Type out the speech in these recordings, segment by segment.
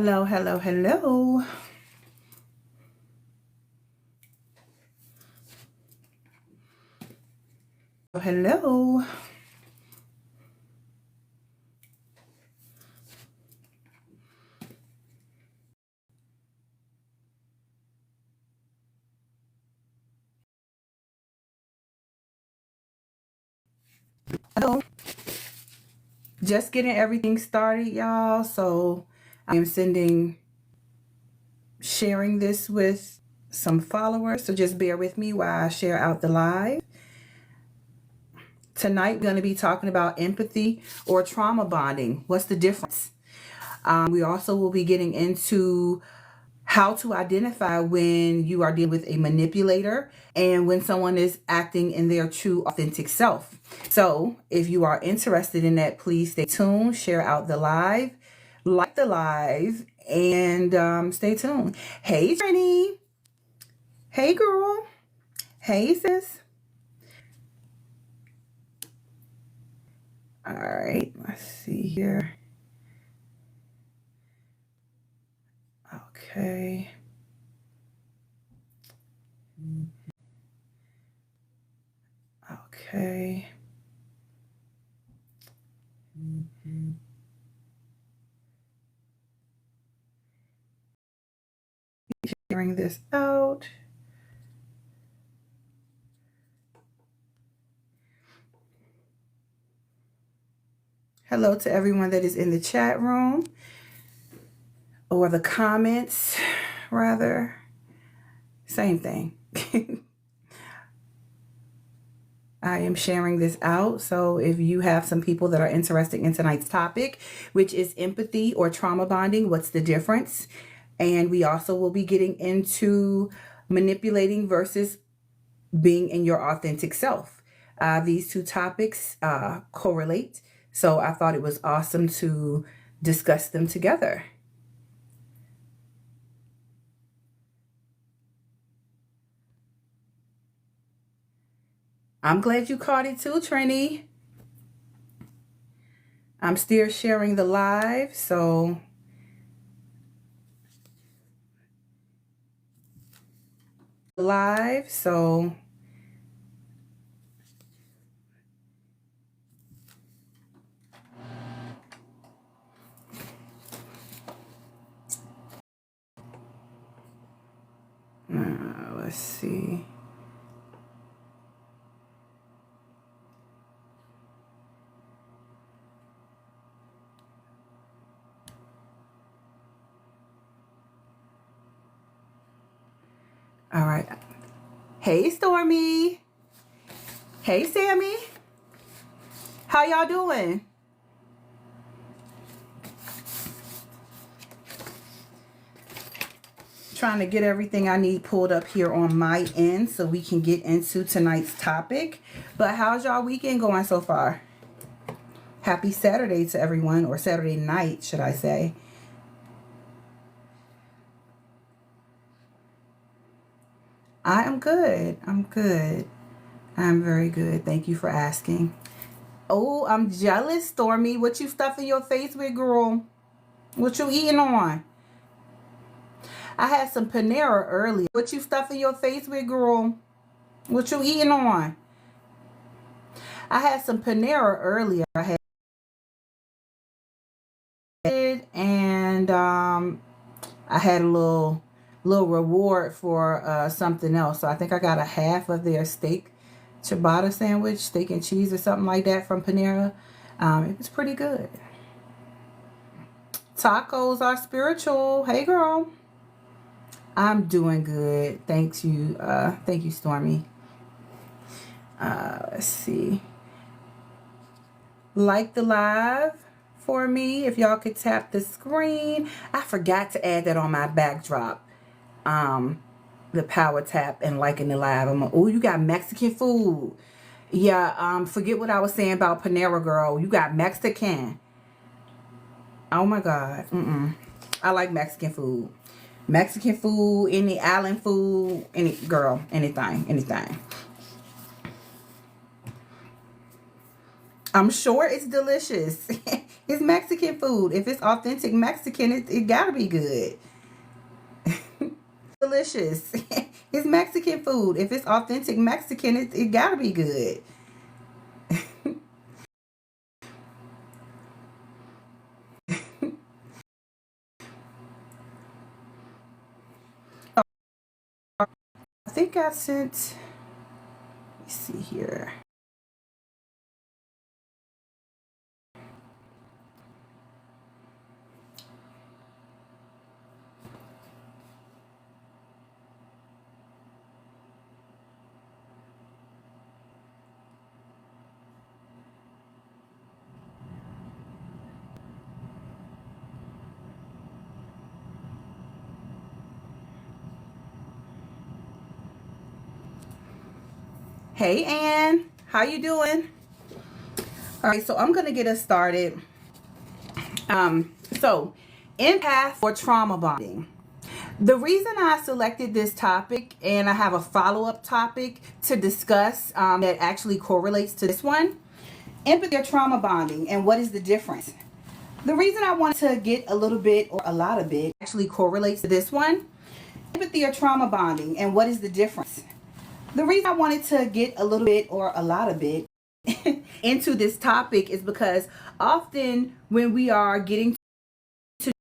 Hello, hello, hello. Hello. Hello. Just getting everything started, y'all. So I am sharing this with some followers. So just bear with me while I share out the live. Tonight, we're going to be talking about empathy or trauma bonding. What's the difference? We also will be getting into how to identify when you are dealing with a manipulator and when someone is acting in their true authentic self. So if you are interested in that, please stay tuned, share out the live, like the live, and stay tuned. Hey, Trini. Hey, girl. Hey, sis. All right, let's see here. Okay. Okay. Sharing this out. Hello to everyone that is in the chat room or the comments, rather. Same thing. I am sharing this out. So if you have some people that are interested in tonight's topic, which is empathy or trauma bonding, what's the difference? And we also will be getting into manipulating versus being in your authentic self. These two topics correlate. So I thought it was awesome to discuss them together. I'm glad you caught it too, Trini. I'm still sharing the live, so let's see. All right. Hey, Stormy. Hey, Sammy. How y'all doing? Trying to get everything I need pulled up here on my end so we can get into tonight's topic. But how's y'all weekend going so far? Happy Saturday to everyone, or Saturday night, should I say. I am good. I'm good. I'm very good. Thank you for asking. Oh, I'm jealous, Stormy. What you stuffing your face with, girl? What you eating on? I had some Panera earlier. What you stuffing your face with, girl? What you eating on? I had some Panera earlier. I had and I had a little reward for something else. So I think I got a half of their steak ciabatta sandwich, steak and cheese or something like that from Panera. It was pretty good. Tacos are spiritual. Hey, girl. I'm doing good. Thank you, Stormy. Let's see. Like the live for me. If y'all could tap the screen. I forgot to add that on my backdrop. The power tap and liking the live. Oh, you got Mexican food. Yeah, forget what I was saying about Panera, girl. You got Mexican. Oh my God. I like Mexican food. Mexican food, any island food, anything. I'm sure it's delicious. It's Mexican food. If it's authentic Mexican, it gotta be good. Delicious. It's Mexican food. If it's authentic Mexican, it gotta be good. I think I sent, let me see here. Hey Ann, how you doing? All right, so I'm gonna get us started. So empath or trauma bonding. The reason I selected this topic, and I have a follow-up topic to discuss that actually correlates to this one, empathy or trauma bonding, and what is the difference? The reason I wanted to get a little bit or a lot of it actually correlates to this one, empathy or trauma bonding, and what is the difference? The reason I wanted to get a little bit or a lot of it into this topic is because often when we are getting to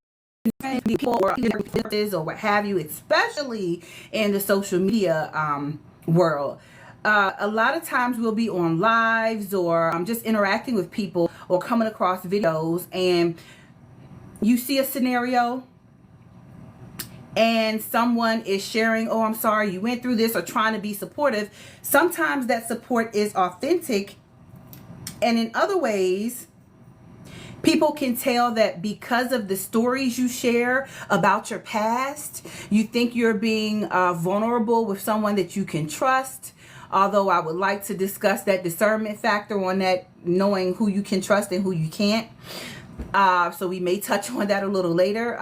people or differences or what have you, especially in the social media world, a lot of times we'll be on lives or just interacting with people or coming across videos, and you see a scenario and someone is sharing, oh, I'm sorry you went through this, or trying to be supportive. Sometimes that support is authentic, and in other ways people can tell that because of the stories you share about your past, you think you're being vulnerable with someone that you can trust. Although I would like to discuss that discernment factor on that, knowing who you can trust and who you can't. So we may touch on that a little later.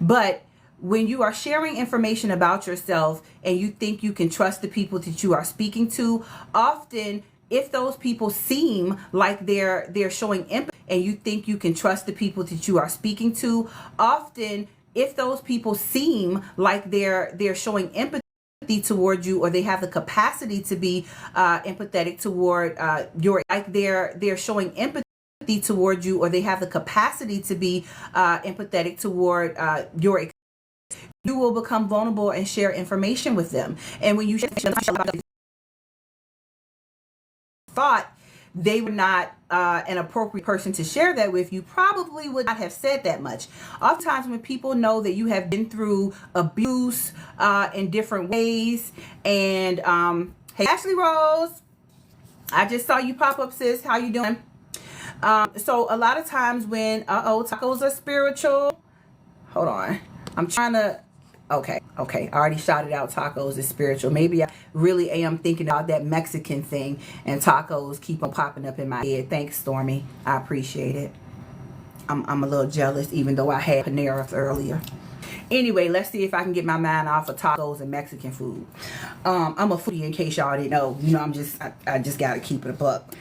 But when you are sharing information about yourself and you think you can trust the people that you are speaking to, often if those people seem like they're showing empathy, and you think you can trust the people that you are speaking to, often if those people seem like they're showing empathy toward you, or they have the capacity to be empathetic toward your, like they're showing empathy toward you, or they have the capacity to be empathetic toward your, you will become vulnerable and share information with them. And when you share, thought they were not an appropriate person to share that with, you probably would not have said that much. Oftentimes when people know that you have been through abuse in different ways, and hey Ashley Rose, I just saw you pop up, sis, how you doing? So a lot of times when tacos are spiritual, hold on, I'm trying to, okay, I already shouted out tacos is spiritual. Maybe I really am thinking about that Mexican thing, and tacos keep on popping up in my head. Thanks, Stormy. I appreciate it. I'm a little jealous, even though I had Panera earlier. Anyway, let's see if I can get my mind off of tacos and Mexican food. I'm a foodie, in case y'all didn't know. You know, I just gotta keep it a buck.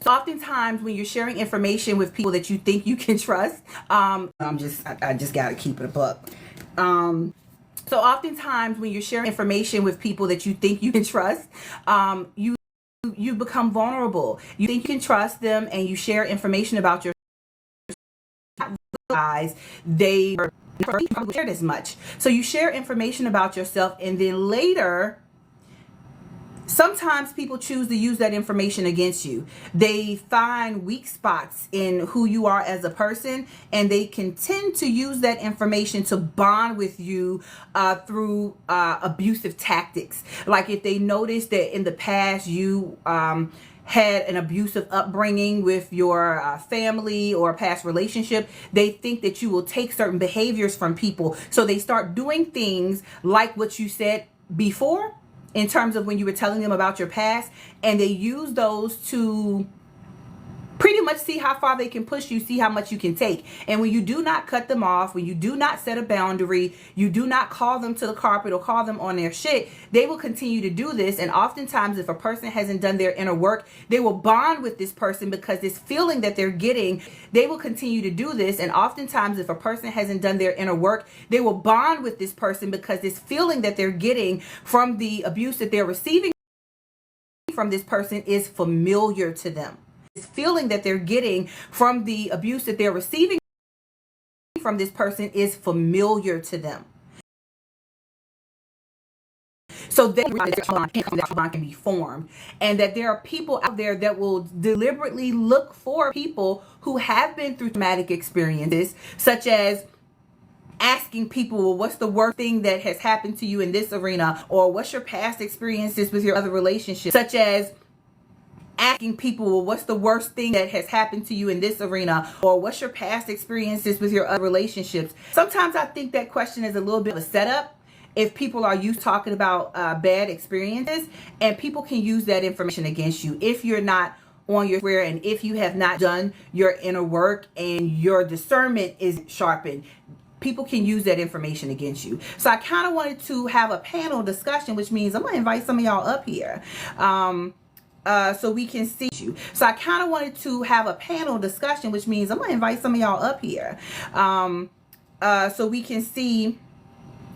So oftentimes when you're sharing information with people that you think you can trust, I just gotta keep it a buck. So oftentimes when you're sharing information with people that you think you can trust, you become vulnerable. You think you can trust them, and you share information about your lives. They probably shared as much. So you share information about yourself, and then later, sometimes people choose to use that information against you. They find weak spots in who you are as a person, and they can tend to use that information to bond with you through abusive tactics. Like if they notice that in the past you had an abusive upbringing with your family or past relationship, they think that you will take certain behaviors from people. So they start doing things like what you said before, in terms of when you were telling them about your past, and they use those to pretty much see how far they can push you, see how much you can take. And when you do not cut them off, when you do not set a boundary, you do not call them to the carpet or call them on their shit, they will continue to do this. And oftentimes, if a person hasn't done their inner work, they will bond with this person because this feeling that they're getting, they will continue to do this. And oftentimes, if a person hasn't done their inner work, they will bond with this person because this feeling that they're getting from the abuse that they're receiving from this person is familiar to them. This feeling that they're getting from the abuse that they're receiving from this person is familiar to them. So then that bond can be formed, and that there are people out there that will deliberately look for people who have been through traumatic experiences, such as asking people, well, what's the worst thing that has happened to you in this arena? Or what's your past experiences with your other relationships? Such as asking people, well, what's the worst thing that has happened to you in this arena? Or what's your past experiences with your other relationships? Sometimes I think that question is a little bit of a setup if people are used to talking about bad experiences, and people can use that information against you if you're not on your square, and if you have not done your inner work and your discernment is sharpened. People can use that information against you. So I kind of wanted to have a panel discussion, which means I'm going to invite some of y'all up here so we can see you. So I kind of wanted to have a panel discussion, which means I'm going to invite some of y'all up here so we can see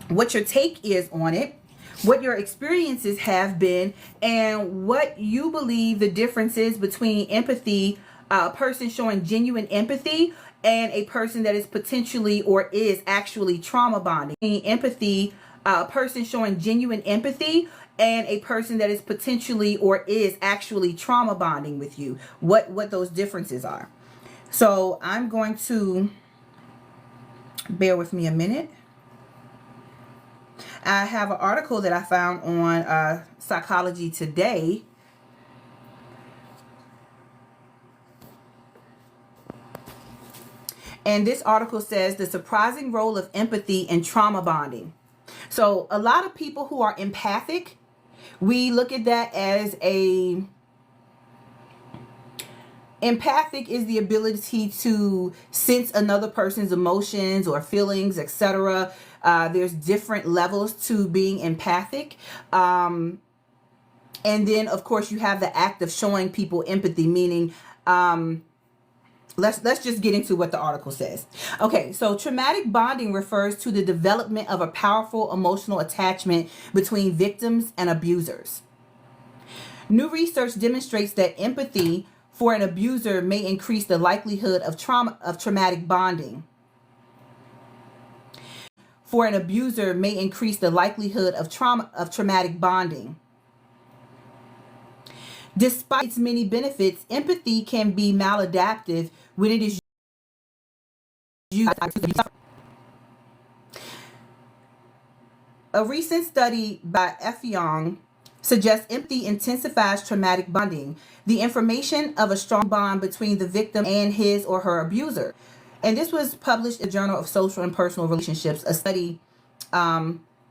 what your take is on it, what your experiences have been, and what you believe the difference is between empathy, a person showing genuine empathy, and a person that is potentially or is actually trauma bonding. Empathy, a person showing genuine empathy, and a person that is potentially or is actually trauma bonding with you. What those differences are. So I'm going to bear with me a minute. I have an article that I found on Psychology Today. And this article says the surprising role of empathy in trauma bonding. So a lot of people who are empathic, we look at that as empathic is the ability to sense another person's emotions or feelings, etc. There's different levels to being empathic. And then, of course, you have the act of showing people empathy, meaning Let's just get into what the article says. Okay, so traumatic bonding refers to the development of a powerful emotional attachment between victims and abusers. New research demonstrates that empathy for an abuser may increase the likelihood of traumatic bonding. For an abuser may increase the likelihood of traumatic bonding. Despite its many benefits, empathy can be maladaptive when it is used. A recent study by Young suggests empathy intensifies traumatic bonding, the information of a strong bond between the victim and his or her abuser. And this was published in the Journal of Social and Personal Relationships, a study.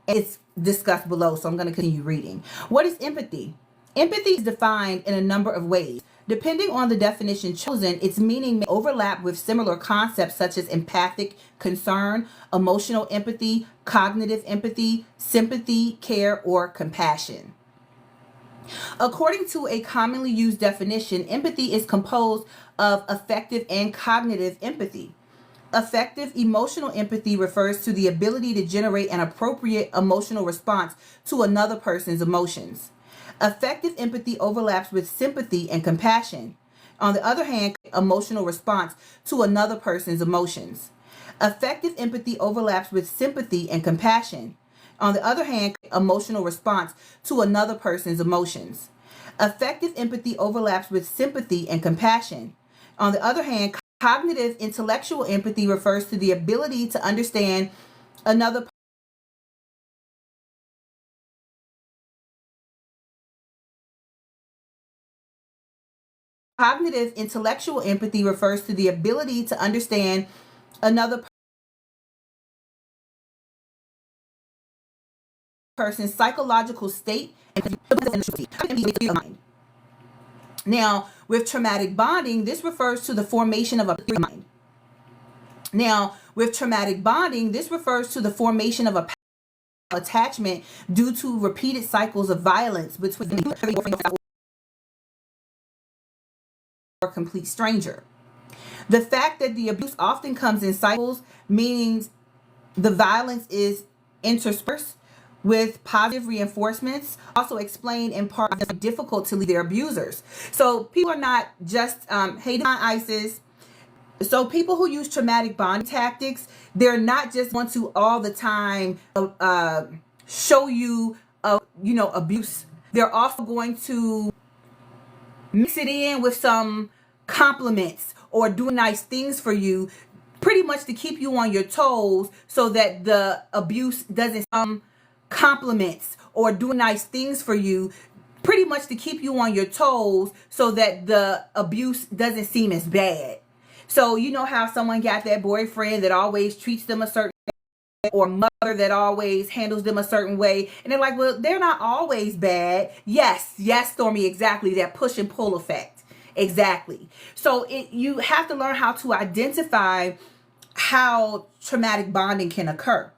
It's discussed below, so I'm going to continue reading. What is empathy? Empathy is defined in a number of ways. Depending on the definition chosen, its meaning may overlap with similar concepts such as empathic concern, emotional empathy, cognitive empathy, sympathy, care, or compassion. According to a commonly used definition, empathy is composed of affective and cognitive empathy. Affective emotional empathy refers to the ability to generate an appropriate emotional response to another person's emotions. Affective empathy overlaps with sympathy and compassion. On the other hand, emotional response to another person's emotions. Affective empathy overlaps with sympathy and compassion. On the other hand, emotional response to another person's emotions. Affective empathy overlaps with sympathy and compassion. On the other hand, cognitive intellectual empathy refers to the ability to understand another Cognitive intellectual empathy refers to the ability to understand another person's psychological state and now, With traumatic bonding, this refers to the formation of a mind. Now, with traumatic bonding, this refers to the formation of a attachment due to repeated cycles of violence between a complete stranger. The fact that the abuse often comes in cycles means the violence is interspersed with positive reinforcements, also explain in part it's difficult to leave their abusers. So people are not just hating on ISIS. So people who use traumatic bonding tactics, they're not just want to all the time show you, abuse. They're also going to mix it in with some compliments or do nice things for you, pretty much to keep you on your toes so that the abuse doesn't compliments or do nice things for you, pretty much to keep you on your toes so that the abuse doesn't seem as bad. So you know how someone got that boyfriend that always treats them a certain way, or mother that always handles them a certain way, and they're like, well, they're not always bad. Yes, Stormy, exactly, that push and pull effect. Exactly. So you have to learn how to identify how traumatic bonding can occur.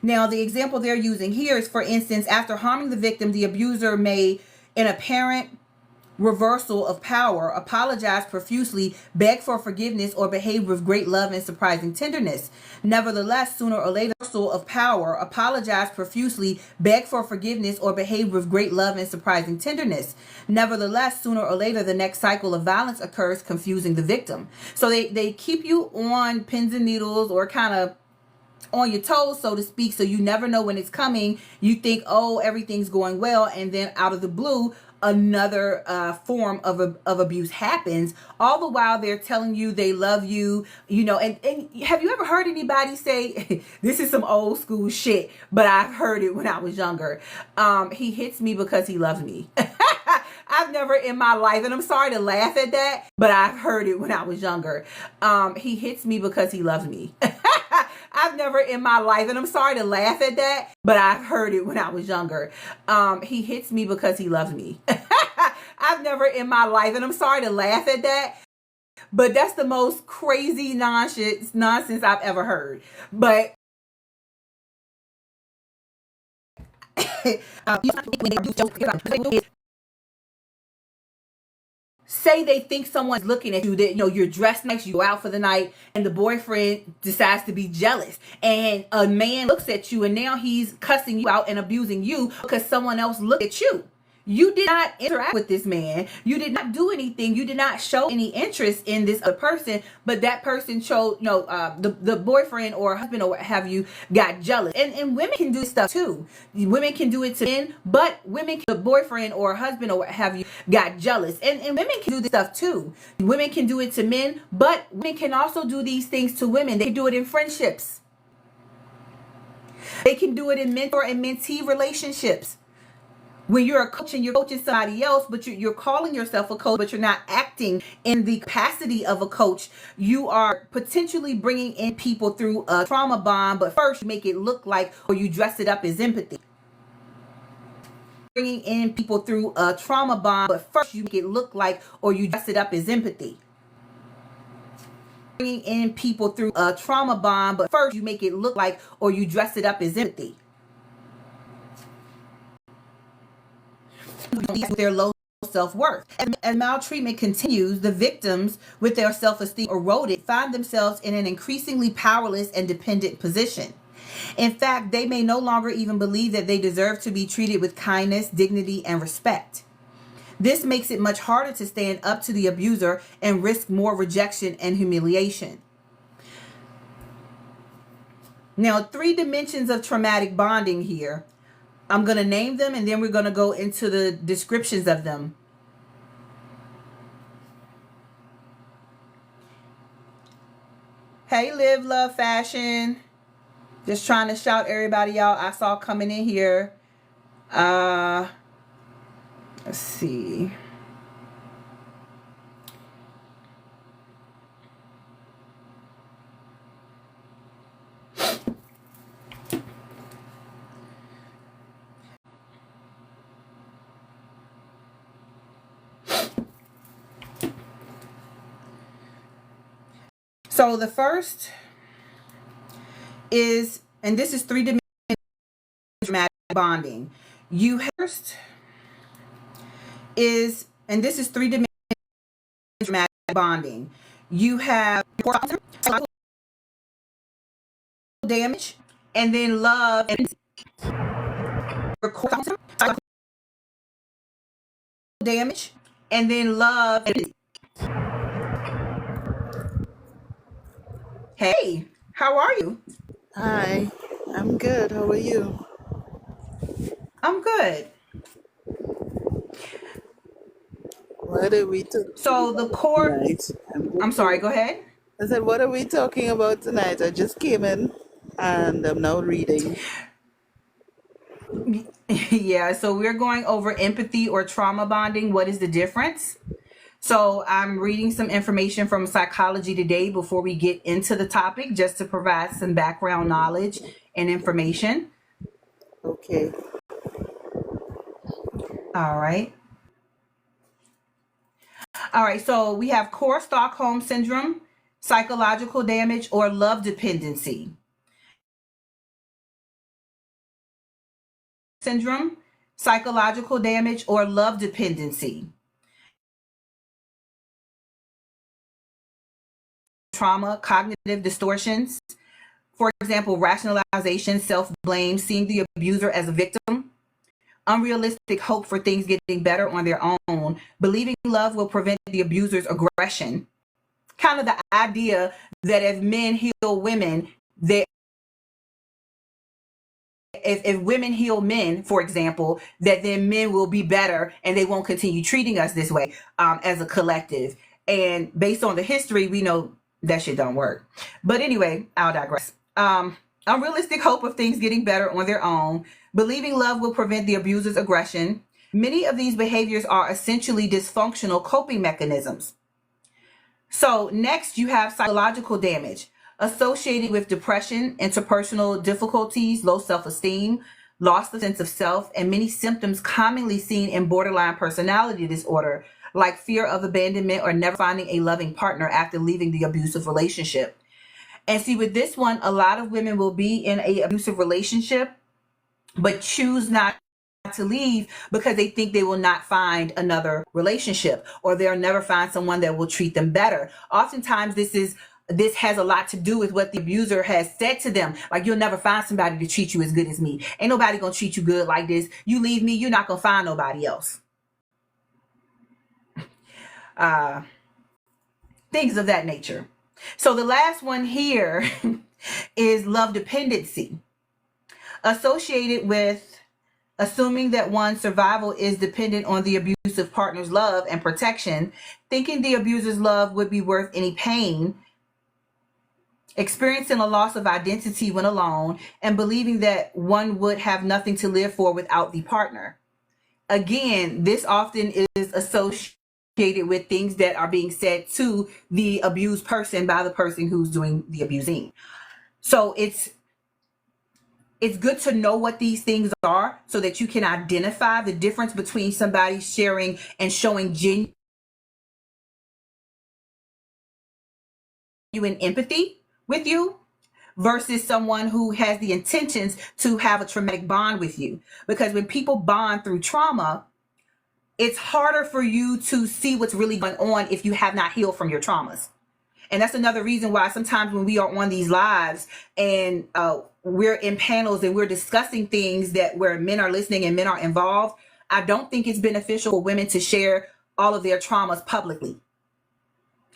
Now, the example they're using here is, for instance, after harming the victim, the abuser may, in apparent reversal of power, apologize profusely, beg for forgiveness, or behave with great love and surprising tenderness. Nevertheless, sooner or later, reversal of power, apologize profusely, beg for forgiveness, or behave with great love and surprising tenderness. Nevertheless, sooner or later, the next cycle of violence occurs, confusing the victim. So they keep you on pins and needles, or kind of on your toes, so to speak, so you never know when it's coming. You think, oh, everything's going well, and then out of the blue, another form of abuse happens, all the while they're telling you they love you, and have you ever heard anybody say, this is some old school shit, but I've heard it when I was younger, he hits me because he loves me. I've never in my life, and I'm sorry to laugh at that, but I've heard it when I was younger. He hits me because he loves me. I've never in my life, and I'm sorry to laugh at that, but I've heard it when I was younger. He hits me because he loves me. I've never in my life, and I'm sorry to laugh at that, but that's the most crazy nonsense I've ever heard. But say they think someone's looking at you, that you're dressed nice, you go out for the night, and the boyfriend decides to be jealous, and a man looks at you, and now he's cussing you out and abusing you because someone else looked at you. You did not interact with this man. You did not do anything. You did not show any interest in this other person, but that person showed, the boyfriend or husband or what have you got jealous. And women can do stuff too. Women can do it to men, but the boyfriend or husband or what have you got jealous. And women can do this stuff too. Women can do it to men, but women can also do these things to women. They can do it in friendships. They can do it in mentor and mentee relationships. When you're a coach and you're coaching somebody else, but you're calling yourself a coach, but you're not acting in the capacity of a coach, you are potentially bringing in people through a trauma bond, but first you make it look like, or you dress it up as empathy. Bringing in people through a trauma bond, but first you make it look like, or you dress it up as empathy. Bringing in people through a trauma bond, but first you make it look like, or you dress it up as empathy. Their low self-worth. As maltreatment continues, the victims, with their self-esteem eroded, find themselves in an increasingly powerless and dependent position. In fact, they may no longer even believe that they deserve to be treated with kindness, dignity, and respect. This makes it much harder to stand up to the abuser and risk more rejection and humiliation. Now, 3 dimensions of traumatic bonding here. I'm going to name them, and then we're going to go into the descriptions of them. Hey, Live, Love, Fashion. Just trying to shout everybody out I saw coming in here. Let's see. So the first is, and this is three-dimensional dramatic bonding. You have first is, and this is three-dimensional dramatic bonding. You have psychological damage, and then love and psychological damage, and then love and hey, how are you? Hi, I'm good. How are you? I'm good. What are we talking So the about core, tonight? I'm I'm good sorry, too. go ahead. I said, what are we talking about tonight? I just came in and I'm now reading. Yeah, so we're going over empathy or trauma bonding. What is the difference? So I'm reading some information from Psychology Today before we get into the topic, just to provide some background knowledge and information. Okay. All right. All right. So we have core Stockholm syndrome, psychological damage, or love dependency syndrome, psychological damage, or love dependency, trauma, cognitive distortions. For example, rationalization, self blame, seeing the abuser as a victim, unrealistic hope for things getting better on their own, believing love will prevent the abuser's aggression. Kind of the idea that if men heal women, that if women heal men, for example, that then men will be better and they won't continue treating us this way as a collective. And based on the history, we know that shit don't work. But anyway, I'll digress. Unrealistic hope of things getting better on their own, believing love will prevent the abuser's aggression. Many of these behaviors are essentially dysfunctional coping mechanisms. So, next, you have psychological damage associated with depression, interpersonal difficulties, low self esteem, loss of sense of self, and many symptoms commonly seen in borderline personality disorder, like fear of abandonment or never finding a loving partner after leaving the abusive relationship. And see, with this one, a lot of women will be in a abusive relationship but choose not to leave because they think they will not find another relationship, or they'll never find someone that will treat them better. Oftentimes this has a lot to do with what the abuser has said to them. Like, you'll never find somebody to treat you as good as me. Ain't nobody gonna treat you good like this. You leave me, you're not gonna find nobody else. Uh, Things of that nature. So the last one here is love dependency, associated with assuming that one's survival is dependent on the abusive partner's love and protection, thinking the abuser's love would be worth any pain, experiencing a loss of identity when alone, and believing that one would have nothing to live for without the partner. Again, this often is associated with things that are being said to the abused person by the person who's doing the abusing. So it's good to know what these things are so that you can identify the difference between somebody sharing and showing genuine empathy with you versus someone who has the intentions to have a traumatic bond with you. Because when people bond through trauma, it's harder for you to see what's really going on if you have not healed from your traumas. And that's another reason why sometimes when we are on these lives and we're in panels and we're discussing things that where men are listening and men are involved, I don't think it's beneficial for women to share all of their traumas publicly.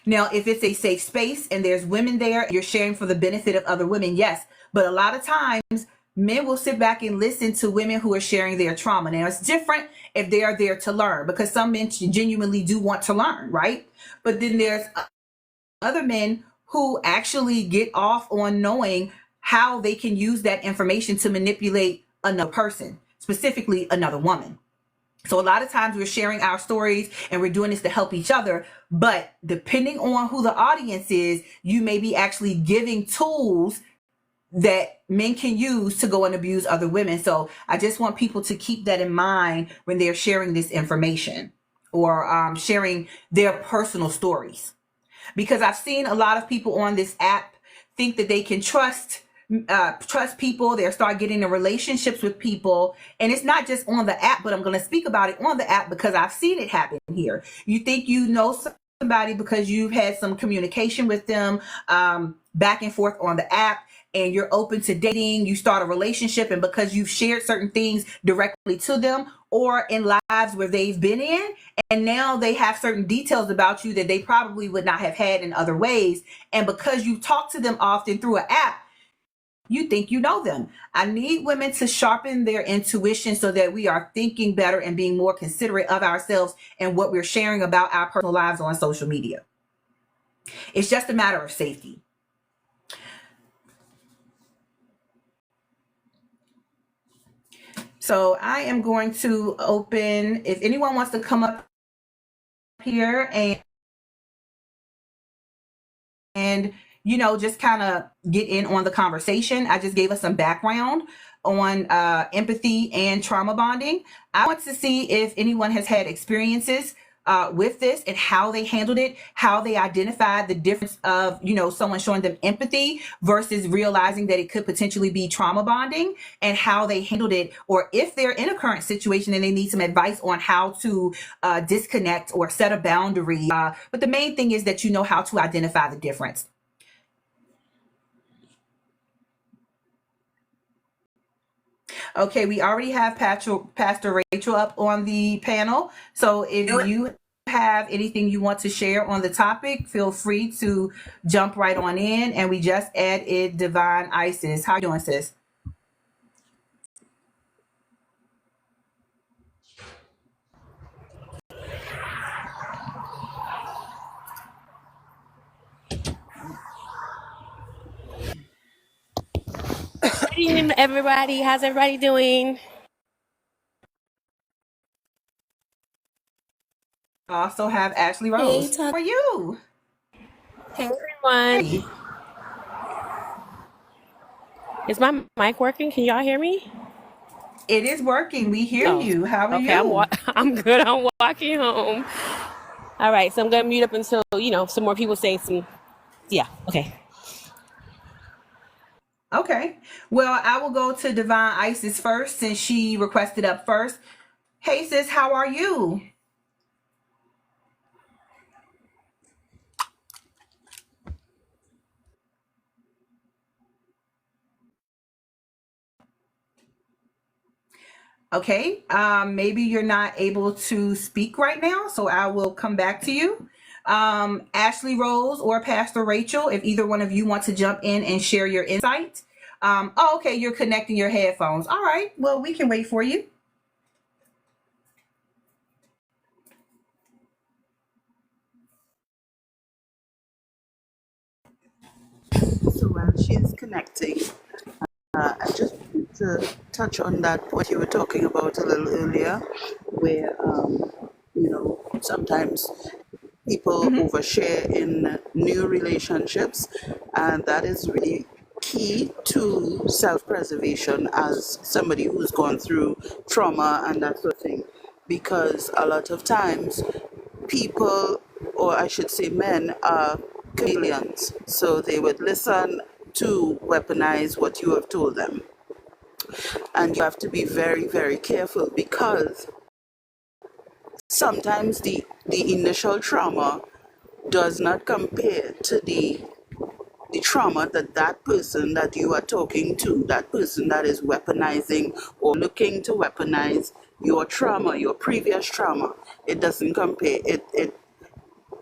Now, if it's a safe space and there's women there, you're sharing for the benefit of other women, yes. But a lot of times, men will sit back and listen to women who are sharing their trauma. Now, it's different if they are there to learn, because some men genuinely do want to learn, right? But then there's other men who actually get off on knowing how they can use that information to manipulate another person, specifically another woman. So a lot of times we're sharing our stories and we're doing this to help each other, but depending on who the audience is, you may be actually giving tools that men can use to go and abuse other women. So I just want people to keep that in mind when they're sharing this information or sharing their personal stories. because I've seen a lot of people on this app think that they can trust people. They start getting in relationships with people, and it's not just on the app, but I'm going to speak about it on the app because I've seen it happen here. You think you know somebody because you've had some communication with them, back and forth on the app, and you're open to dating. You start a relationship, and because you've shared certain things directly to them or in lives where they've been in, and now they have certain details about you that they probably would not have had in other ways, and because you talk to them often through an app, you think you know them. I need women to sharpen their intuition so that we are thinking better and being more considerate of ourselves and what we're sharing about our personal lives on social media. It's just a matter of safety. So I am going to open, if anyone wants to come up here and just kind of get in on the conversation. I just gave us some background on empathy and trauma bonding. I want to see if anyone has had experiences with this and how they handled it, how they identified the difference of someone showing them empathy versus realizing that it could potentially be trauma bonding, and how they handled it, or if they're in a current situation and they need some advice on how to disconnect or set a boundary. But the main thing is that you know how to identify the difference. Okay, we already have Pastor Rachel up on the panel. So if you have anything you want to share on the topic, feel free to jump right on in. And we just added Divine Isis. How you doing, sis? Good evening, everybody. How's everybody doing? Also have Ashley Hey, Rose. How talk. are you? Hey, everyone. Hey, Is my mic working? Can y'all hear me? it is working. We hear Oh, you. How are okay. you? I'm good. I'm walking home. All right. So I'm gonna mute up until some more people say some. Yeah. Okay. Okay. Well, I will go to Divine Isis first since she requested up first. Hey, sis, how are you? Okay, maybe you're not able to speak right now, so I will come back to you. Ashley Rose or Pastor Rachel, if either one of you want to jump in and share your insight. Oh, okay, you're connecting your headphones. All right, well, we can wait for you. So while she's connecting, I just wanted to touch on that point you were talking about a little earlier, where sometimes people Hmm. overshare in new relationships, and that is really key to self-preservation as somebody who's gone through trauma and that sort of thing, because a lot of times people, or I should say men, are chameleons, so they would listen to weaponize what you have told them, and you have to be very, very careful, because sometimes the initial trauma does not compare to the trauma that that person that you are talking to, that person that is weaponizing or looking to weaponize your trauma, your previous trauma, it doesn't compare.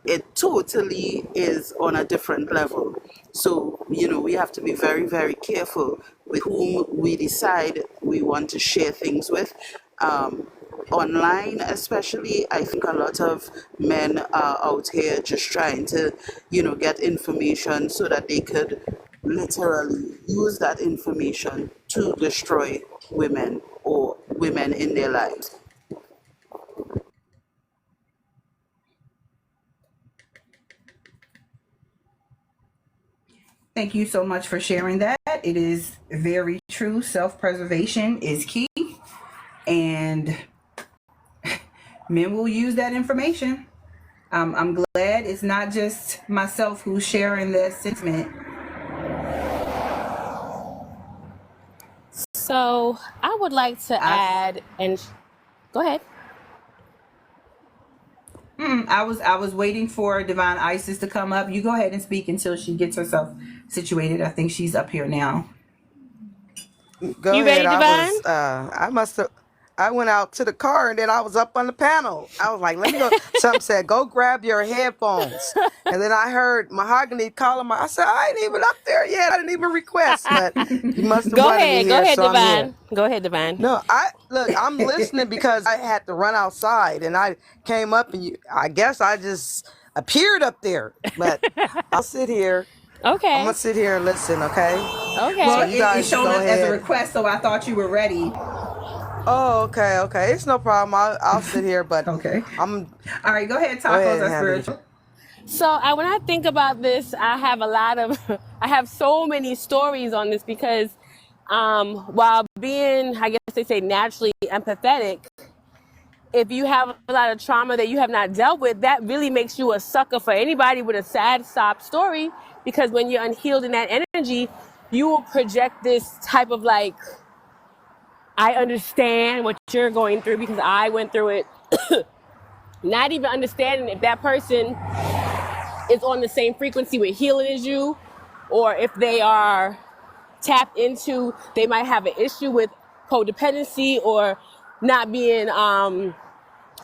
It totally is on a different level. So, we have to be very, very careful with whom we decide we want to share things with. Online, especially, I think a lot of men are out here just trying to, get information so that they could literally use that information to destroy women or women in their lives. Thank you so much for sharing that. It is very true. Self preservation is key, and men will use that information. I'm glad it's not just myself who's sharing this sentiment. So I would like to I add, and go ahead. I was waiting for Divine Isis to come up. You go ahead and speak until she gets herself situated. I think she's up here now. Go You ahead. ready, Divine? I must have, I went out to the car and then I was up on the panel. I was like, let me go. Something said, go grab your headphones. And then I heard Mahogany calling I said, I ain't even up there yet. I didn't even request, but you must have wanted me Go here, ahead, so I'm here. Divine. Go ahead, Divine. No, I'm listening because I had to run outside and I came up and I guess I just appeared up there, but I'll sit here. I'm Okay. gonna sit here and listen, okay? So Well, Okay. you it guys showed go up as a ahead. request, so I thought you were ready. Oh, okay. It's no problem. I'll sit here, but Okay. I'm All right, go ahead. go Tacos ahead, are Handy. spiritual. So when I think about this, I have a lot of, I have so many stories on this because while being, I guess they say naturally empathetic, if you have a lot of trauma that you have not dealt with, that really makes you a sucker for anybody with a sad sob story, because when you're unhealed in that energy, you will project this type of like, I understand what you're going through because I went through it. Not even understanding if that person is on the same frequency with healing as you, or if they are tapped into, they might have an issue with codependency or not being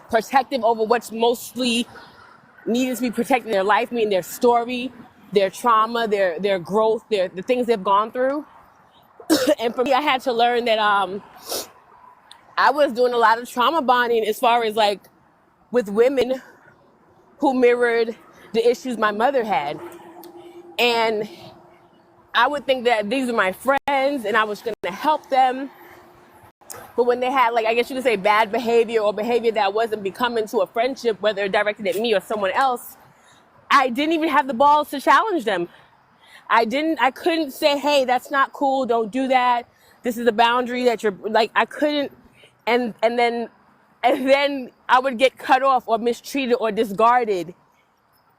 protective over what's mostly needed to be protected in their life, meaning their story, their trauma, their growth, the things they've gone through. And for me, I had to learn that I was doing a lot of trauma bonding as far as like with women who mirrored the issues my mother had. And I would think that these are my friends and I was going to help them. But when they had, like, I guess you could say bad behavior or behavior that wasn't becoming to a friendship, whether directed at me or someone else, I didn't even have the balls to challenge them. I couldn't say, hey, that's not cool. Don't do that. This is a boundary that you're like, I couldn't. And then I would get cut off or mistreated or discarded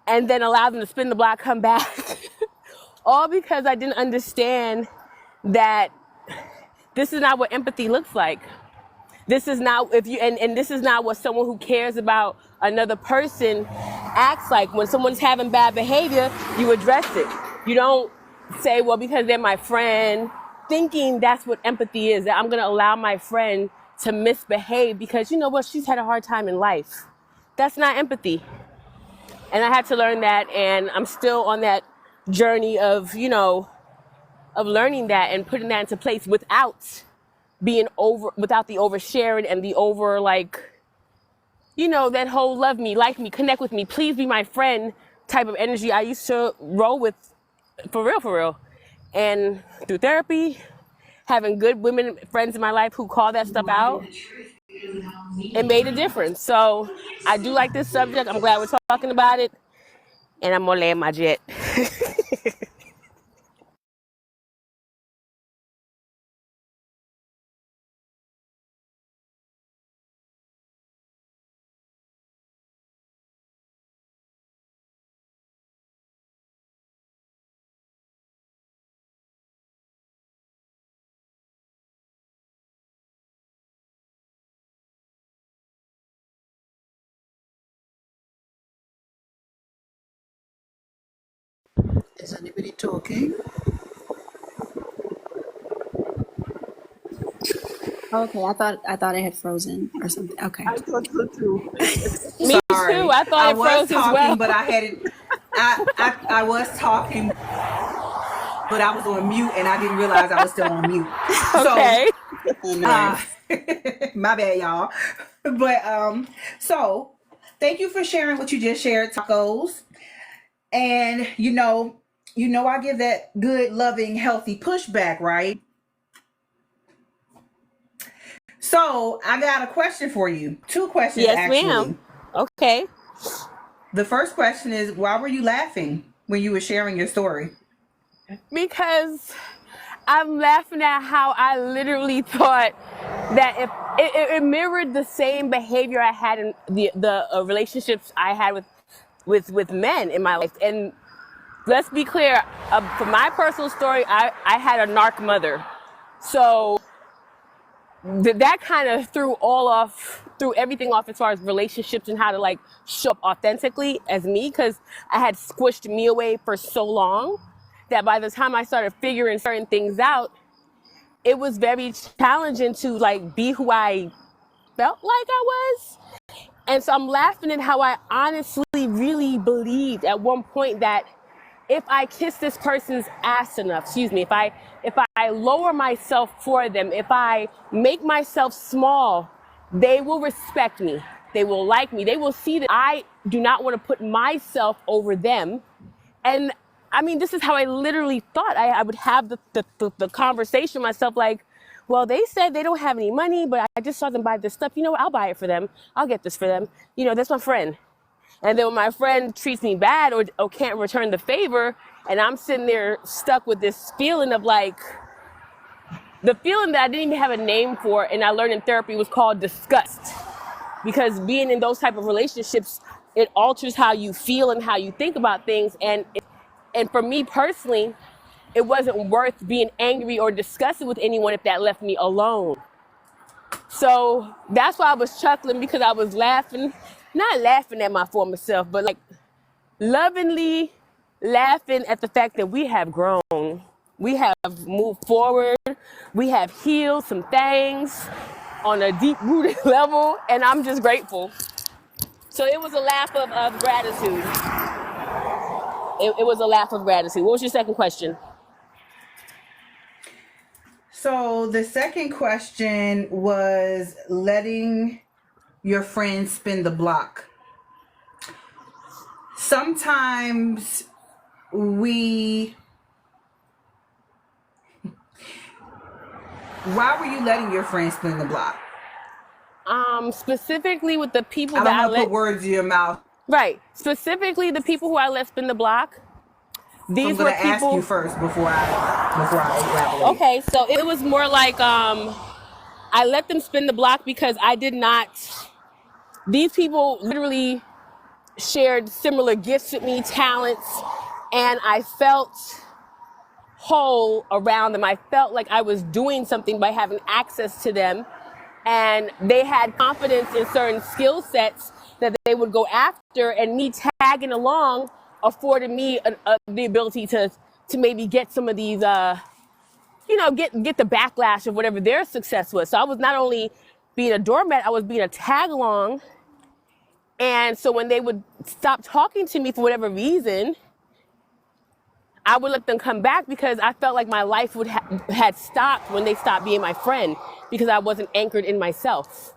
and then allow them to spin the block, come back. All because I didn't understand that this is not what empathy looks like. This is not and this is not what someone who cares about another person acts like. When someone's having bad behavior, you address it. You don't say, well, because they're my friend, thinking that's what empathy is, that I'm gonna allow my friend to misbehave because you know what, she's had a hard time in life. That's not empathy. And I had to learn that, and I'm still on that journey of, of learning that and putting that into place without without the oversharing and the over, like, that whole love me, like me, connect with me, please be my friend type of energy I used to roll with, for real. And through therapy, having good women friends in my life who call that stuff out, it made a difference. So I do like this subject. I'm glad we're talking about it. And I'm gonna land my jet. Is anybody talking? Okay, I thought it had frozen or something. Okay. I thought so too. Me too. Sorry, I thought I it was froze as well. talking, but I had it. I was talking, but I was on mute, and I didn't realize I was still on mute. Okay. So, my bad, y'all. But so thank you for sharing what you just shared, tacos. And I give that good, loving, healthy pushback, right? So I got a question for you. Two questions, Yes, actually. ma'am. Okay. The first question is, why were you laughing when you were sharing your story? Because I'm laughing at how I literally thought that if it mirrored the same behavior I had in the relationships I had with with men in my life. And let's be clear, for my personal story, I had a narc mother. So that kind of threw everything off as far as relationships and how to like show up authentically as me, because I had squished me away for so long that by the time I started figuring certain things out, it was very challenging to like be who I felt like I was. And so I'm laughing at how I honestly really believed at one point that if I kiss this person's ass enough, if I lower myself for them, if I make myself small, they will respect me. They will like me. They will see that I do not want to put myself over them. And I mean, this is how I literally thought. I would have the conversation with myself like, well, they said they don't have any money, but I just saw them buy this stuff. You know what? I'll buy it for them. I'll get this for them. You know, that's my friend. And then when my friend treats me bad or can't return the favor, and I'm sitting there stuck with this feeling of like, the feeling that I didn't even have a name for, and I learned in therapy, was called disgust. Because being in those type of relationships, it alters how you feel and how you think about things. And for me personally, it wasn't worth being angry or disgusted with anyone if that left me alone. So that's why I was chuckling, because I was laughing, not laughing at my former self, but like lovingly laughing at the fact that we have grown. We have moved forward. We have healed some things on a deep-rooted level, and I'm just grateful. So it was a laugh of gratitude. It was a laugh of gratitude. What was your second question? So the second question was letting your friends spin the block. Sometimes why were you letting your friends spin the block? Specifically with the people I that don't I want to let, put words in your mouth. right. Specifically the people who I let spin the block. So These I'm going were to ask people. you first before I elaborate. Okay, so it was more like I let them spin the block because I did not. These people literally shared similar gifts with me, talents, and I felt whole around them. I felt like I was doing something by having access to them, and they had confidence in certain skill sets that they would go after, and me tagging along afforded me the ability to maybe get some of these, get the backlash of whatever their success was. So I was not only being a doormat, I was being a tag along. And so when they would stop talking to me for whatever reason, I would let them come back, because I felt like my life had stopped when they stopped being my friend, because I wasn't anchored in myself.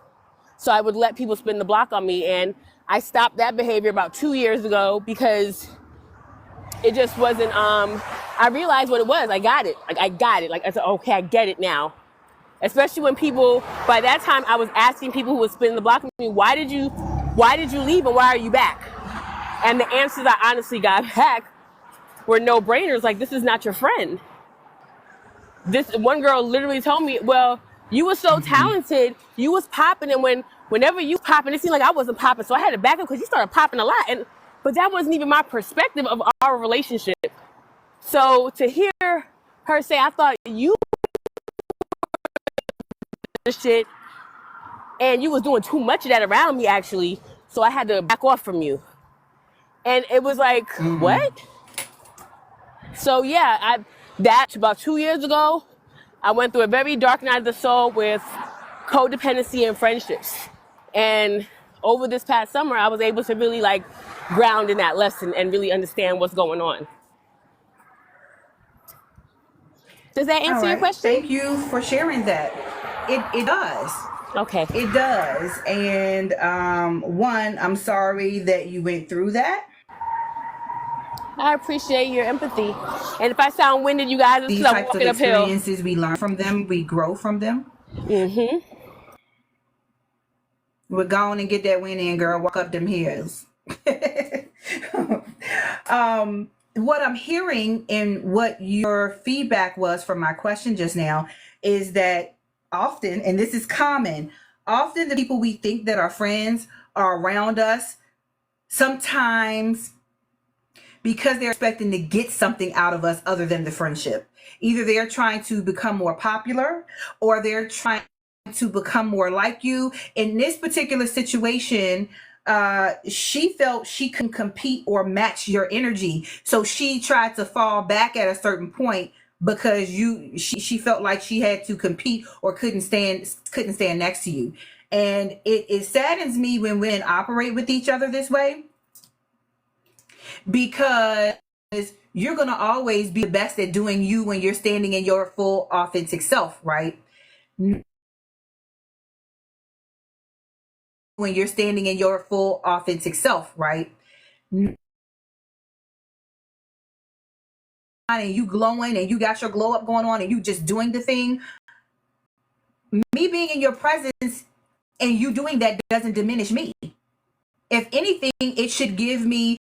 So I would let people spin the block on me, and I stopped that behavior about 2 years ago because it just wasn't, I realized what it was. I got it. Like I said, okay, I get it now. Especially when people, by that time I was asking people who were spinning the block with me, why did you leave and why are you back? And the answers I honestly got back were no-brainers. Like, this is not your friend. This one girl literally told me, well, you were so talented, you was popping, and whenever you popping, it seemed like I wasn't popping, so I had to back up because you started popping a lot. But that wasn't even my perspective of our relationship. So to hear her say, I thought you shit, and you was doing too much of that around me, actually, so I had to back off from you. And it was like, what? So yeah, that about 2 years ago, I went through a very dark night of the soul with codependency and friendships. And over this past summer, I was able to really like ground in that lesson and really understand what's going on. Does that answer your question? Thank you for sharing that. It does. Okay. It does. And one, I'm sorry that you went through that. I appreciate your empathy. And if I sound winded, you guys, it's These because I'm types of walking uphill. experiences, we learn from them, we grow from them. Mm-hmm. We're going and get that win in, girl. Walk up them hills. What I'm hearing and what your feedback was from my question just now is that often, and this is common, often the people we think that are friends are around us sometimes because they're expecting to get something out of us other than the friendship. Either they're trying to become more popular or they're trying to become more like you. In this particular situation, she felt she couldn't compete or match your energy. So she tried to fall back at a certain point because she felt like she had to compete or couldn't stand next to you. And it saddens me when women operate with each other this way, because you're going to always be the best at doing you when you're standing in your full authentic self, right? When you're standing in your full authentic self, right? And you glowing and you got your glow up going on and you just doing the thing. Me being in your presence and you doing that doesn't diminish me. If anything, it should give me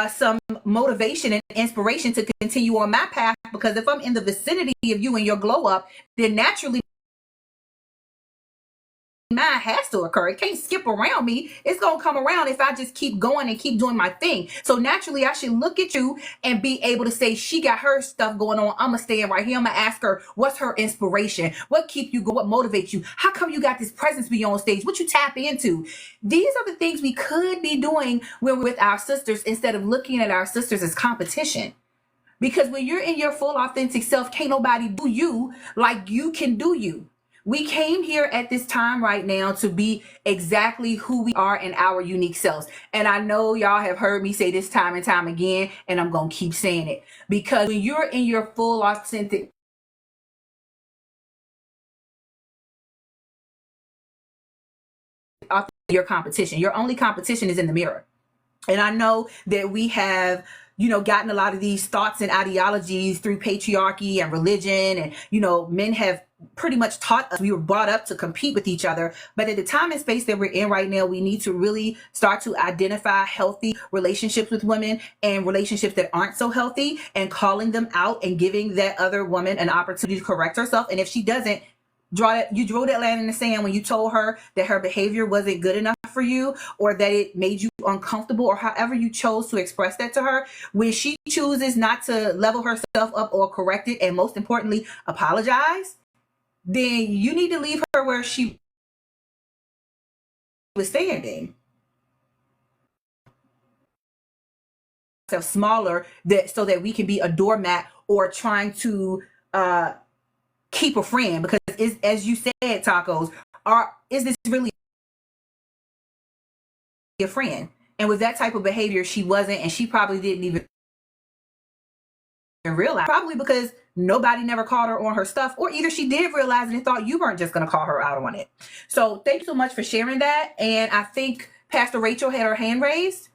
some motivation and inspiration to continue on my path, because if I'm in the vicinity of you and your glow up, then naturally mine has to occur. It can't skip around me. It's going to come around if I just keep going and keep doing my thing. So naturally, I should look at you and be able to say, she got her stuff going on. I'm going to stand right here. I'm going to ask her, what's her inspiration? What keep you going? What motivates you? How come you got this presence beyond stage? What you tap into? These are the things we could be doing when we're with our sisters, instead of looking at our sisters as competition. Because when you're in your full authentic self, can't nobody do you like you can do you. We came here at this time right now to be exactly who we are in our unique selves. And I know y'all have heard me say this time and time again, and I'm going to keep saying it. Because when you're in your full authentic, your competition, your only competition is in the mirror. And I know that we have, gotten a lot of these thoughts and ideologies through patriarchy and religion. And, men have pretty much taught us, we were brought up to compete with each other. But at the time and space that we're in right now, we need to really start to identify healthy relationships with women and relationships that aren't so healthy, and calling them out and giving that other woman an opportunity to correct herself. And if she doesn't, you drew that line in the sand when you told her that her behavior wasn't good enough for you, or that it made you uncomfortable, or however you chose to express that to her. When she chooses not to level herself up or correct it, and most importantly apologize, then you need to leave her where she was standing. Smaller, that so that we can be a doormat or trying to keep a friend, because as you said, tacos, is this really a friend? And with that type of behavior, she wasn't, and she probably didn't even realize, probably because nobody never called her on her stuff, or either she did realize it and thought you weren't just going to call her out on it. So thank you so much for sharing that. And I think Pastor Rachel had her hand raised.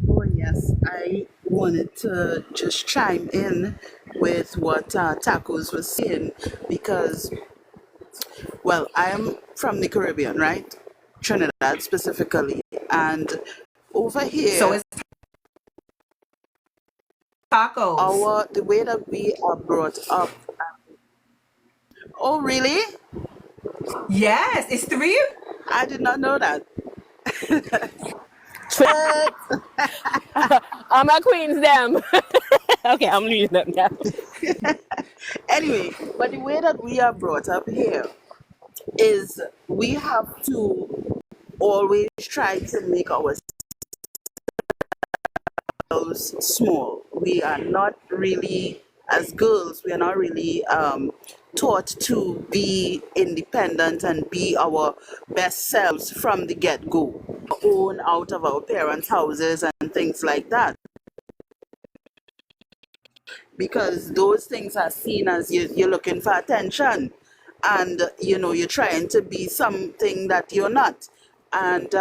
Oh, yes. I wanted to just chime in with what Tacos was saying, because, well, I am from the Caribbean, right? Trinidad specifically. And over So here, it's tacos. the way that we are brought up. Oh, really? Yes, it's three. I did not know that. All my queens, them. Okay, I'm leaving them now. Anyway, but the way that we are brought up here is we have to always try to make ourselves small. We are not really, as girls, we are not really taught to be independent and be our best selves from the get-go, own out of our parents' houses and things like that. Because those things are seen as you're looking for attention, and you're trying to be something that you're not. And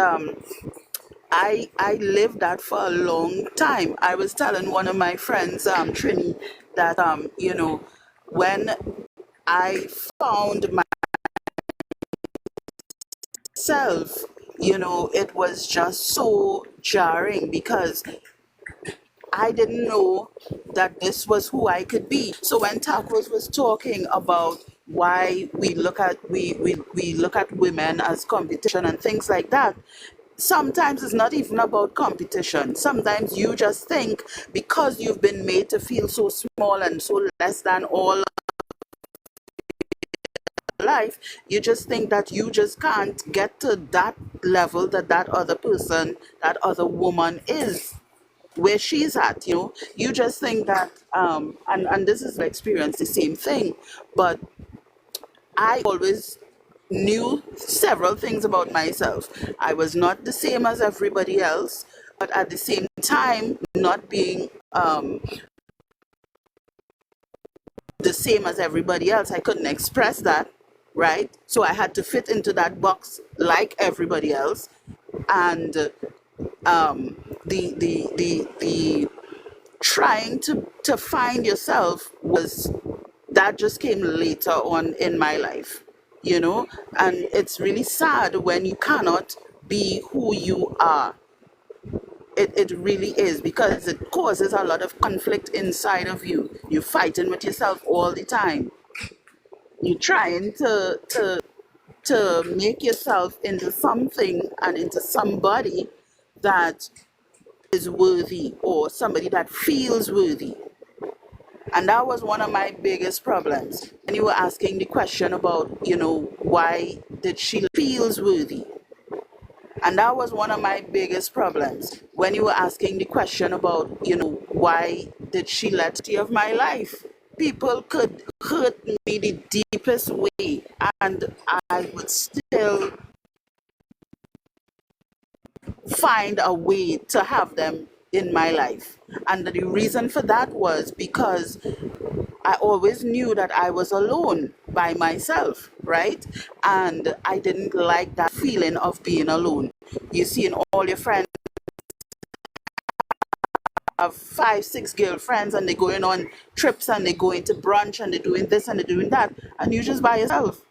I lived that for a long time. I was telling one of my friends, Trini, that when I found myself, it was just so jarring, because I didn't know that this was who I could be. So when Tacos was talking about why we look at women as competition and things like that, sometimes it's not even about competition. Sometimes you just think because you've been made to feel so small and so less than all life, you just think that you just can't get to that level that that other person, that other woman is where she's at. You just think that and this is experience the same thing. But I always knew several things about myself. I was not the same as everybody else, but at the same time, not being the same as everybody else, I couldn't express that, right? So I had to fit into that box like everybody else. And the trying to find yourself was that just came later on in my life, and it's really sad when you cannot be who you are. It really is, because it causes a lot of conflict inside of you. You're fighting with yourself all the time. You're trying to make yourself into something and into somebody that is worthy, or somebody that feels worthy. And that was one of my biggest problems. And you were asking the question about, why did she feels worthy? And that was one of my biggest problems. When you were asking the question about, why did she let of my life? People could hurt me the deepest way, and I would still find a way to have them in my life. And the reason for that was because I always knew that I was alone by myself, right? And I didn't like that feeling of being alone. You see, in all your friends have 5, 6 girlfriends, and they're going on trips, and they're going to brunch, and they're doing this and they're doing that, and you're just by yourself.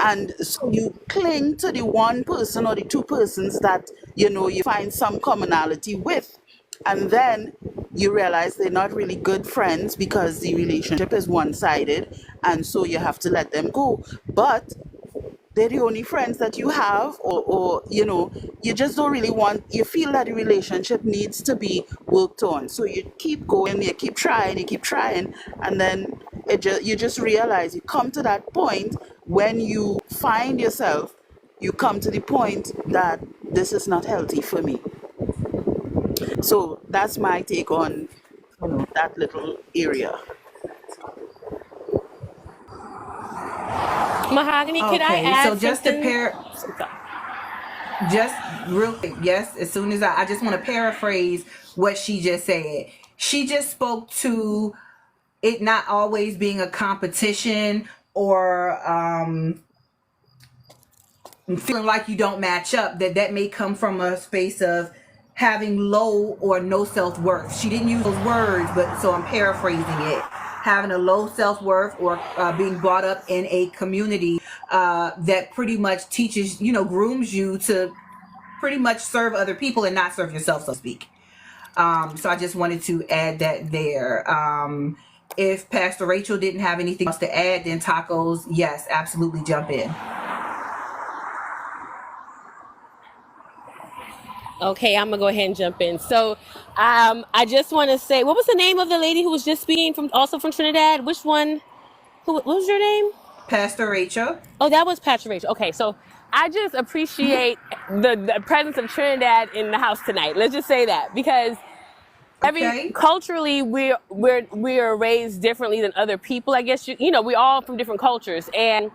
And so you cling to the one person or the two persons that you find some commonality with, and then you realize they're not really good friends because the relationship is one-sided, and so you have to let them go. But they're the only friends that you have, or you just don't really you feel that the relationship needs to be worked on, so you keep going, you keep trying, and then you just realize, you come to that point when you find yourself, you come to the point that this is not healthy for me. So that's my take on that little area. Mahogany, could I Okay, so add something? just real quick, yes, as soon as I just want to paraphrase what she just said. She just spoke to it not always being a competition, or feeling like you don't match up, that may come from a space of having low or no self-worth. She didn't use those words, but so I'm paraphrasing it. Having a low self-worth, or being brought up in a community that pretty much teaches, grooms you to pretty much serve other people and not serve yourself, so to speak. So I just wanted to add that there. If Pastor Rachel didn't have anything else to add, then Tacos, yes, absolutely jump in. Okay, I'm gonna go ahead and jump in. So, I just want to say, what was the name of the lady who was just speaking from Trinidad? Which one? What was your name? Pastor Rachel. Oh, that was Patrick Rachel. Okay, so I just appreciate the presence of Trinidad in the house tonight. Let's just say that, because Okay. culturally we're raised differently than other people. I guess we're all from different cultures, and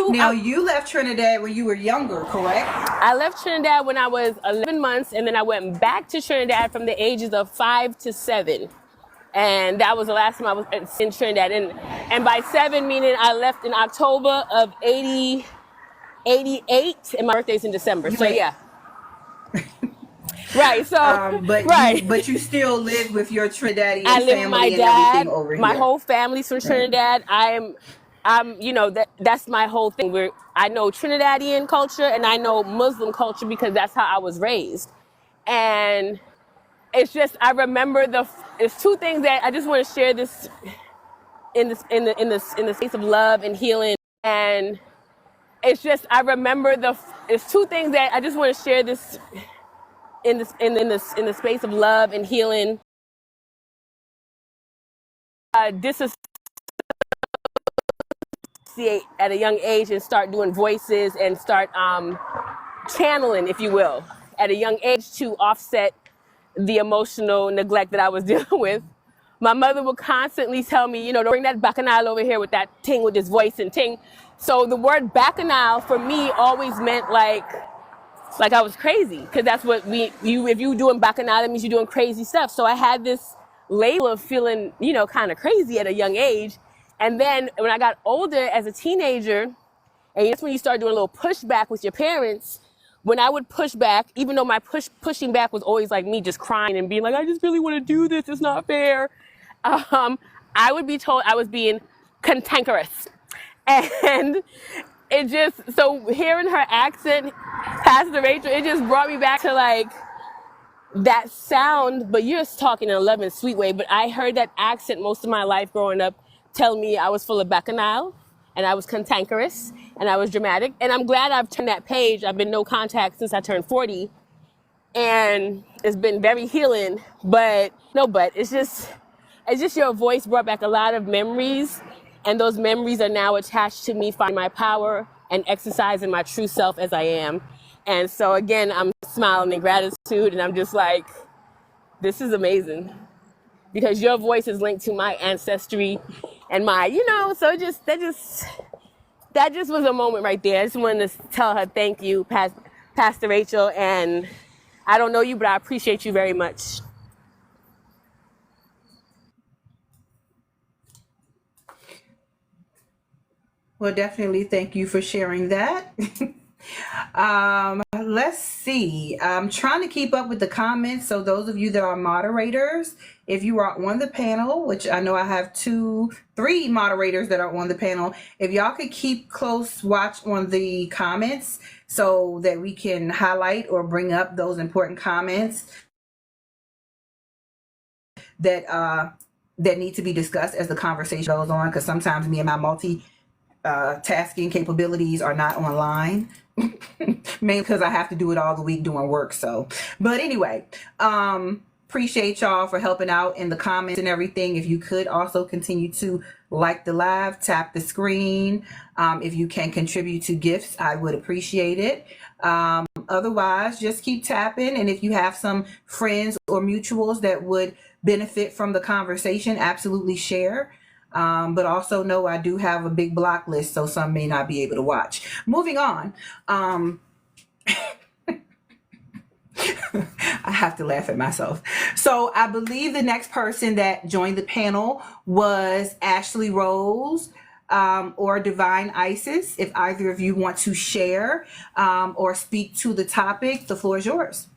Now, you left Trinidad when you were younger, correct? I left Trinidad when I was 11 months, and then I went back to Trinidad from the ages of 5 to 7. And that was the last time I was in Trinidad. And by 7, meaning I left in October of 88, and my birthday's in December. So, yeah. Right, so, but you still live with your Trinidadian I live with my family and dad. everything over My here. whole family's from Trinidad. I'm that's my whole thing. I know Trinidadian culture and I know Muslim culture because that's how I was raised. And it's just, I remember it's two things that I just want to share this in the space of love and healing. And it's just I remember it's two things that I just want to share this in the space of love and healing. Disassociate at a young age and start doing voices and start channeling, if you will, at a young age to offset the emotional neglect that I was dealing with. My mother would constantly tell me, don't bring that bacchanal over here with that ting, with this voice and ting. So the word bacchanal for me always meant like I was crazy, because that's what if you doing bacchanal, that means you're doing crazy stuff. So I had this label of feeling, kind of crazy at a young age. And then when I got older as a teenager, and that's when you start doing a little pushback with your parents. When I would push back, even though my pushing back was always like me just crying and being like, I just really want to do this, it's not fair. I would be told I was being cantankerous. And so hearing her accent, Pastor Rachel, it just brought me back to like that sound, but you're talking in a loving, sweet way. But I heard that accent most of my life growing up tell me I was full of bacchanal, and I was cantankerous, and I was dramatic. And I'm glad I've turned that page. I've been no contact since I turned 40. And it's been very healing. But it's just your voice brought back a lot of memories. And those memories are now attached to me finding my power and exercising my true self as I am. And so again, I'm smiling in gratitude, and I'm just like, this is amazing. Because your voice is linked to my ancestry and so that just was a moment right there. I just wanted to tell her thank you, Pastor Rachel, and I don't know you, but I appreciate you very much. Well, definitely thank you for sharing that. Let's see. I'm trying to keep up with the comments. So those of you that are moderators, if you are on the panel, which I know I have 3 moderators that are on the panel, if y'all could keep close watch on the comments so that we can highlight or bring up those important comments that need to be discussed as the conversation goes on, because sometimes me and my tasking capabilities are not online. Mainly because I have to do it all the week doing work. So, but anyway, appreciate y'all for helping out in the comments and everything. If you could also continue to like the live, tap the screen. If you can contribute to gifts, I would appreciate it. Otherwise, just keep tapping. And if you have some friends or mutuals that would benefit from the conversation, absolutely share. But also know I do have a big block list, so some may not be able to watch. Moving on. I have to laugh at myself. So I believe the next person that joined the panel was Ashley Rose or Divine Isis. If either of you want to share or speak to the topic, the floor is yours.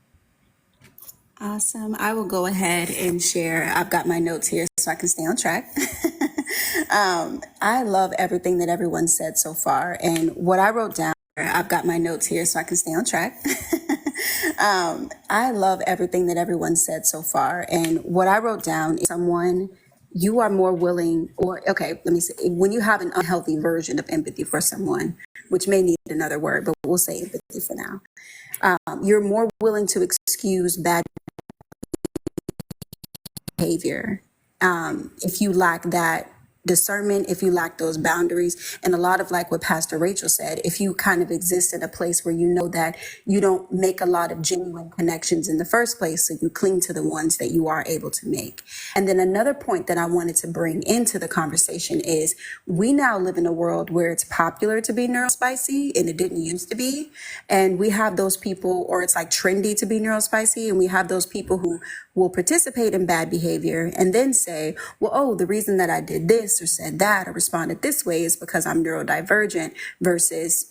Awesome. I will go ahead and share. I've got my notes here so I can stay on track. I love everything that everyone said so far. And what I wrote down, I've got my notes here so I can stay on track. I love everything that everyone said so far. And what I wrote down is you are more willing, let me say, when you have an unhealthy version of empathy for someone, which may need another word, but we'll say empathy for now. You're more willing to excuse bad behavior if you lack that discernment, if you lack those boundaries, and a lot of like what Pastor Rachel said, if you kind of exist in a place where you know that you don't make a lot of genuine connections in the first place, so you cling to the ones that you are able to make. And then another point that I wanted to bring into the conversation is we now live in a world where it's popular to be neurospicy, and it didn't used to be. And we have those people, or it's like trendy to be neurospicy, and we have those people who will participate in bad behavior and then say, well, oh, the reason that I did this or said that or responded this way is because I'm neurodivergent, versus,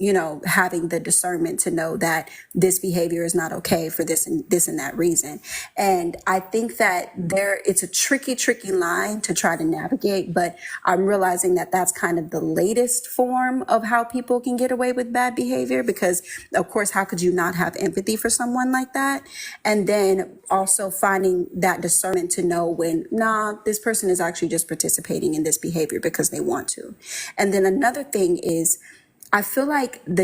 having the discernment to know that this behavior is not okay for this and that reason. And I think that it's a tricky line to try to navigate, but I'm realizing that that's kind of the latest form of how people can get away with bad behavior, because of course, how could you not have empathy for someone like that? And then also finding that discernment to know when, this person is actually just participating in this behavior because they want to. And then another thing is, I feel like the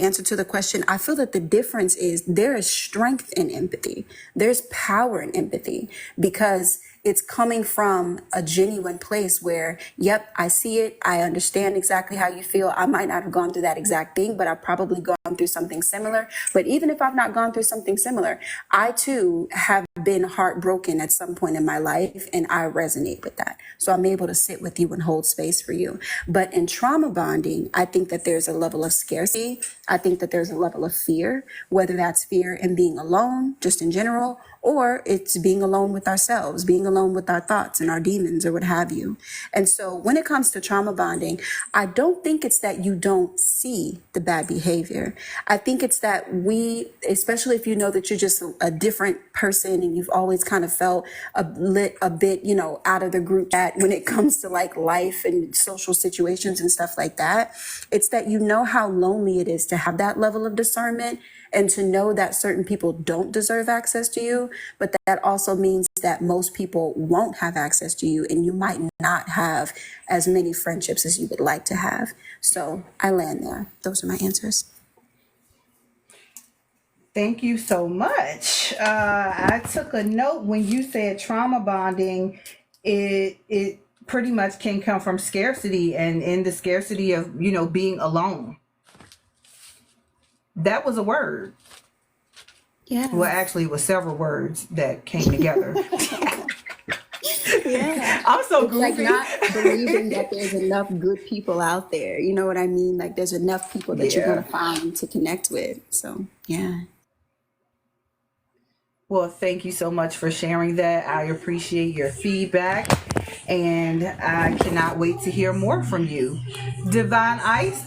answer to the question, I feel that the difference is there is strength in empathy. There's power in empathy because it's coming from a genuine place where, yep, I see it. I understand exactly how you feel. I might not have gone through that exact thing, but I've probably gone through something similar. But even if I've not gone through something similar, I too have been heartbroken at some point in my life, and I resonate with that. So I'm able to sit with you and hold space for you. But in trauma bonding, I think that there's a level of scarcity. I think that there's a level of fear, whether that's fear in being alone, just in general, or it's being alone with ourselves, being alone with our thoughts and our demons or what have you. And so when it comes to trauma bonding, I don't think it's that you don't see the bad behavior. I think it's that we, especially if you know that you're just a different person and you've always kind of felt a bit, out of the group chat when it comes to like life and social situations and stuff like that. It's that you know how lonely it is to have that level of discernment and to know that certain people don't deserve access to you, but that also means that most people won't have access to you and you might not have as many friendships as you would like to have. So I land there. Those are my answers. Thank you so much. I took a note when you said trauma bonding. It pretty much can come from scarcity, and in the scarcity of being alone. That was a word. Yeah. Well, actually, it was several words that came together. Yeah. I'm so It's like goofy. not believing that there's enough good people out there. You know what I mean? Like there's enough people that you're going Yeah. to find to connect with. So, yeah. Well, thank you so much for sharing that. I appreciate your feedback, and I cannot wait to hear more from you. Divine Ice,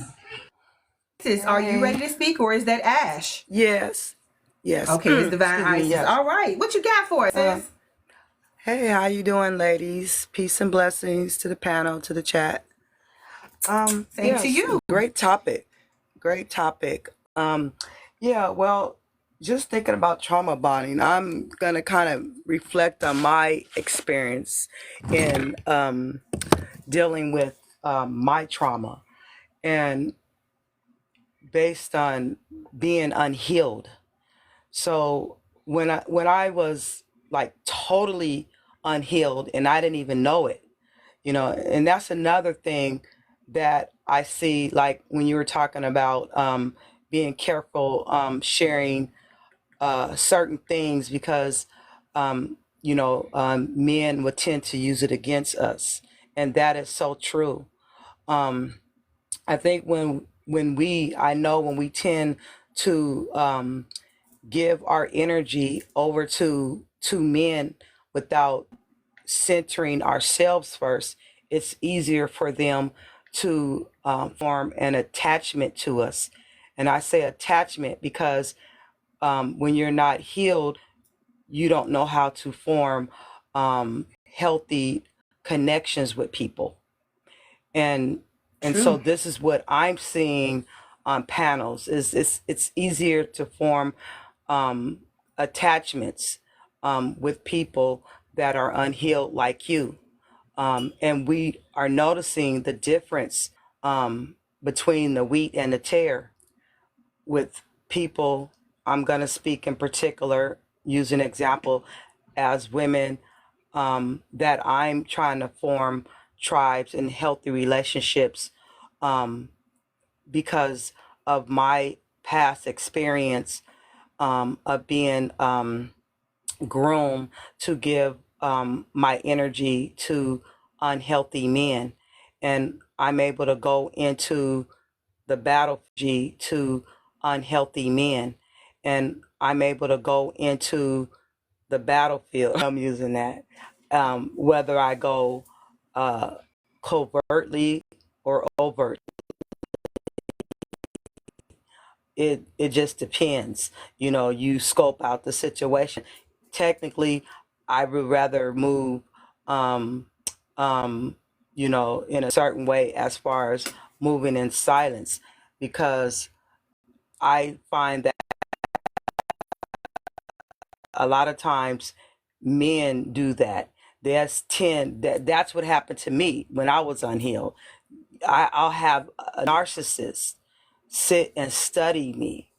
are you ready Hey. to speak, or is that Ash? Yes. Yes. Okay, it's Divine Excuse me. Isis. Yes. All right, what you got for us, sis? Hey, how you doing, ladies? Peace and blessings to the panel, to the chat. Same to Yes, you. great topic. Great topic. Yeah, well, just thinking about trauma bonding, I'm gonna kind of reflect on my experience in dealing with my trauma, and based on being unhealed. So when I was like totally unhealed and I didn't even know it, and that's another thing that I see, like when you were talking about being careful sharing certain things because men would tend to use it against us, and that is so true. I think when we tend to give our energy over to men without centering ourselves first, it's easier for them to form an attachment to us. And I say attachment because when you're not healed, you don't know how to form healthy connections with people. And so True. this is what I'm seeing on panels is it's easier to form attachments with people that are unhealed like you. And we are noticing the difference between the wheat and the tare with people. I'm going to speak in particular, use an example as women that I'm trying to form tribes and healthy relationships um, because of my past experience of being groomed to give my energy to unhealthy men. And I'm able to go into the battle to unhealthy men. And I'm able to go into the battlefield. I'm using that. Whether I go covertly or overt, it just depends. You scope out the situation. Technically, I would rather move, um, in a certain way as far as moving in silence, because I find that a lot of times men do that. That's what happened to me when I was unhealed. I'll have a narcissist sit and study me,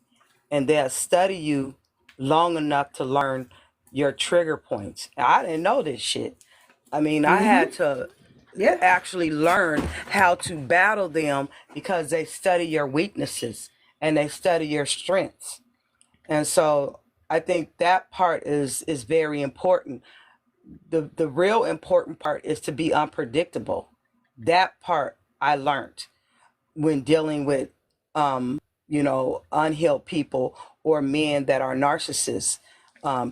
and they'll study you long enough to learn your trigger points. I didn't know this shit. I mean, I had to Yeah. actually learn how to battle them because they study your weaknesses and they study your strengths. And so I think that part is very important. The real important part is to be unpredictable. That part I learned when dealing with unhealed people or men that are narcissists,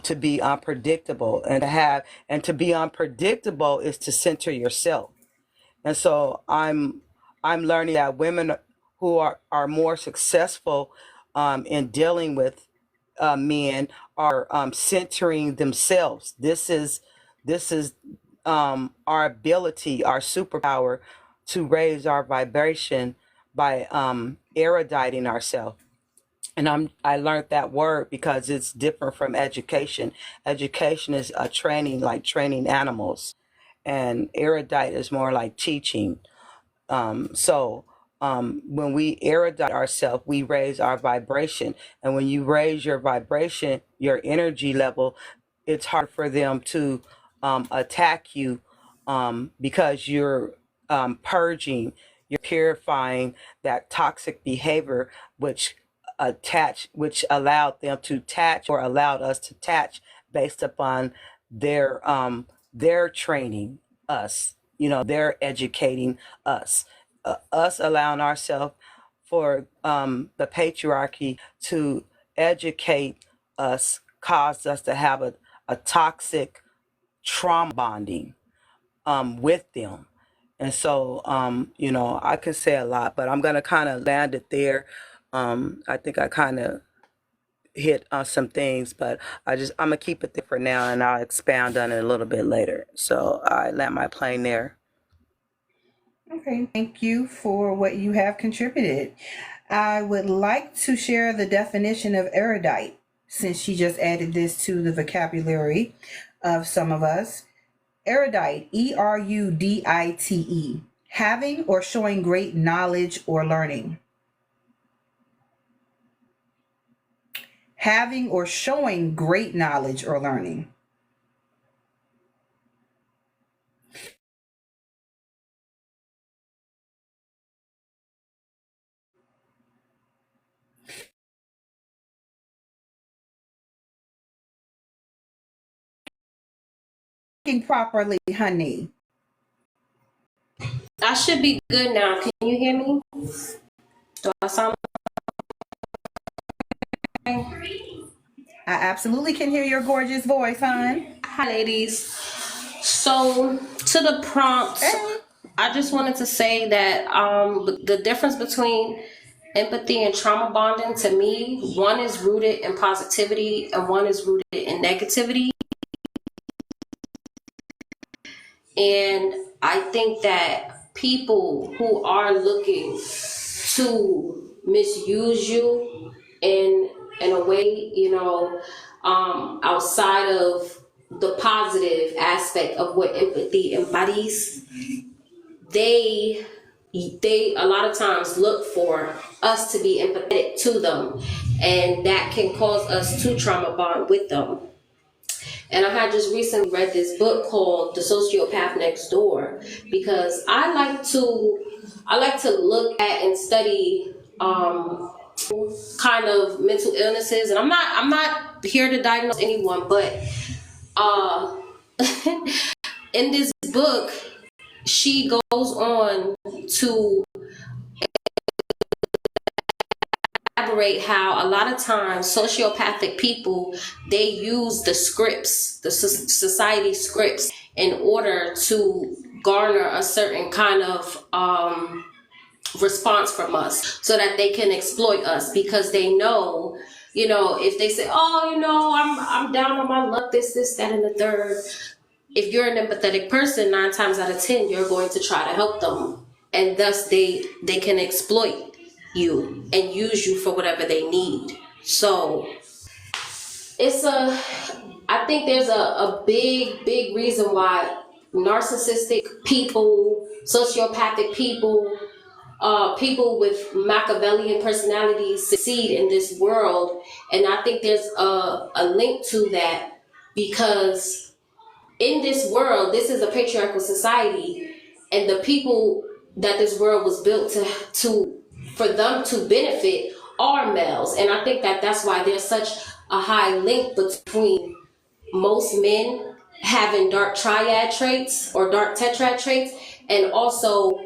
to be unpredictable and to be unpredictable is to center yourself. And so I'm learning that women who are more successful in dealing with men are centering themselves. This is our ability, our superpower to raise our vibration by eruditing ourselves. And I learned that word because it's different from education. Education is a training, like training animals, and erudite is more like teaching. When we erudite ourselves, we raise our vibration. And when you raise your vibration, your energy level, it's hard for them to attack you, because you're purging, you're purifying that toxic behavior, which allowed them to attach, or allowed us to attach based upon their training us. They're educating us. Us allowing ourselves for the patriarchy to educate us caused us to have a toxic trauma bonding with them. And so, I could say a lot, but I'm going to kind of land it there. I think I kind of hit on some things, but I'm going to keep it there for now, and I'll expound on it a little bit later. So I land my plane there. Okay, thank you for what you have contributed. I would like to share the definition of erudite, since she just added this to the vocabulary of some of us. Erudite, erudite, having or showing great knowledge or learning. Having or showing great knowledge or learning. Speaking properly, honey. I should be good now. Can you hear me? Do I sound okay? I absolutely can hear your gorgeous voice, hon. Hi, ladies. So, to the prompt, Hey. I just wanted to say that the difference between empathy and trauma bonding, to me, one is rooted in positivity and one is rooted in negativity. And I think that people who are looking to misuse you in a way, outside of the positive aspect of what empathy embodies, they a lot of times look for us to be empathetic to them, and that can cause us to trauma bond with them. And I had just recently read this book called The Sociopath Next Door, because I like to look at and study kind of mental illnesses, and I'm not here to diagnose anyone, but in this book she goes on to elaborate how a lot of times sociopathic people, they use the scripts, the society scripts, in order to garner a certain kind of response from us, so that they can exploit us, because they know, if they say, I'm down on my luck, this, that, and the third. If you're an empathetic person, 9 times out of 10, you're going to try to help them, and thus they can exploit you and use you for whatever they need. So I think there's a big reason why narcissistic people, sociopathic people, people with Machiavellian personalities succeed in this world. And I think there's a link to that, because in this world, this is a patriarchal society, and the people that this world was built to for them to benefit are males. And I think that that's why there's such a high link between most men having dark triad traits or dark tetrad traits, and also,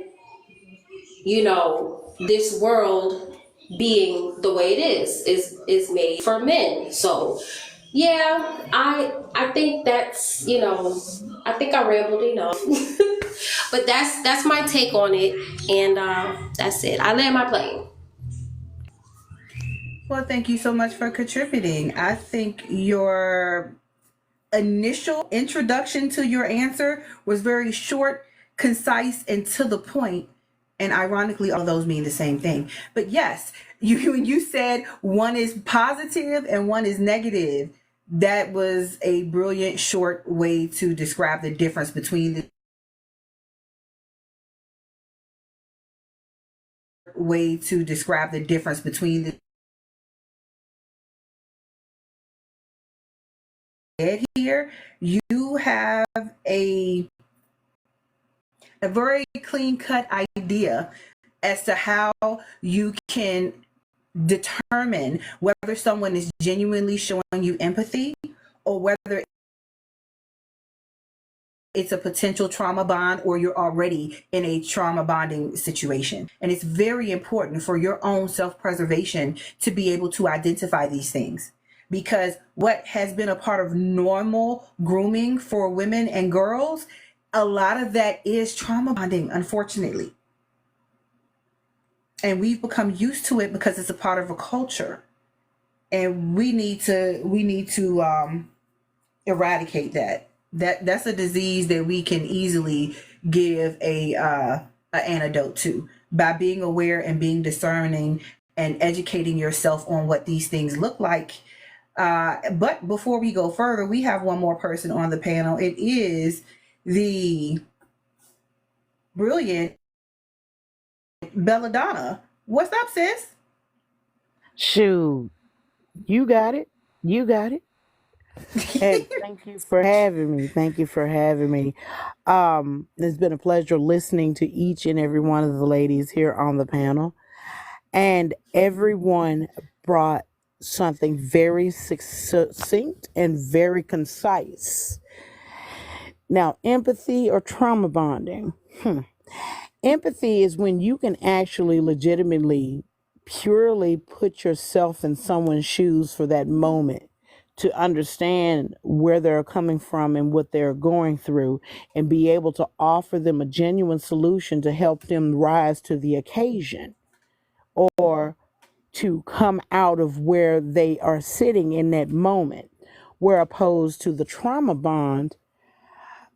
this world being the way it is made for men. So yeah, I think that's, I think I rambled enough. But that's my take on it, and that's it. I land my plane. Well, thank you so much for contributing. I think your initial introduction to your answer was very short, concise, and to the point. And ironically, all those mean the same thing. But yes, when you said one is positive and one is negative, that was a brilliant short way to describe the difference between the here. You have a very clean cut idea as to how you can determine whether someone is genuinely showing you empathy or whether it's a potential trauma bond or you're already in a trauma bonding situation. And it's very important for your own self-preservation to be able to identify these things, because what has been a part of normal grooming for women and girls, a lot of that is trauma bonding, unfortunately. And we've become used to it because it's a part of a culture. And we need to eradicate that. That's a disease that we can easily give a antidote to by being aware and being discerning and educating yourself on what these things look like. But before we go further, we have one more person on the panel. It is the brilliant Belladonna. What's up, sis? Shoot, you got it. You got it. And thank you for having me. Thank you for having me. It's been a pleasure listening to each and every one of the ladies here on the panel. And everyone brought something very succinct and very concise. Now, empathy or trauma bonding. Empathy is when you can actually legitimately, purely put yourself in someone's shoes for that moment to understand where they're coming from and what they're going through, and be able to offer them a genuine solution to help them rise to the occasion or to come out of where they are sitting in that moment. Where opposed to the trauma bond,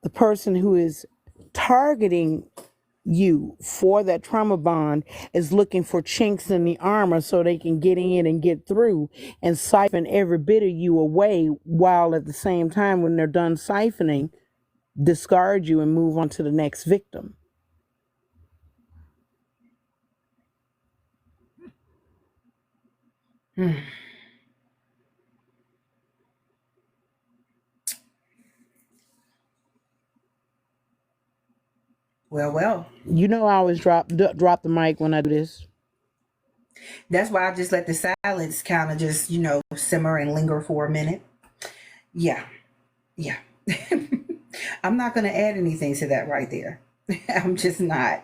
the person who is targeting you for that trauma bond is looking for chinks in the armor so they can get in and get through and siphon every bit of you away, while at the same time, when they're done siphoning, discard you and move on to the next victim. Well. You know, I always drop the mic when I do this. That's why I just let the silence kind of just, simmer and linger for a minute. Yeah. I'm not going to add anything to that right there. I'm just not.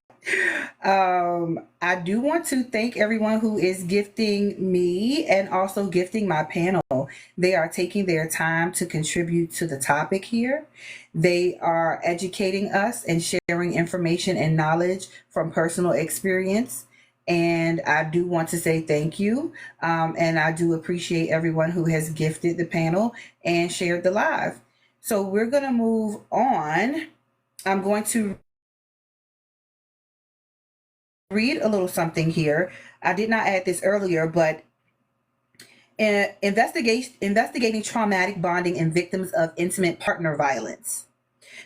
I do want to thank everyone who is gifting me and also gifting my panel. They are taking their time to contribute to the topic here. They are educating us and sharing information and knowledge from personal experience. And I do want to say thank you. And I do appreciate everyone who has gifted the panel and shared the live. So we're going to move on. I'm going to read a little something here. I did not add this earlier, but investigating traumatic bonding in victims of intimate partner violence.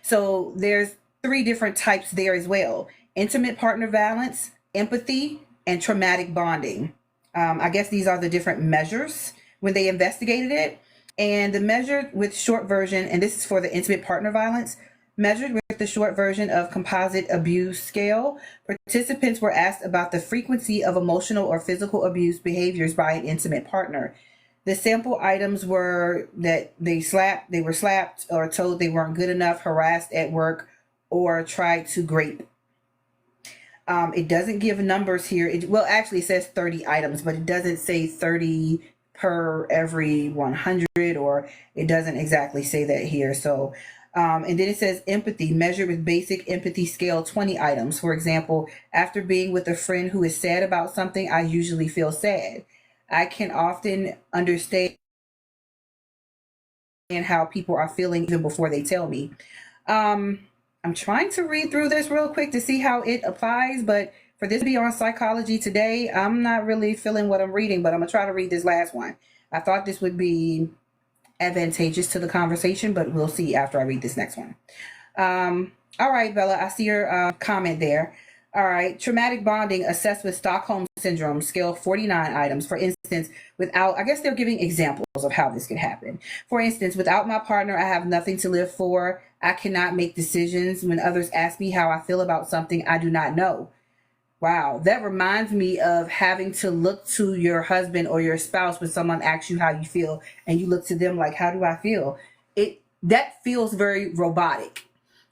So there's 3 different types there as well: intimate partner violence, empathy, and traumatic bonding. I guess these are the different measures when they investigated it. And the measure with short version, and this is for the intimate partner violence, measured with the short version of composite abuse scale, participants were asked about the frequency of emotional or physical abuse behaviors by an intimate partner. The sample items were that they were slapped or told they weren't good enough, harassed at work, or tried to grape. It doesn't give numbers here. Well, actually, it says 30 items, but it doesn't say 30 per every 100, or it doesn't exactly say that here. So, and then it says empathy, measured with basic empathy scale, 20 items. For example, after being with a friend who is sad about something, I usually feel sad. I can often understand how people are feeling even before they tell me. I'm trying to read through this real quick to see how it applies, but for this to be on Psychology Today, I'm not really feeling what I'm reading, but I'm gonna try to read this last one. I thought this would be advantageous to the conversation, but we'll see after I read this next one. All right, Bella, I see your comment there. All right, traumatic bonding assessed with Stockholm Syndrome, scale 49 items. For instance, I guess they're giving examples of how this could happen. For instance, without my partner, I have nothing to live for. I cannot make decisions. When others ask me how I feel about something, I do not know. Wow, that reminds me of having to look to your husband or your spouse when someone asks you how you feel, and you look to them like, how do I feel? That feels very robotic.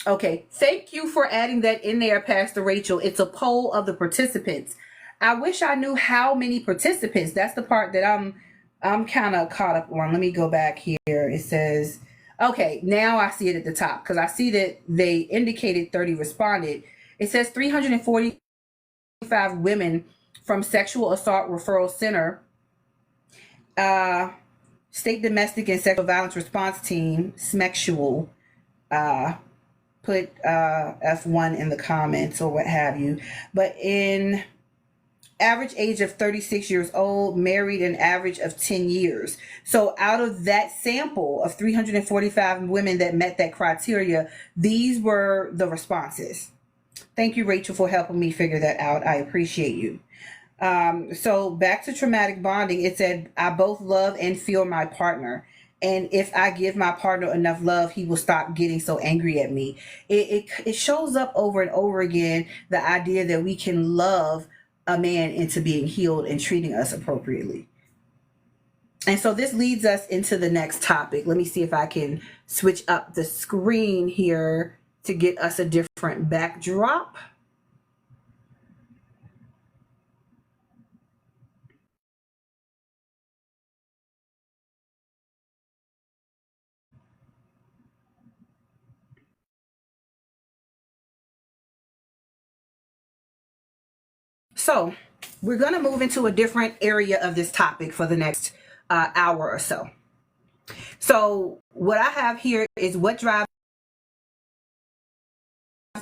Okay, thank you for adding that in there, Pastor Rachel. It's a poll of the participants. I wish I knew how many participants. That's the part that I'm kind of caught up on. Let me go back here. It says, okay, now I see it at the top because I see that they indicated 30 responded. It says 345 women from Sexual Assault Referral Center, State Domestic and Sexual Violence Response Team, SMEXual, put F1 in the comments or what have you. But in average age of 36 years old, married an average of 10 years. So out of that sample of 345 women that met that criteria, these were the responses. Thank you, Rachel, for helping me figure that out. I appreciate you. So back to traumatic bonding, it said, I both love and feel my partner. And if I give my partner enough love, he will stop getting so angry at me. It shows up over and over again, the idea that we can love a man into being healed and treating us appropriately. And so this leads us into the next topic. Let me see if I can switch up the screen here to get us a different backdrop. So we're going to move into a different area of this topic for the next hour or so. So what I have here is what drives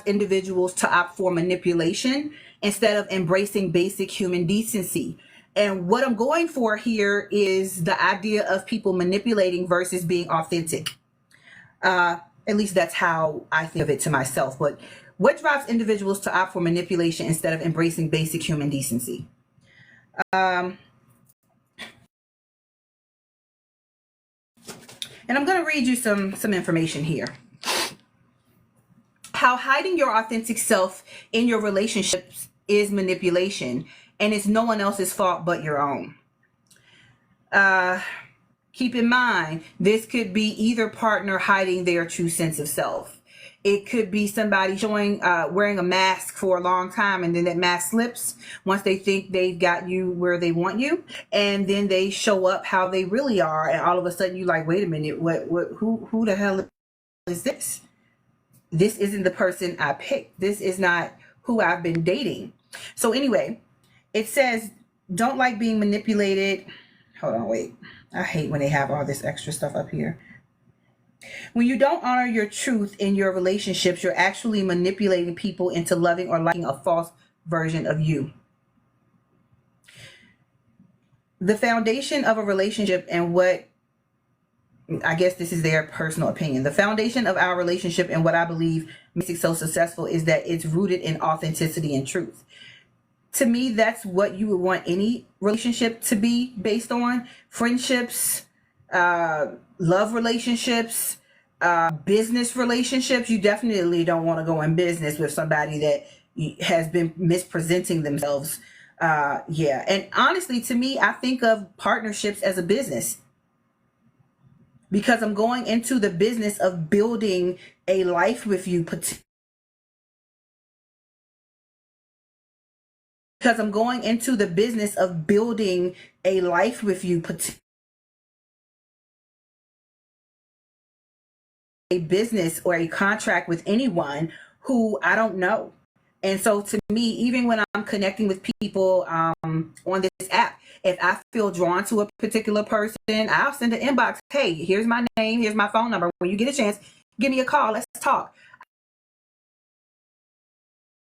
individuals to opt for manipulation instead of embracing basic human decency. And what I'm going for here is the idea of people manipulating versus being authentic. At least that's how I think of it to myself. But what drives individuals to opt for manipulation instead of embracing basic human decency? And I'm going to read you some information here. How hiding your authentic self in your relationships is manipulation, and it's no one else's fault but your own. Keep in mind, this could be either partner hiding their true sense of self. It could be somebody wearing a mask for a long time, and then that mask slips once they think they've got you where they want you, and then they show up how they really are, and all of a sudden you're like, wait a minute, who the hell is this? This isn't the person I picked. This is not who I've been dating. So anyway, it says, don't like being manipulated. Hold on, wait. I hate when they have all this extra stuff up here. When you don't honor your truth in your relationships, you're actually manipulating people into loving or liking a false version of you. The foundation of a relationship, and what I guess this is their personal opinion, the foundation of our relationship and what I believe makes it so successful is that it's rooted in authenticity and truth. To me, that's what you would want any relationship to be based on. Friendships, love relationships, business relationships. You definitely don't want to go in business with somebody that has been mispresenting themselves. Yeah. And honestly, to me, I think of partnerships as a business, because I'm going into the business of building a life with you. Because I'm going into the business of building a life with you, a business or a contract with anyone who I don't know. And so to me, even when I'm connecting with people on this app, if I feel drawn to a particular person, I'll send an inbox. Hey, here's my name. Here's my phone number. When you get a chance, give me a call. Let's talk.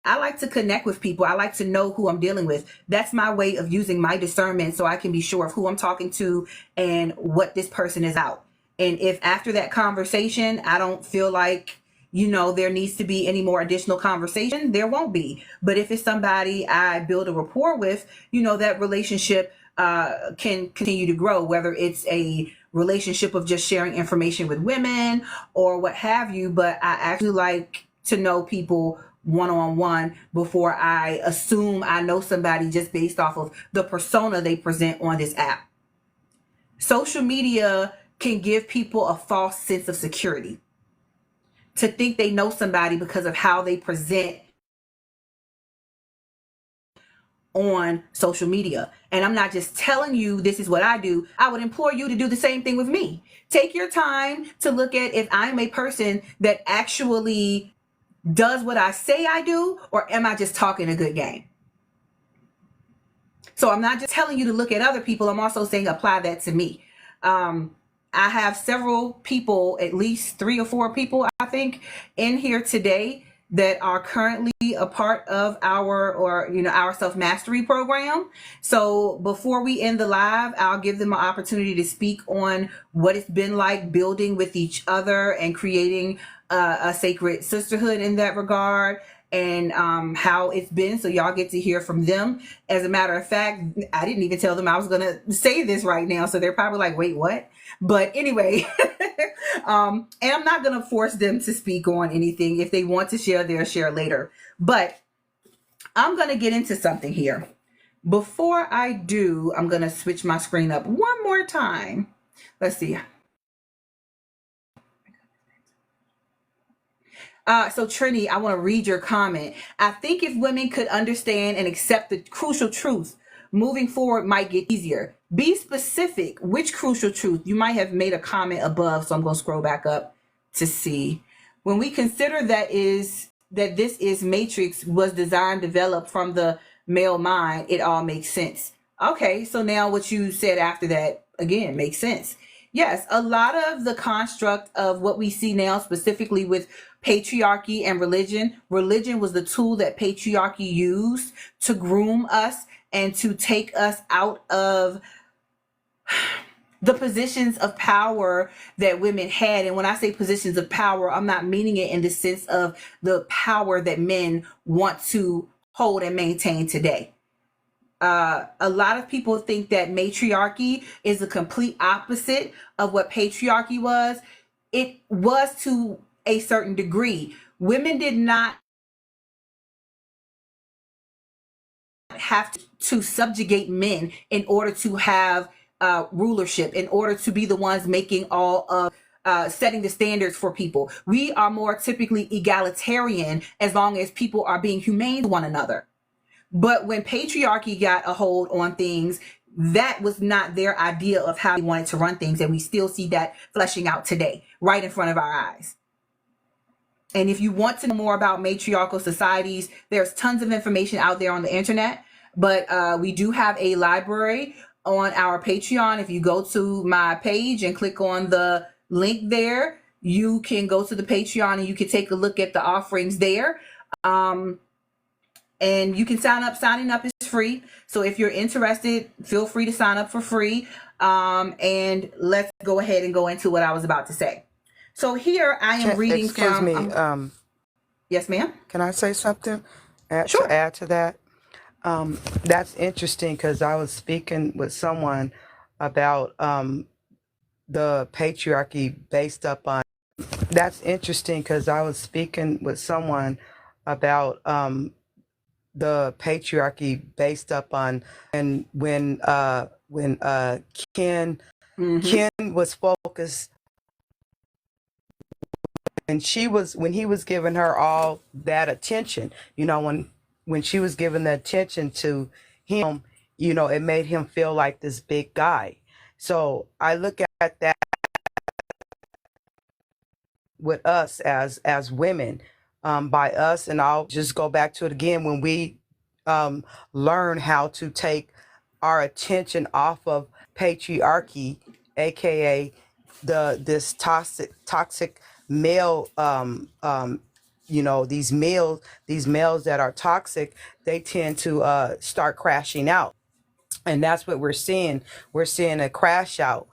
I like to connect with people. I like to know who I'm dealing with. That's my way of using my discernment so I can be sure of who I'm talking to and what this person is out. And if after that conversation, I don't feel like, there needs to be any more additional conversation, there won't be. But if it's somebody I build a rapport with, that relationship can continue to grow, whether it's a relationship of just sharing information with women or what have you. But I actually like to know people one-on-one before I assume I know somebody just based off of the persona they present on this app. Social media can give people a false sense of security, to think they know somebody because of how they present on social media. And I'm not just telling you this is what I do. I would implore you to do the same thing with me. Take your time to look at if I'm a person that actually does what I say I do, or am I just talking a good game? So I'm not just telling you to look at other people. I'm also saying apply that to me. I have several people, at least 3 or 4 people, I think, in here today that are currently a part of our self-mastery program. So before we end the live, I'll give them an opportunity to speak on what it's been like building with each other and creating a sacred sisterhood in that regard, and how it's been. So y'all get to hear from them. As a matter of fact, I didn't even tell them I was going to say this right now. So they're probably like, wait, what? But anyway, and I'm not going to force them to speak on anything. If they want to share, they'll share later. But I'm going to get into something here. Before I do, I'm going to switch my screen up one more time. Let's see. So Trini, I want to read your comment. I think if women could understand and accept the crucial truth, moving forward might get easier. Be specific. Which crucial truth? You might have made a comment above, so I'm going to scroll back up to see. When we consider that this is matrix was designed, developed from the male mind, it all makes sense. Okay, so now what you said after that, again, makes sense. Yes, a lot of the construct of what we see now, specifically with patriarchy and religion was the tool that patriarchy used to groom us and to take us out of the positions of power that women had. And when I say positions of power, I'm not meaning it in the sense of the power that men want to hold and maintain today. A lot of people think that matriarchy is the complete opposite of what patriarchy was. It was to a certain degree. Women did not have to subjugate men in order to have rulership, in order to be the ones making all of setting the standards for people. We are more typically egalitarian as long as people are being humane to one another. But when patriarchy got a hold on things, that was not their idea of how they wanted to run things. And we still see that fleshing out today, right in front of our eyes. And if you want to know more about matriarchal societies, there's tons of information out there on the internet. But we do have a library on our Patreon. If you go to my page and click on the link there, you can go to the Patreon and you can take a look at the offerings there. And you can sign up. Signing up is free. So if you're interested, feel free to sign up for free. And let's go ahead and go into what I was about to say. So here I am reading Excuse from... me. Yes, ma'am. Can I say something? Sure. To add to that? That's interesting because I was speaking with someone about the patriarchy based up on. That's interesting because I was speaking with someone about the patriarchy based up on, and when Ken Ken was focused, and when he was giving her all that attention, when she was giving the attention to him, it made him feel like this big guy. So I look at that with us as women, by us, and I'll just go back to it again. When we learn how to take our attention off of patriarchy, aka this toxic male, these males that are toxic, they tend to start crashing out, and that's what we're seeing. We're seeing a crash out,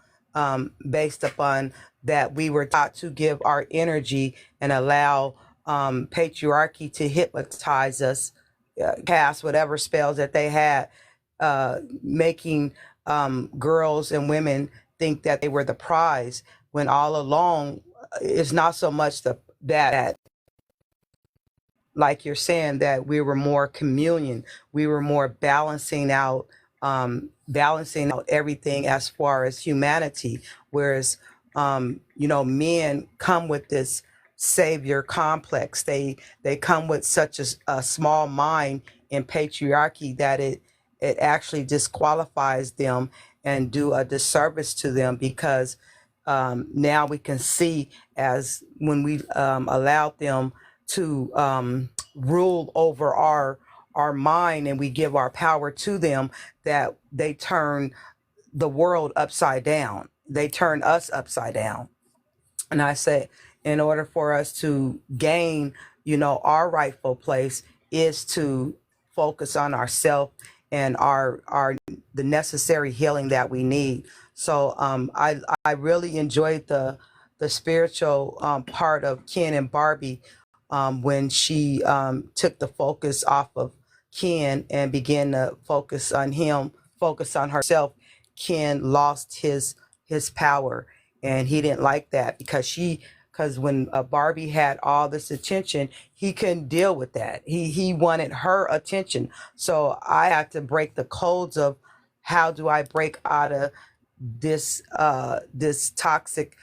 based upon that we were taught to give our energy and allow patriarchy to hypnotize us, cast whatever spells that they had, making girls and women think that they were the prize, when all along it's not so much that, like you're saying, that we were more communion, we were more balancing out everything as far as humanity. Whereas, men come with this savior complex. They come with such a small mind in patriarchy that it actually disqualifies them and do a disservice to them, because now we can see, as when we allowed them to rule over our mind, and we give our power to them, that they turn the world upside down. They turn us upside down. And I say, in order for us to gain, our rightful place, is to focus on ourselves and our the necessary healing that we need. So I really enjoyed the spiritual part of Ken and Barbie, when she took the focus off of Ken and began to focus on him, focus on herself. Ken lost his power, and he didn't like that, because when Barbie had all this attention, he couldn't deal with that. He wanted her attention. So I had to break the codes of, how do I break out of this toxic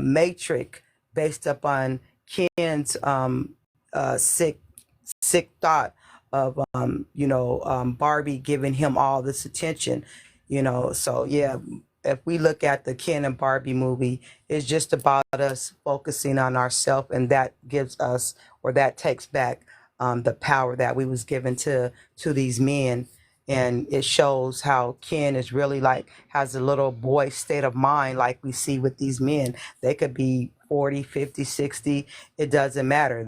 matrix based upon Ken's sick thought of Barbie giving him all this attention. So yeah, if we look at the Ken and Barbie movie, it's just about us focusing on ourselves, and that gives us, or that takes back, the power that we was given to these men. And it shows how Ken is really like, has a little boy state of mind, like we see with these men. They could be 40, 50, 60. It doesn't matter.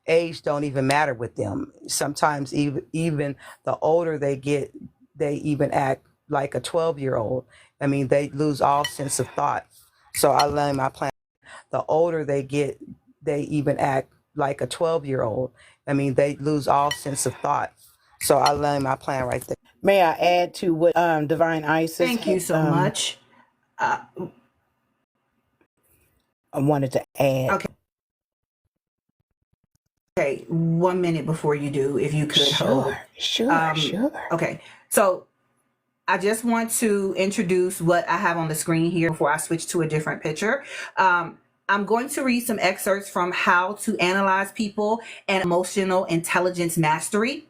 Age don't even matter with them. Sometimes even the older they get, they even act like a 12-year-old. I mean, they lose all sense of thought. So I learned my plan. The older they get, they even act like a 12-year-old. I mean, they lose all sense of thought. So I learned my plan right there. May I add to what Divine Isis? Thank you so much. I wanted to add. Okay, 1 minute before you do, if you could hold. Sure. Okay, so I just want to introduce what I have on the screen here before I switch to a different picture. I'm going to read some excerpts from How to Analyze People and Emotional Intelligence Mastery.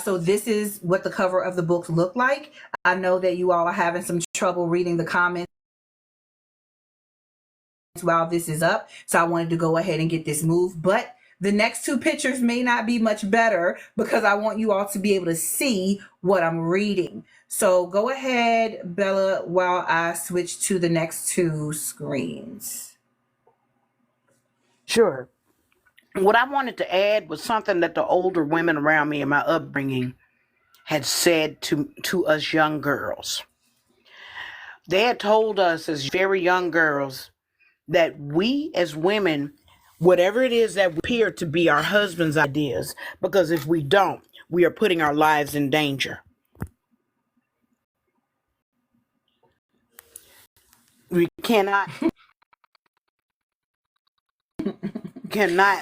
So this is what the cover of the book looked like. I know that you all are having some trouble reading the comments while this is up, so I wanted to go ahead and get this moved. But the next two pictures may not be much better, because I want you all to be able to see what I'm reading. So go ahead, Bella, while I switch to the next two screens. Sure. What I wanted to add was something that the older women around me in my upbringing had said to us young girls. They had told us as very young girls that we as women, whatever it is that appear to be our husband's ideas, because if we don't, we are putting our lives in danger. We cannot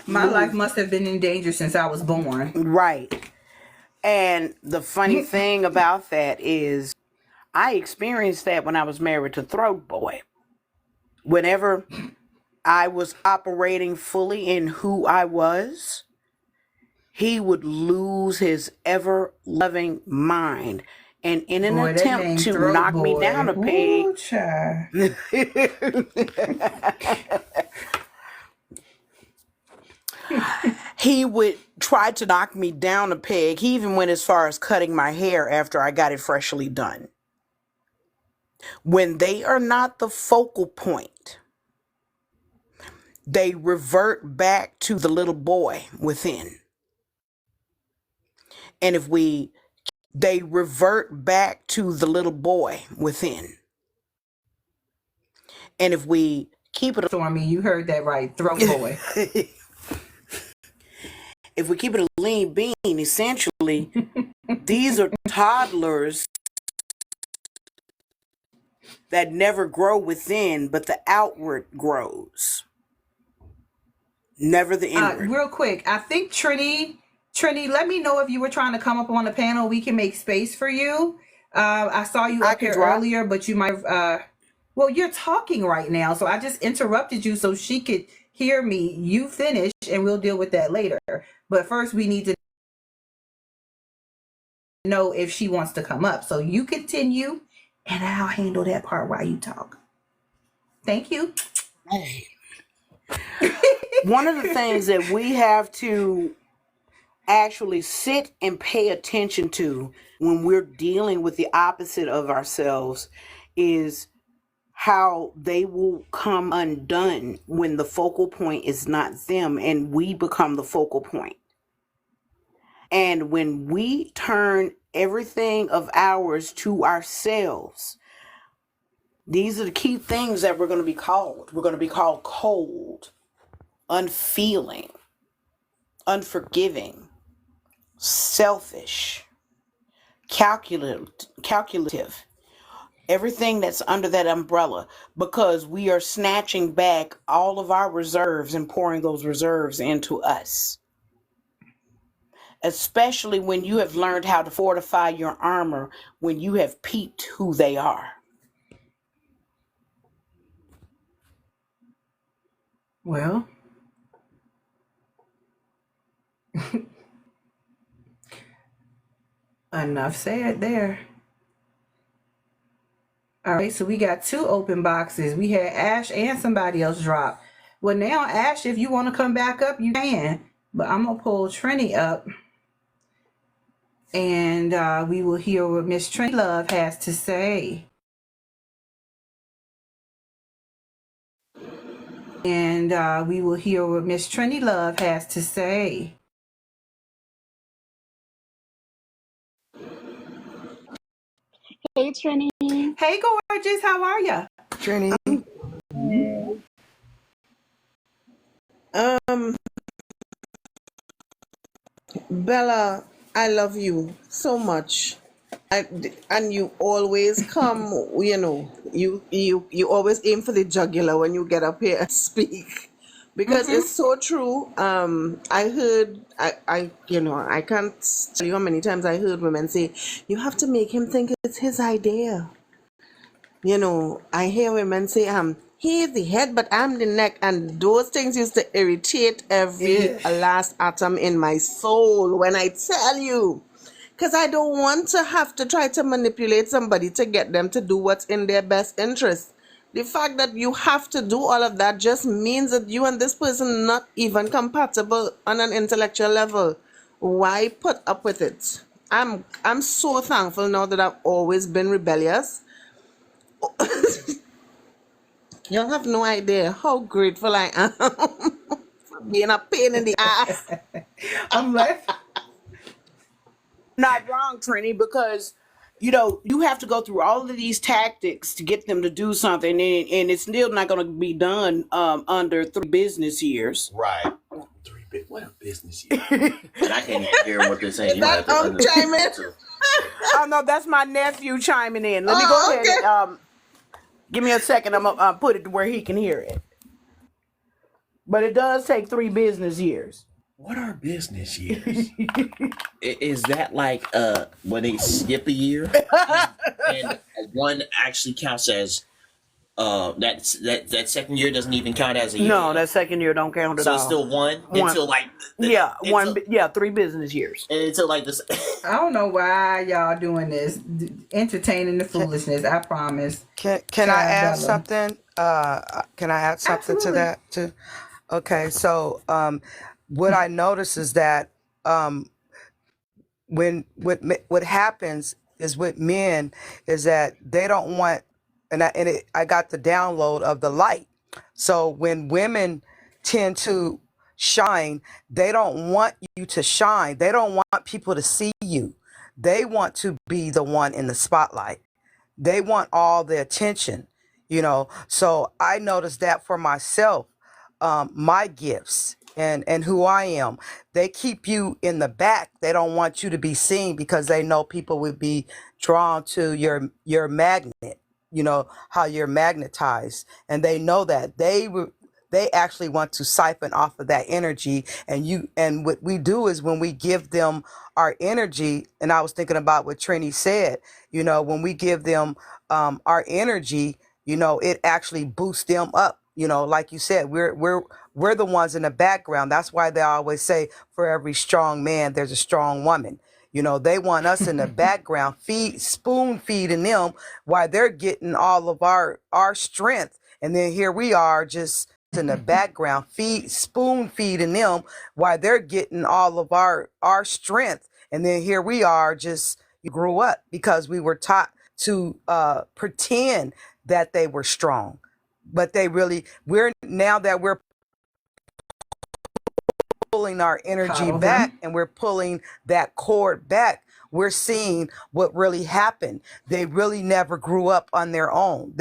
My life move. must have been in danger since I was born. Right. And the funny thing about that is I experienced that when I was married to Throat Boy. Whenever I was operating fully in who I was, he would lose his ever loving mind. And in an Boy, that attempt name to Throat knock me Boy. down a peg, Ooh, child. he would try to knock me down a peg. He even went as far as cutting my hair after I got it freshly done. When they are not the focal point, they revert back to the little boy within. And they revert back to the little boy within. And if we keep it, Stormy, you heard that right. Throat Boy. if we keep it a lean bean, essentially, these are toddlers that never grow within, but the outward grows. Never the inward. Real quick, I think Trini, let me know if you were trying to come up on the panel. We can make space for you. I saw you up here earlier, but you might well, you're talking right now, so I just interrupted you so she could hear me. You finish, and we'll deal with that later. But first, we need to know if she wants to come up. So you continue, and I'll handle that part while you talk. Thank you. Hey. One of the things that we have to actually sit and pay attention to when we're dealing with the opposite of ourselves is how they will come undone when the focal point is not them and we become the focal point. And when we turn everything of ours to ourselves, these are the key things that we're going to be called. We're going to be called cold, unfeeling, unforgiving, selfish, calculative, everything that's under that umbrella, because we are snatching back all of our reserves and pouring those reserves into us. Especially when you have learned how to fortify your armor, when you have peeped who they are. Well, enough said there. All right, so we got 2 open boxes. We had Ash and somebody else drop. Well, now, Ash, if you want to come back up, you can. But I'm going to pull Trini up. And we will hear what Miss Trini Love has to say. And we will hear what Miss Trini Love has to say. Hey, Trini. Hey, gorgeous. How are you? Trini. Bella, I love you so much. And you always come, you always aim for the jugular when you get up here and speak. Because it's so true. I heard, I can't tell you how many times I heard women say, you have to make him think it's his idea. I hear women say, he's the head, but I'm the neck. And those things used to irritate every last atom in my soul when I tell you. Because I don't want to have to try to manipulate somebody to get them to do what's in their best interest. The fact that you have to do all of that just means that you and this person are not even compatible on an intellectual level. Why put up with it? I'm so thankful now that I've always been rebellious. You'll have no idea how grateful I am for being a pain in the ass. I'm laughing. Not wrong, Trini, because you have to go through all of these tactics to get them to do something, and it's still not going to be done under 3 business years. Right. what a business year. And I can't even hear what they're saying. You That have to chime in. Oh no, that's my nephew chiming in. Let me go Oh, ahead okay. and give me a second. I'm gonna put it to where he can hear it. But it does take 3 business years. What are business years? Is that like when they skip a year and one actually counts as that second year doesn't even count as a year? No, that second year don't count at So all. it's still one One. until like Yeah, 3 business years. until like this. I don't know why y'all doing this, entertaining the foolishness. I promise. Can I Child add Bella. something? Can I add something to Absolutely. that too? Okay, so what I notice is that when what happens is with men is that they don't want, I got the download of the light. So when women tend to shine, they don't want you to shine. They don't want people to see you. They want to be the one in the spotlight. They want all the attention, So I noticed that for myself, my gifts and who I am, they keep you in the back. They don't want you to be seen because they know people would be drawn to your magnet. How you're magnetized, and they know that they actually want to siphon off of that energy. And what we do is when we give them our energy, and I was thinking about what Trini said, when we give them our energy, it actually boosts them up. Like you said, we're the ones in the background. That's why they always say for every strong man there's a strong woman. They want us in the background, spoon feeding them while they're getting all of our strength. And then here we are just in the background, spoon feeding them while they're getting all of our strength. And then here we are just grew up because we were taught to pretend that they were strong. But we're pulling our energy Coddle back, them. and we're pulling that cord back. We're seeing what really happened. They really never grew up on their own.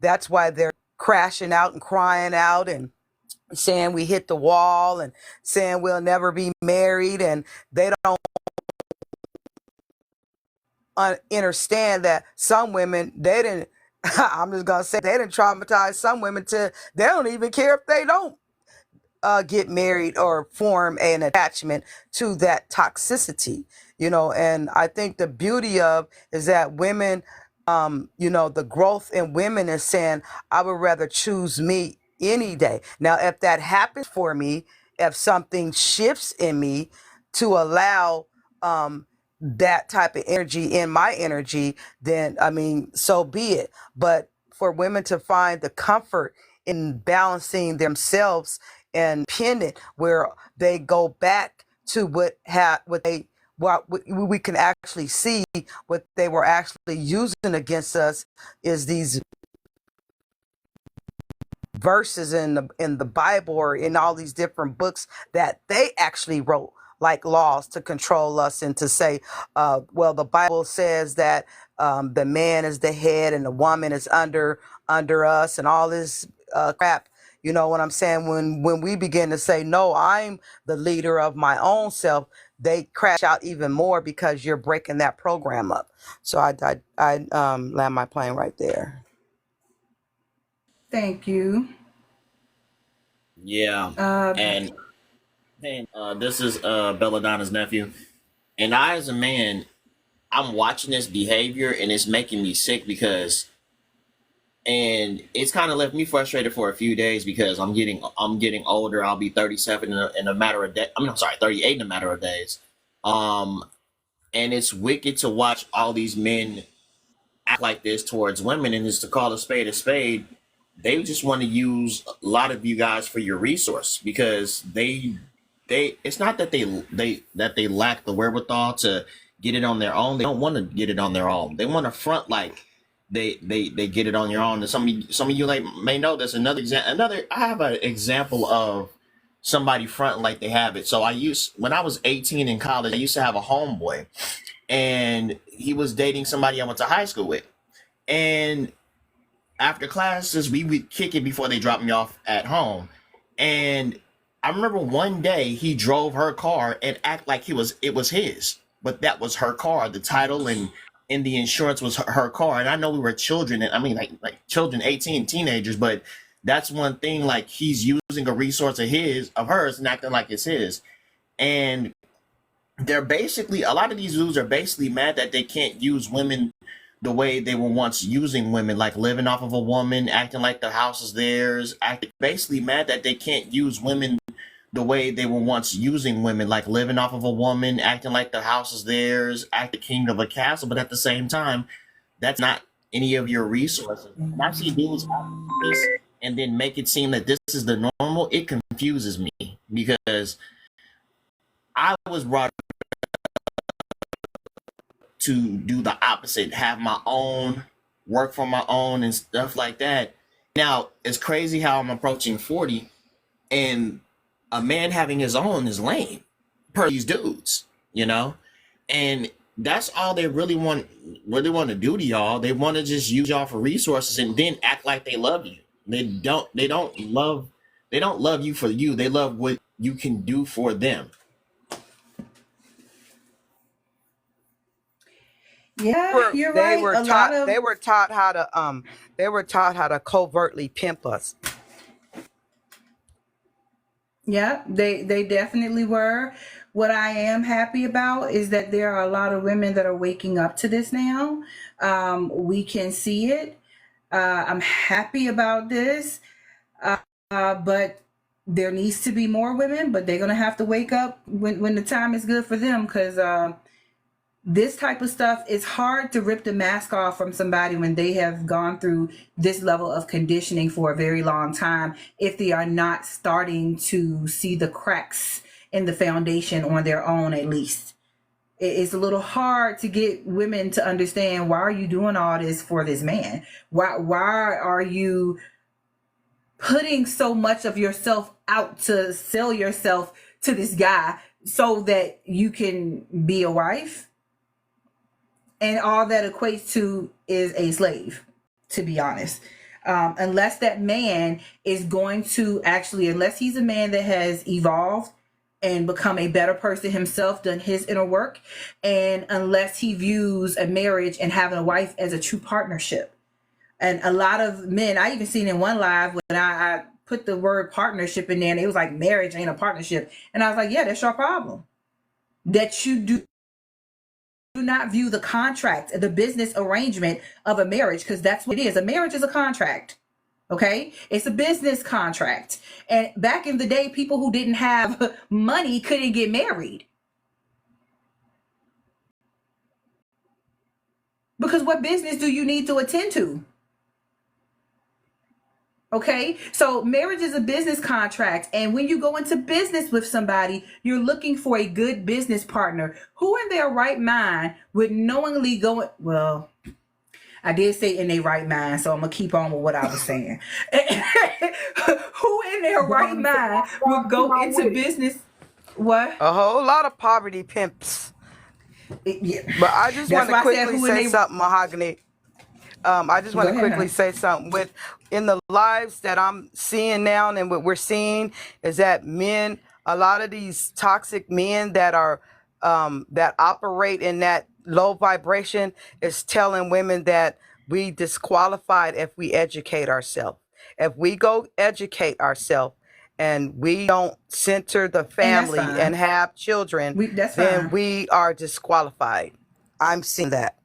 That's why they're crashing out and crying out and saying we hit the wall and saying we'll never be married, and they don't understand that some women, they didn't I'm just gonna say they didn't traumatize some women to they don't even care if they don't get married or form an attachment to that toxicity. And I think the beauty of is that women, the growth in women is saying I would rather choose me any day. Now if that happens for me, if something shifts in me to allow that type of energy in my energy, then I mean, so be it. But for women to find the comfort in balancing themselves and pendant, where they go back to what we can actually see what they were actually using against us is these verses in the Bible or in all these different books that they actually wrote, like laws to control us and to say, well, the Bible says that the man is the head and the woman is under us and all this crap. You know what I'm saying? When we begin to say, no, I'm the leader of my own self, they crash out even more because you're breaking that program up. So I land my plane right there. Thank you. Yeah, Uh, and this is Belladonna's nephew, and I, as a man, I'm watching this behavior, and it's making me sick and it's kind of left me frustrated for a few days because I'm getting older. I'll be 37 in a matter of days. I'm sorry, 38 in a matter of days. Um, and it's wicked to watch all these men act like this towards women, and is to call a spade. They just want to use a lot of you guys for your resource because they it's not that they lack the wherewithal to get it on their own. They don't want to get it on their own. They want to front like they get it on your own. And some of you like may know this. I have an example of somebody front like they have it. So when I was 18 in college, I used to have a homeboy, and he was dating somebody I went to high school with. And after classes, we would kick it before they dropped me off at home. And I remember one day he drove her car and act like it was his, but that was her car. The title and the insurance was her car. And I know we were children, and I mean like children, 18, teenagers, but that's one thing. Like he's using a resource of hers and acting like it's his. And they're basically, a lot of these dudes are basically mad that they can't use women the way they were once using women, like living off of a woman, acting like the house is theirs, basically mad that they can't use women the way they were once using women, like living off of a woman, acting like the house is theirs, act the king of a castle, but at the same time, that's not any of your resources. And I see dudes this and then make it seem that this is the normal. It confuses me because I was brought to do the opposite, have my own, work for my own and stuff like that. Now, it's crazy how I'm approaching 40 and a man having his own is lame per these dudes, you know? And that's all they really want to do to y'all. They want to just use y'all for resources and then act like they love you. They don't love you for you. They love what you can do for them. Yeah, you're right. They were taught how to covertly pimp us. Yeah, they definitely were. What I am happy about is that there are a lot of women that are waking up to this now. We can see it. I'm happy about this. But there needs to be more women, but they're going to have to wake up when the time is good for them, because this type of stuff, is hard to rip the mask off from somebody when they have gone through this level of conditioning for a very long time, if they are not starting to see the cracks in the foundation on their own. At least it's a little hard to get women to understand, why are you doing all this for this man? Why are you putting so much of yourself out to sell yourself to this guy so that you can be a wife? And all that equates to is a slave, to be honest. Unless that man is going to actually, unless he's a man that has evolved and become a better person himself, done his inner work, and unless he views a marriage and having a wife as a true partnership. And a lot of men, I even seen in one live when I put the word partnership in there, and it was like, marriage ain't a partnership. And I was like, yeah, that's your problem. That you do not view the contract, the business arrangement of a marriage, because that's what it is. A marriage is a contract. Okay, it's a business contract. And back in the day, people who didn't have money couldn't get married, because what business do you need to attend to? Okay, so marriage is a business contract, and when you go into business with somebody, you're looking for a good business partner who in their right mind would knowingly go, well, I did say in their right mind, so I'm gonna keep on with what I was saying. Who in their right mind would go into business? What? A whole lot of poverty pimps. Yeah. But I just want to quickly say something, Mahogany. I just want to quickly say something. In the lives that I'm seeing now, and what we're seeing is that men, a lot of these toxic men that are that operate in that low vibration, is telling women that we disqualified if we educate ourselves. If we go educate ourselves and we don't center the family and have children, then we are disqualified. I'm seeing that.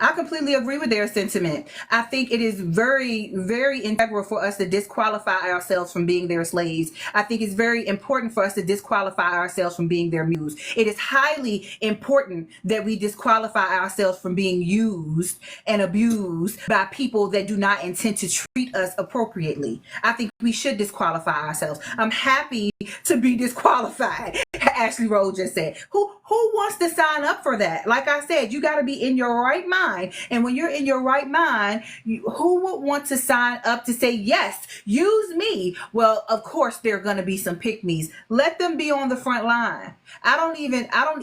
I completely agree with their sentiment. I think it is very, very integral for us to disqualify ourselves from being their slaves. I think it's very important for us to disqualify ourselves from being their muse. It is highly important that we disqualify ourselves from being used and abused by people that do not intend to treat us appropriately. I think we should disqualify ourselves. I'm happy to be disqualified. Ashley Rose just said, who wants to sign up for that? Like I said, you got to be in your right mind. And when you're in your right mind, who would want to sign up to say, yes, use me? Well, of course, there are going to be some pick-me's. Let them be on the front line. I don't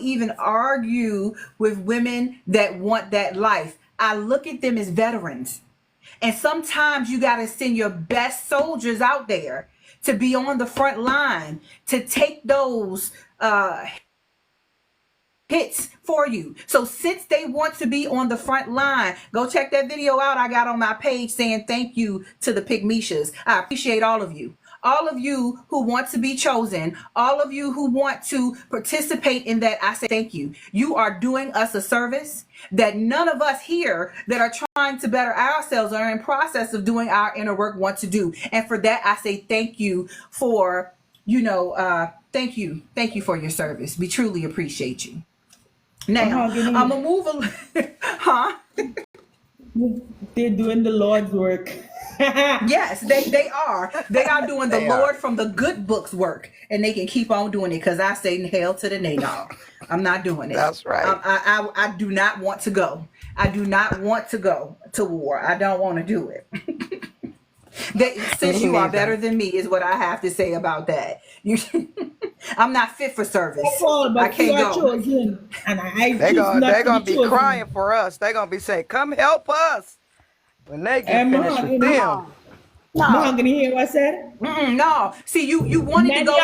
even argue with women that want that life. I look at them as veterans. And sometimes you got to send your best soldiers out there to be on the front line, to take those hits for you. So since they want to be on the front line, go check that video out I got on my page saying thank you to the Pygmishas. I appreciate all of you. All of you who want to be chosen, all of you who want to participate in that, I say thank you. You are doing us a service that none of us here that are trying to better ourselves or in process of doing our inner work want to do. And for that, I say thank you for, thank you. Thank you for your service. We truly appreciate you. Now, I'm going to move a huh? They're doing the Lord's work. Yes, they are. They are doing the Lord from the good books work, and they can keep on doing it because I say hell to the nay, dog. I'm not doing it. That's right. I do not want to go. I do not want to go to war. I don't want to do it. Since you are better than me is what I have to say about that. I'm not fit for service. I can't go. Chosen, and they're gonna be crying for us. They're gonna be saying, "Come help us." When they get finished with them. No. Mahogany, hear what I said? No. See, you wanted to go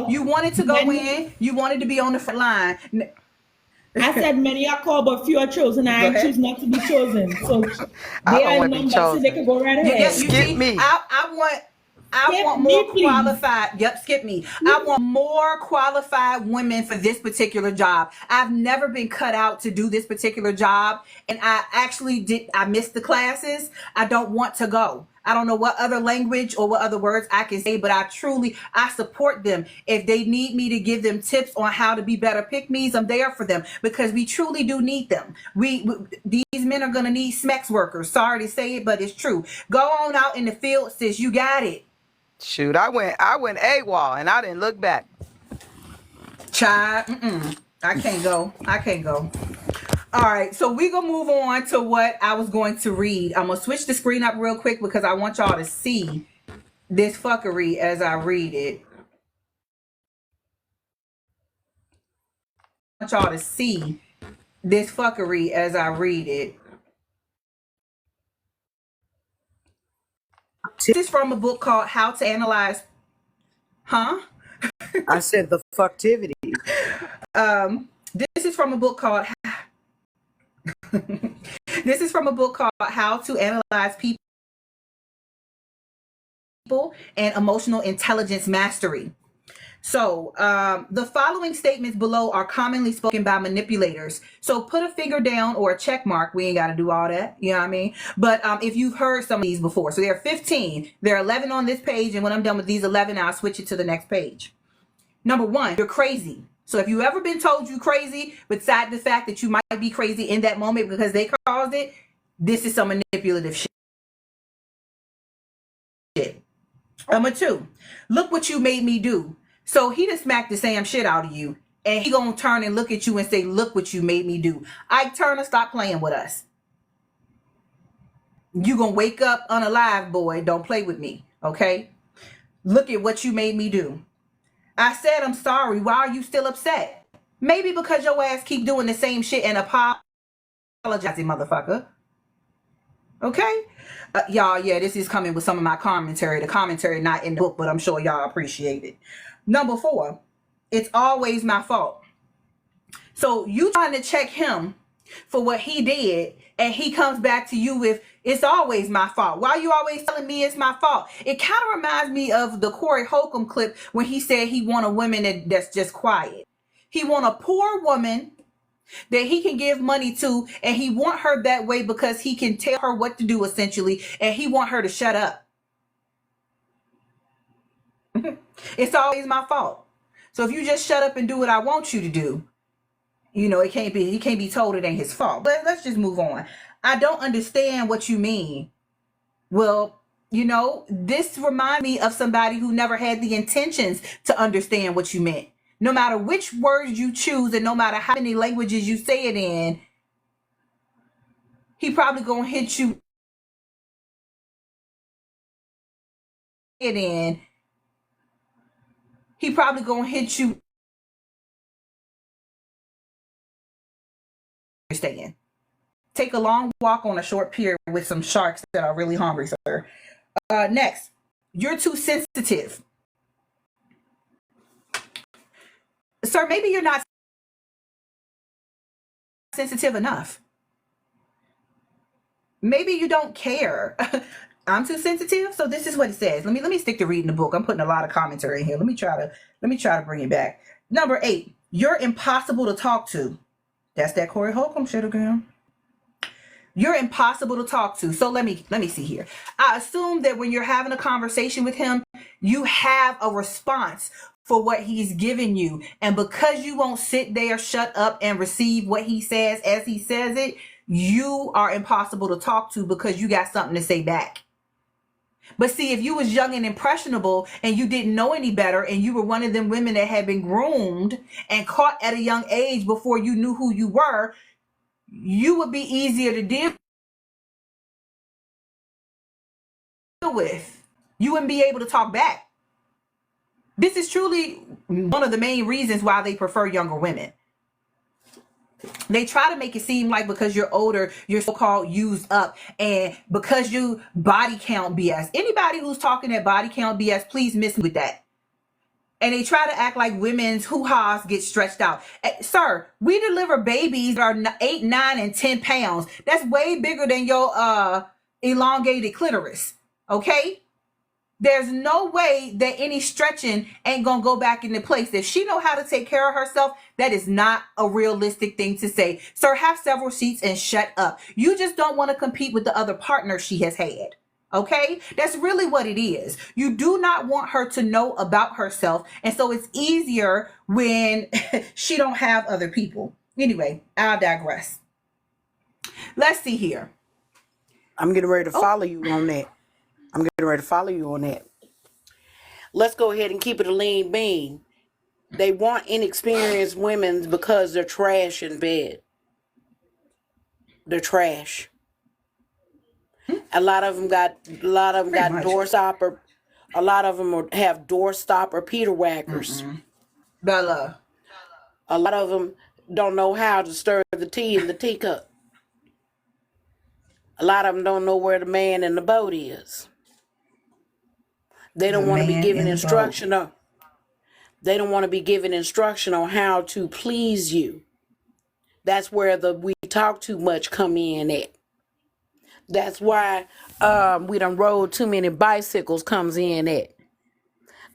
in. You wanted to go in. You wanted to be on the front line. I said many are called, but few are chosen. I choose not to be chosen. So they are numbers, so they can go right ahead. Skip me. I want more qualified. Yep, skip me. I want more qualified women for this particular job. I've never been cut out to do this particular job, and I actually I missed the classes. I don't want to go. I don't know what other language or what other words I can say, but I support them. If they need me to give them tips on how to be better pick-me's, I'm there for them because we truly do need them. These men are going to need SMEX workers. Sorry to say it, but it's true. Go on out in the field, sis. You got it. Shoot, I went AWOL and I didn't look back. Child, I can't go. All right, so we're going to move on to what I was going to read. I'm going to switch the screen up real quick because I want y'all to see this fuckery as I read it. I want y'all to see this fuckery as I read it. This is from a book called How to Analyze. Huh? I said the fucktivity. This is from a book called This is from a book called How to Analyze People and Emotional Intelligence Mastery. So the following statements below are commonly spoken by manipulators. So put a finger down or a check mark. We ain't got to do all that. You know what I mean? But if you've heard some of these before. So there are 15. There are 11 on this page. And when I'm done with these 11, I'll switch it to the next page. Number 1, you're crazy. So if you've ever been told you crazy, beside the fact that you might be crazy in that moment because they caused it, this is some manipulative shit. Number 2, look what you made me do. So he done smacked the same shit out of you, and he gonna turn and look at you and say, look what you made me do. Ike Turner, stop playing with us. You gonna wake up unalive, boy. Don't play with me, okay? Look at what you made me do. I said I'm sorry. Why are you still upset? Maybe because your ass keep doing the same shit and apologizing, motherfucker. Okay? Y'all, yeah, this is coming with some of my commentary. The commentary not in the book, but I'm sure y'all appreciate it. Number 4, it's always my fault. So you trying to check him for what he did, and he comes back to you with, it's always my fault. Why are you always telling me it's my fault? It kind of reminds me of the Corey Holcomb clip when he said he want a woman that's just quiet. He want a poor woman that he can give money to, and he want her that way because he can tell her what to do, essentially, and he want her to shut up. It's always my fault. So if you just shut up and do what I want you to do, he can't be told it ain't his fault. But let's just move on. I don't understand what you mean. Well, this reminds me of somebody who never had the intentions to understand what you meant. No matter which words you choose and no matter how many languages you say it in, he probably gonna hit you He probably gonna hit you. Understand. Take a long walk on a short pier with some sharks that are really hungry, sir. Next, you're too sensitive. Sir, maybe you're not sensitive enough. Maybe you don't care. I'm too sensitive. So this is what it says. Let me stick to reading the book. I'm putting a lot of commentary in here. Let me try to bring it back. Number 8, you're impossible to talk to. That's that Corey Holcomb shit again. You're impossible to talk to. So let me see here. I assume that when you're having a conversation with him, you have a response for what he's giving you. And because you won't sit there, shut up, and receive what he says as he says it, you are impossible to talk to because you got something to say back. But see, if you was young and impressionable and you didn't know any better and you were one of them women that had been groomed and caught at a young age before you knew who you were, you would be easier to deal with. You wouldn't be able to talk back. This is truly one of the main reasons why they prefer younger women. They try to make it seem like because you're older, you're so-called used up, and because you body count BS. Anybody who's talking that body count BS, please miss me with that. And they try to act like women's hoo-has get stretched out. Sir, we deliver babies that are 8, 9, and 10 pounds. That's way bigger than your elongated clitoris. Okay? There's no way that any stretching ain't gonna go back into place. If she know how to take care of herself, that is not a realistic thing to say. Sir, have several seats and shut up. You just don't want to compete with the other partner she has had. Okay? That's really what it is. You do not want her to know about herself. And so it's easier when she don't have other people. Anyway, I'll digress. Let's see here. I'm getting ready to follow you on that. Let's go ahead and keep it a lean bean. They want inexperienced women because they're trash in bed. They're trash. A lot of them got doorstopper. A lot of them have doorstopper Peter whackers. Bella. A lot of them don't know how to stir the tea in the teacup. A lot of them don't know where the man in the boat is. They don't want to be given instruction on. They don't want to be given instruction on how to please you. That's where the we talk too much come in at. That's why we done rode too many bicycles comes in at.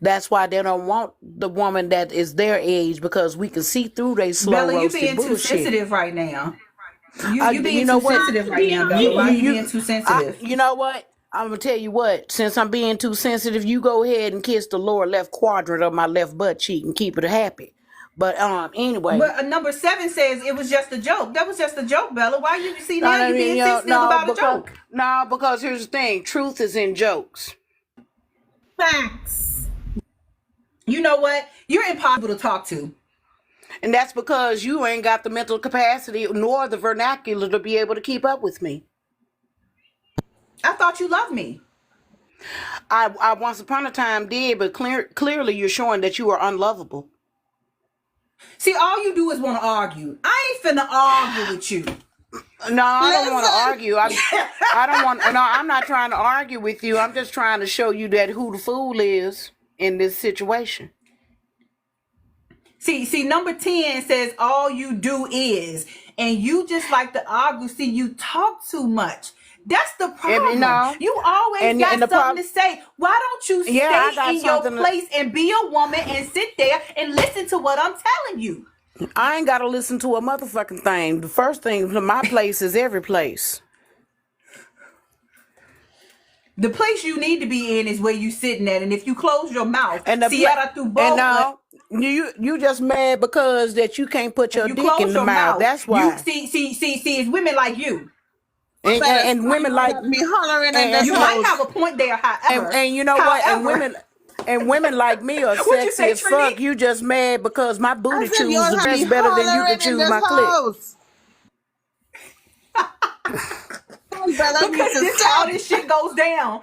That's why they don't want the woman that is their age because we can see through they slow Bella, roasted you being bullshit. too sensitive right now. You being too sensitive right now, Bella. Why are you being too sensitive? You know what? I'm going to tell you what. Since I'm being too sensitive, you go ahead and kiss the lower left quadrant of my left butt cheek and keep it happy. But anyway. But number 7 says it was just a joke. That was just a joke, Bella. Why you see now you being sensitive about a joke? No, because here's the thing. Truth is in jokes. Facts. You know what? You're impossible to talk to. And that's because you ain't got the mental capacity nor the vernacular to be able to keep up with me. I thought you loved me. I once upon a time did, but clearly you're showing that you are unlovable. See, all you do is want to argue. I ain't finna argue with you. No, I don't want to argue. I don't want. No, I'm not trying to argue with you. I'm just trying to show you that who the fool is in this situation. See, number 10 says all you do is, and you just like to argue. See, you talk too much. That's the problem. You always got something to say. Why don't you stay in your place and be a woman and sit there and listen to what I'm telling you? I ain't got to listen to a motherfucking thing. The first thing, my place is every place. The place you need to be in is where you sitting at, and if you close your mouth, you just mad because that you can't put your dick in the mouth. That's why. See, it's women like you. And women like me hollering and you might have a point there, however. And you know what? And women like me are sexy as fuck. You just mad because my booty chooses the dress better than you can choose my clit. Because this how this shit goes down.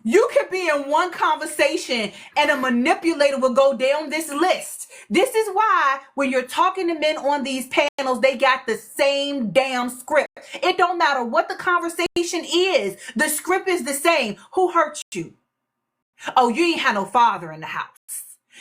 You could be in one conversation and a manipulator will go down this list. This is why when you're talking to men on these panels, they got the same damn script. It don't matter what the conversation is. The script is the same. Who hurt you? Oh, you ain't had no father in the house.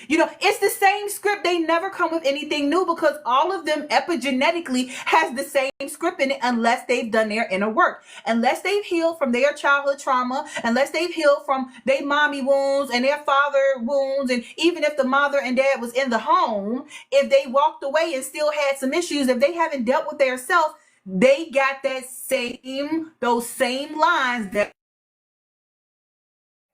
You know, it's the same script. They never come with anything new because all of them epigenetically has the same script in it unless they've done their inner work. Unless they've healed from their childhood trauma, unless they've healed from their mommy wounds and their father wounds, and even if the mother and dad was in the home, if they walked away and still had some issues, if they haven't dealt with their self, they got those same lines that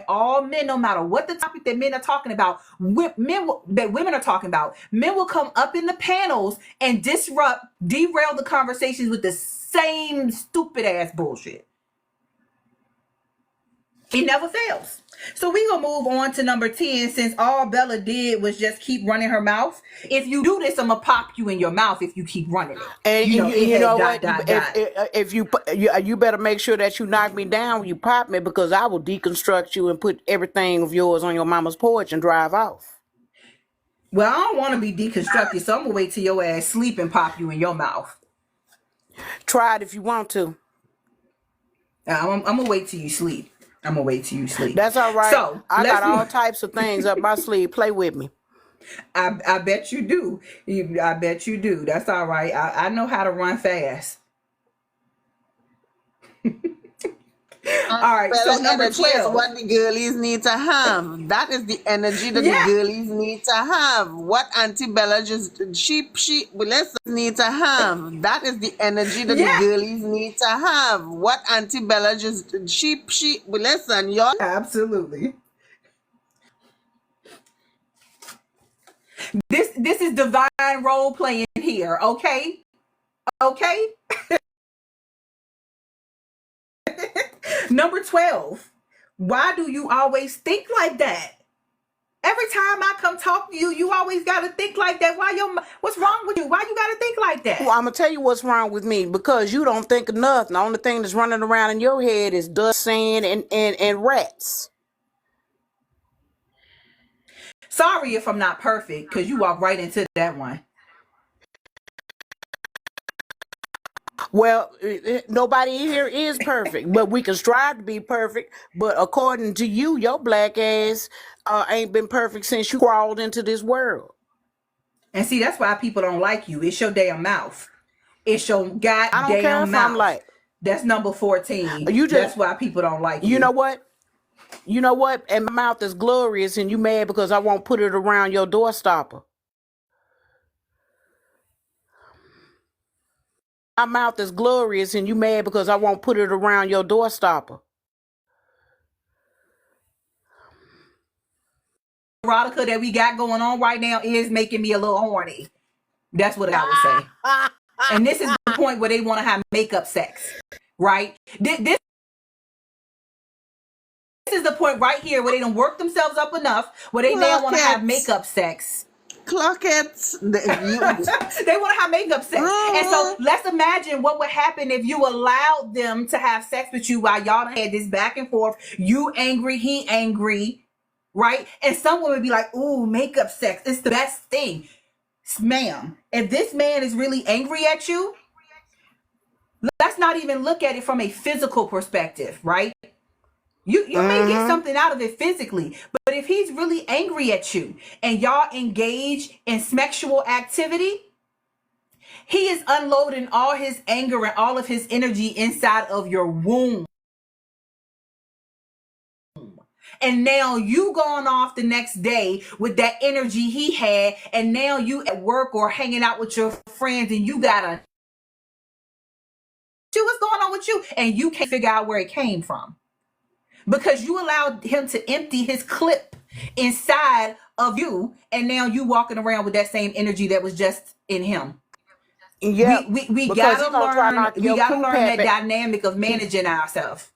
all men, no matter what the topic that men are talking about, that women are talking about, men will come up in the panels and derail the conversations with the same stupid ass bullshit. It never fails. So we gonna move on to number 10, since all Bella did was just keep running her mouth. If you do this, I'm gonna pop you in your mouth if you keep running it. And you know what? If you better make sure that you knock me down when you pop me, because I will deconstruct you and put everything of yours on your mama's porch and drive off. Well, I don't want to be deconstructed, so I'm gonna wait till your ass sleep and pop you in your mouth. Try it if you want to. I'm gonna wait till you sleep. That's all right. So I got all types of things up my sleeve. Play with me. I bet you do. I bet you do. That's all right. I know how to run fast. All right. So number 12. What the girlies need to have. That is the energy that the girlies need to have. What Auntie Bella need to have. That is the energy that the girlies need to have. What Auntie Bella listen, y'all. Absolutely. This is divine role playing here, okay? Okay? Number 12. Why do you always think like that? Every time I come talk to you, you always got to think like that. What's wrong with you? Why you got to think like that? Well, I'm going to tell you what's wrong with me, because you don't think of nothing. The only thing that's running around in your head is dust, sand, and rats. Sorry if I'm not perfect, because you walk right into that one. Well, nobody here is perfect, but we can strive to be perfect. But according to you, your black ass ain't been perfect since you crawled into this world. And see, that's why people don't like you. It's your damn mouth. It's your goddamn I don't care if mouth. I'm like, that's number 14. That's why people don't like you. You know what? And my mouth is glorious, and you mad because I won't put it around your door stopper. My mouth is glorious, and you mad because I won't put it around your door stopper. Erotica that we got going on right now is making me a little horny. That's what I would say. And this is the point where they want to have makeup sex, right? This is the point right here where they don't work themselves up enough, where they now want to have makeup sex. Clock it. They want to have makeup sex. And so let's imagine what would happen if you allowed them to have sex with you while y'all had this back and forth. You angry, he angry, right? And some women be like, ooh, makeup sex. It's the best thing. Ma'am, if this man is really angry at you, let's not even look at it from a physical perspective, right? You may get something out of it physically, but if he's really angry at you and y'all engage in sexual activity, he is unloading all his anger and all of his energy inside of your womb. And now you going off the next day with that energy he had, and now you at work or hanging out with your friends and you gotta see what's going on with you, and you can't figure out where it came from. Because you allowed him to empty his clip inside of you, and now you walking around with that same energy that was just in him. Yeah, we gotta learn. We gotta learn that dynamic of managing ourselves.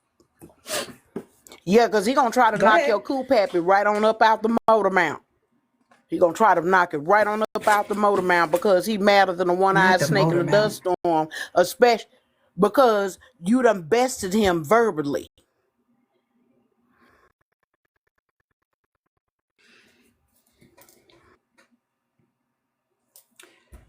Yeah, because he gonna try to knock your cool pappy right on up out the motor mount. He gonna try to knock it right on up out the motor mount because he madder than a one-eyed snake in a dust storm, especially because you done bested him verbally.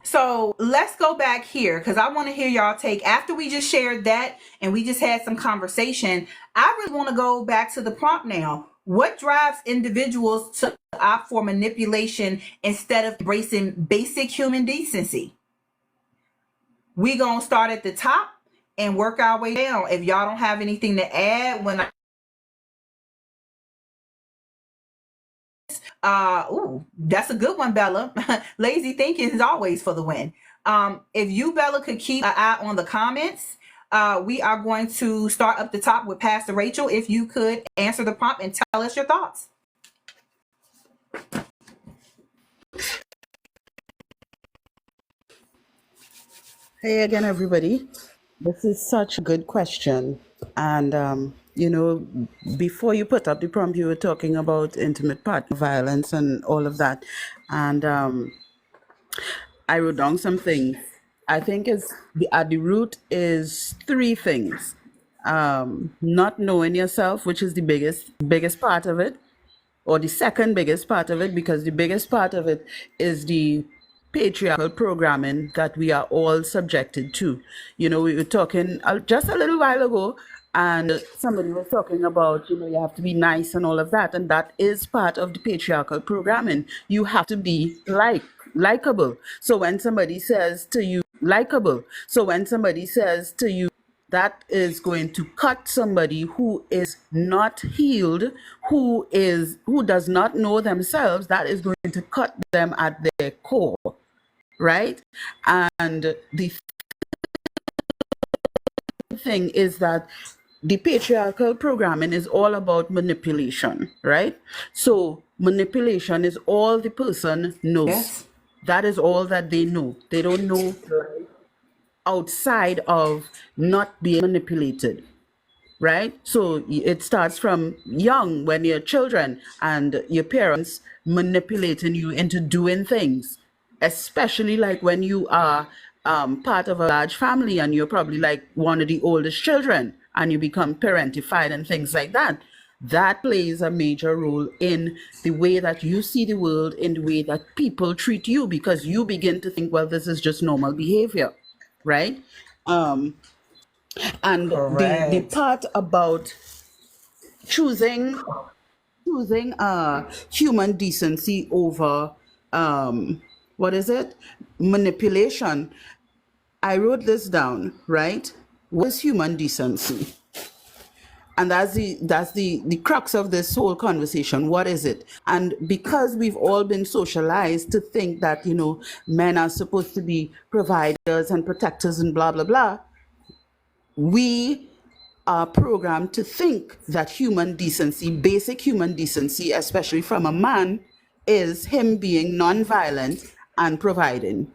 So let's go back here because I want to hear y'all take, after we just shared that and we just had some conversation, I really want to go back to the prompt now. What drives individuals to opt for manipulation instead of embracing basic human decency? We gonna start at the top and work our way down. If y'all don't have anything to add, when that's a good one, Bella. Lazy thinking is always for the win. If you, Bella, could keep an eye on the comments, we are going to start up the top with Pastor Rachel. If you could answer the prompt and tell us your thoughts. Hey again, everybody. This is such a good question. And, before you put up the prompt, you were talking about intimate partner violence and all of that. And I wrote down some things. I think at the root is three things. Not knowing yourself, which is the biggest part of it, or the second biggest part of it, because the biggest part of it is the patriarchal programming that we are all subjected to. We were talking just a little while ago, and somebody was talking about, you have to be nice and all of that. And that is part of the patriarchal programming. You have to be likable. So when somebody says to you, that is going to cut somebody who is not healed, who does not know themselves, that is going to cut them at their core, right? And the thing is that the patriarchal programming is all about manipulation, right? So manipulation is all the person knows. Yes. That is all that they know. They don't know outside of not being manipulated, right? So it starts from young, when you're children and your parents manipulating you into doing things, especially like when you are part of a large family and you're probably like one of the oldest children and you become parentified and things like that. That plays a major role in the way that you see the world, in the way that people treat you, because you begin to think, well, this is just normal behavior, right? And the part about choosing human decency over manipulation. I wrote this down, right? What is human decency? And that's the crux of this whole conversation. What is it? And because we've all been socialized to think that, men are supposed to be providers and protectors and blah, blah, blah, we are programmed to think that human decency, basic human decency, especially from a man, is him being non-violent and providing.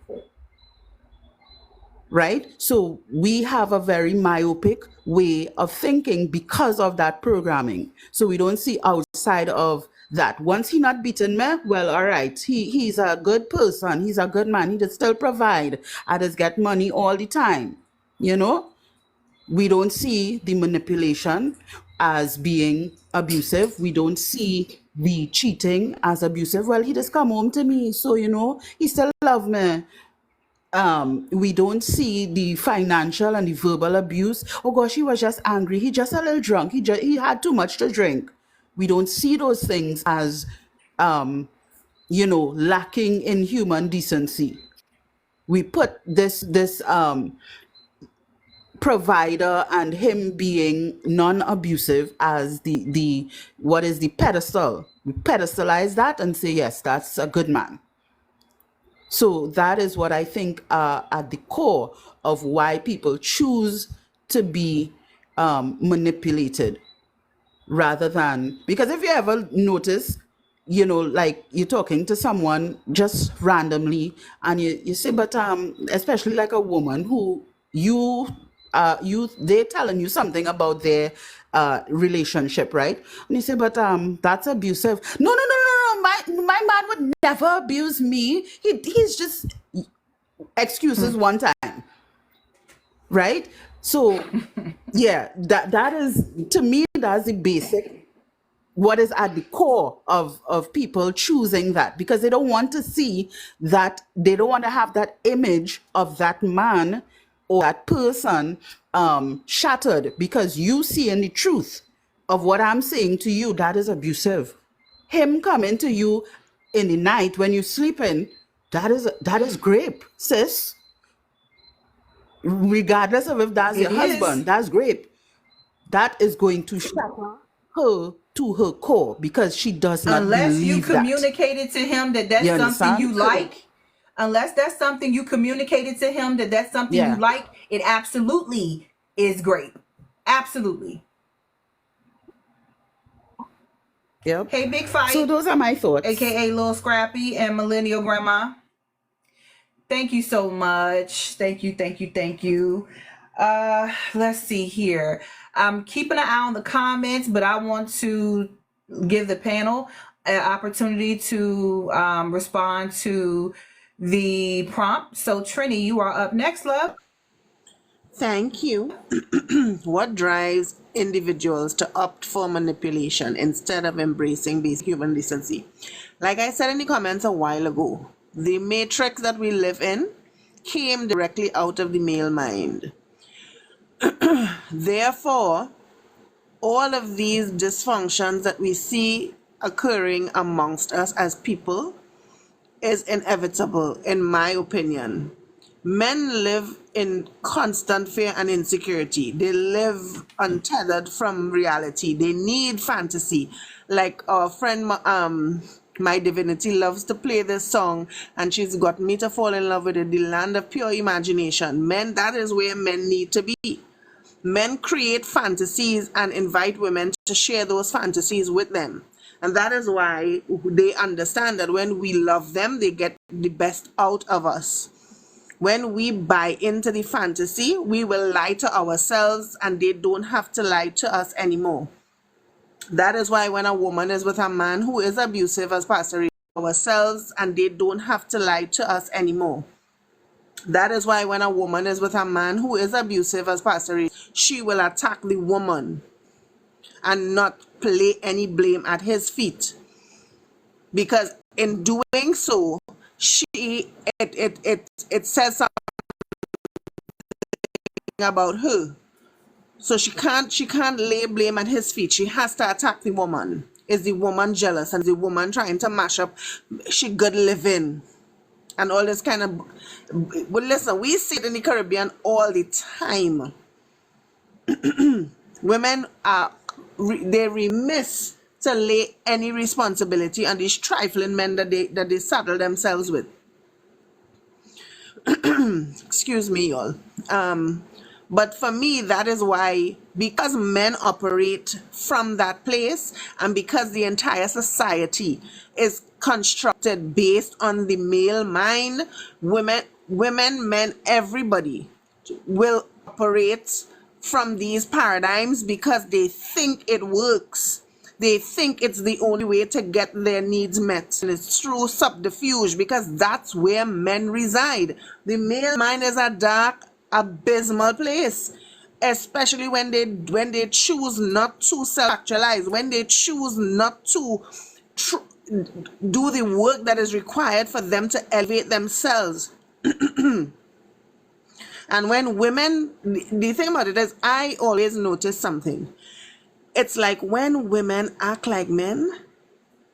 Right? So we have a very myopic way of thinking because of that programming. So we don't see outside of that. Once he not beaten me, well, all right, he's a good person, he's a good man, he does still provide, I just get money all the time. We don't see the manipulation as being abusive. We don't see the cheating as abusive. Well, he just come home to me, so he still love me. We don't see the financial and the verbal abuse. Oh gosh, he was just angry. He just a little drunk. He had too much to drink. We don't see those things as, lacking in human decency. We put this provider and him being non-abusive as the what is the pedestal. We pedestalize that and say, yes, that's a good man. So that is what I think at the core of why people choose to be manipulated, rather than, because if you ever notice, like you're talking to someone just randomly and you say, but especially like a woman who they're telling you something about their relationship, right? And you say, but that's abusive. No, my man would never abuse me. He's just excuses one time, right? So yeah, that is, to me, that's the basic, what is at the core of people choosing that, because they don't want to see that, they don't want to have that image of that man or that person shattered, because you see in the truth. of what I'm saying to you, that is abusive. Him coming to you in the night when you're sleeping, that is grape, sis. Regardless of if that's It your is. husband, that's grape. That is going to shatter her to her core because she does not Unless you believe that. communicated to him that You that's something you understand? like, unless that's something you communicated to him that that's something you Yeah. like, it absolutely is great. Absolutely. Yep. Hey, Big So Fight, those are my thoughts. aka Lil Scrappy and Millennial Grandma. Thank you so much. Thank you, thank you, thank you. Let's see here. I'm keeping an eye on the comments, but I want to give the panel an opportunity to respond to the prompt. So, Trini, you are up next, love. Thank you. What drives individuals to opt for manipulation instead of embracing basic human decency? Like I said in the comments a while ago, the matrix that we live in came directly out of the male mind. Therefore, all of these dysfunctions that we see occurring amongst us as people is inevitable, in my opinion. Men live in constant fear and insecurity. They live untethered from reality. They need fantasy. Like our friend, My Divinity, loves to play this song, and she's got me to fall in love with it. The land of pure imagination. Men, that is where men need to be. Men create fantasies and invite women to share those fantasies with them. And that is why they understand that when we love them, they get the best out of us. When we buy into the fantasy, we will lie to ourselves and they don't have to lie to us anymore. That is why when a woman is with a man who is abusive, as Pastor Ray, ourselves and they don't have to lie to us anymore. That is why when a woman is with a man who is abusive, as Pastor Ray, she will attack the woman and not lay any blame at his feet. Because in doing so, it says something about her. So she can't lay blame at his feet. She has to attack the woman. Is the woman jealous and the woman trying to mash up she good living and all this kind of. But listen, we see it in the Caribbean all the time. Women are they remiss to lay any responsibility on these trifling men that they saddle themselves with. Excuse me, y'all. But for me, that is why, because men operate from that place and because the entire society is constructed based on the male mind, women, men, everybody will operate from these paradigms because they think it works. They think it's the only way to get their needs met. And it's through subterfuge because that's where men reside. The male mind is a dark, abysmal place, especially when they choose not to self-actualize, when they choose not to do the work that is required for them to elevate themselves. And when women, the thing about it is, I always notice something. It's like when women act like men,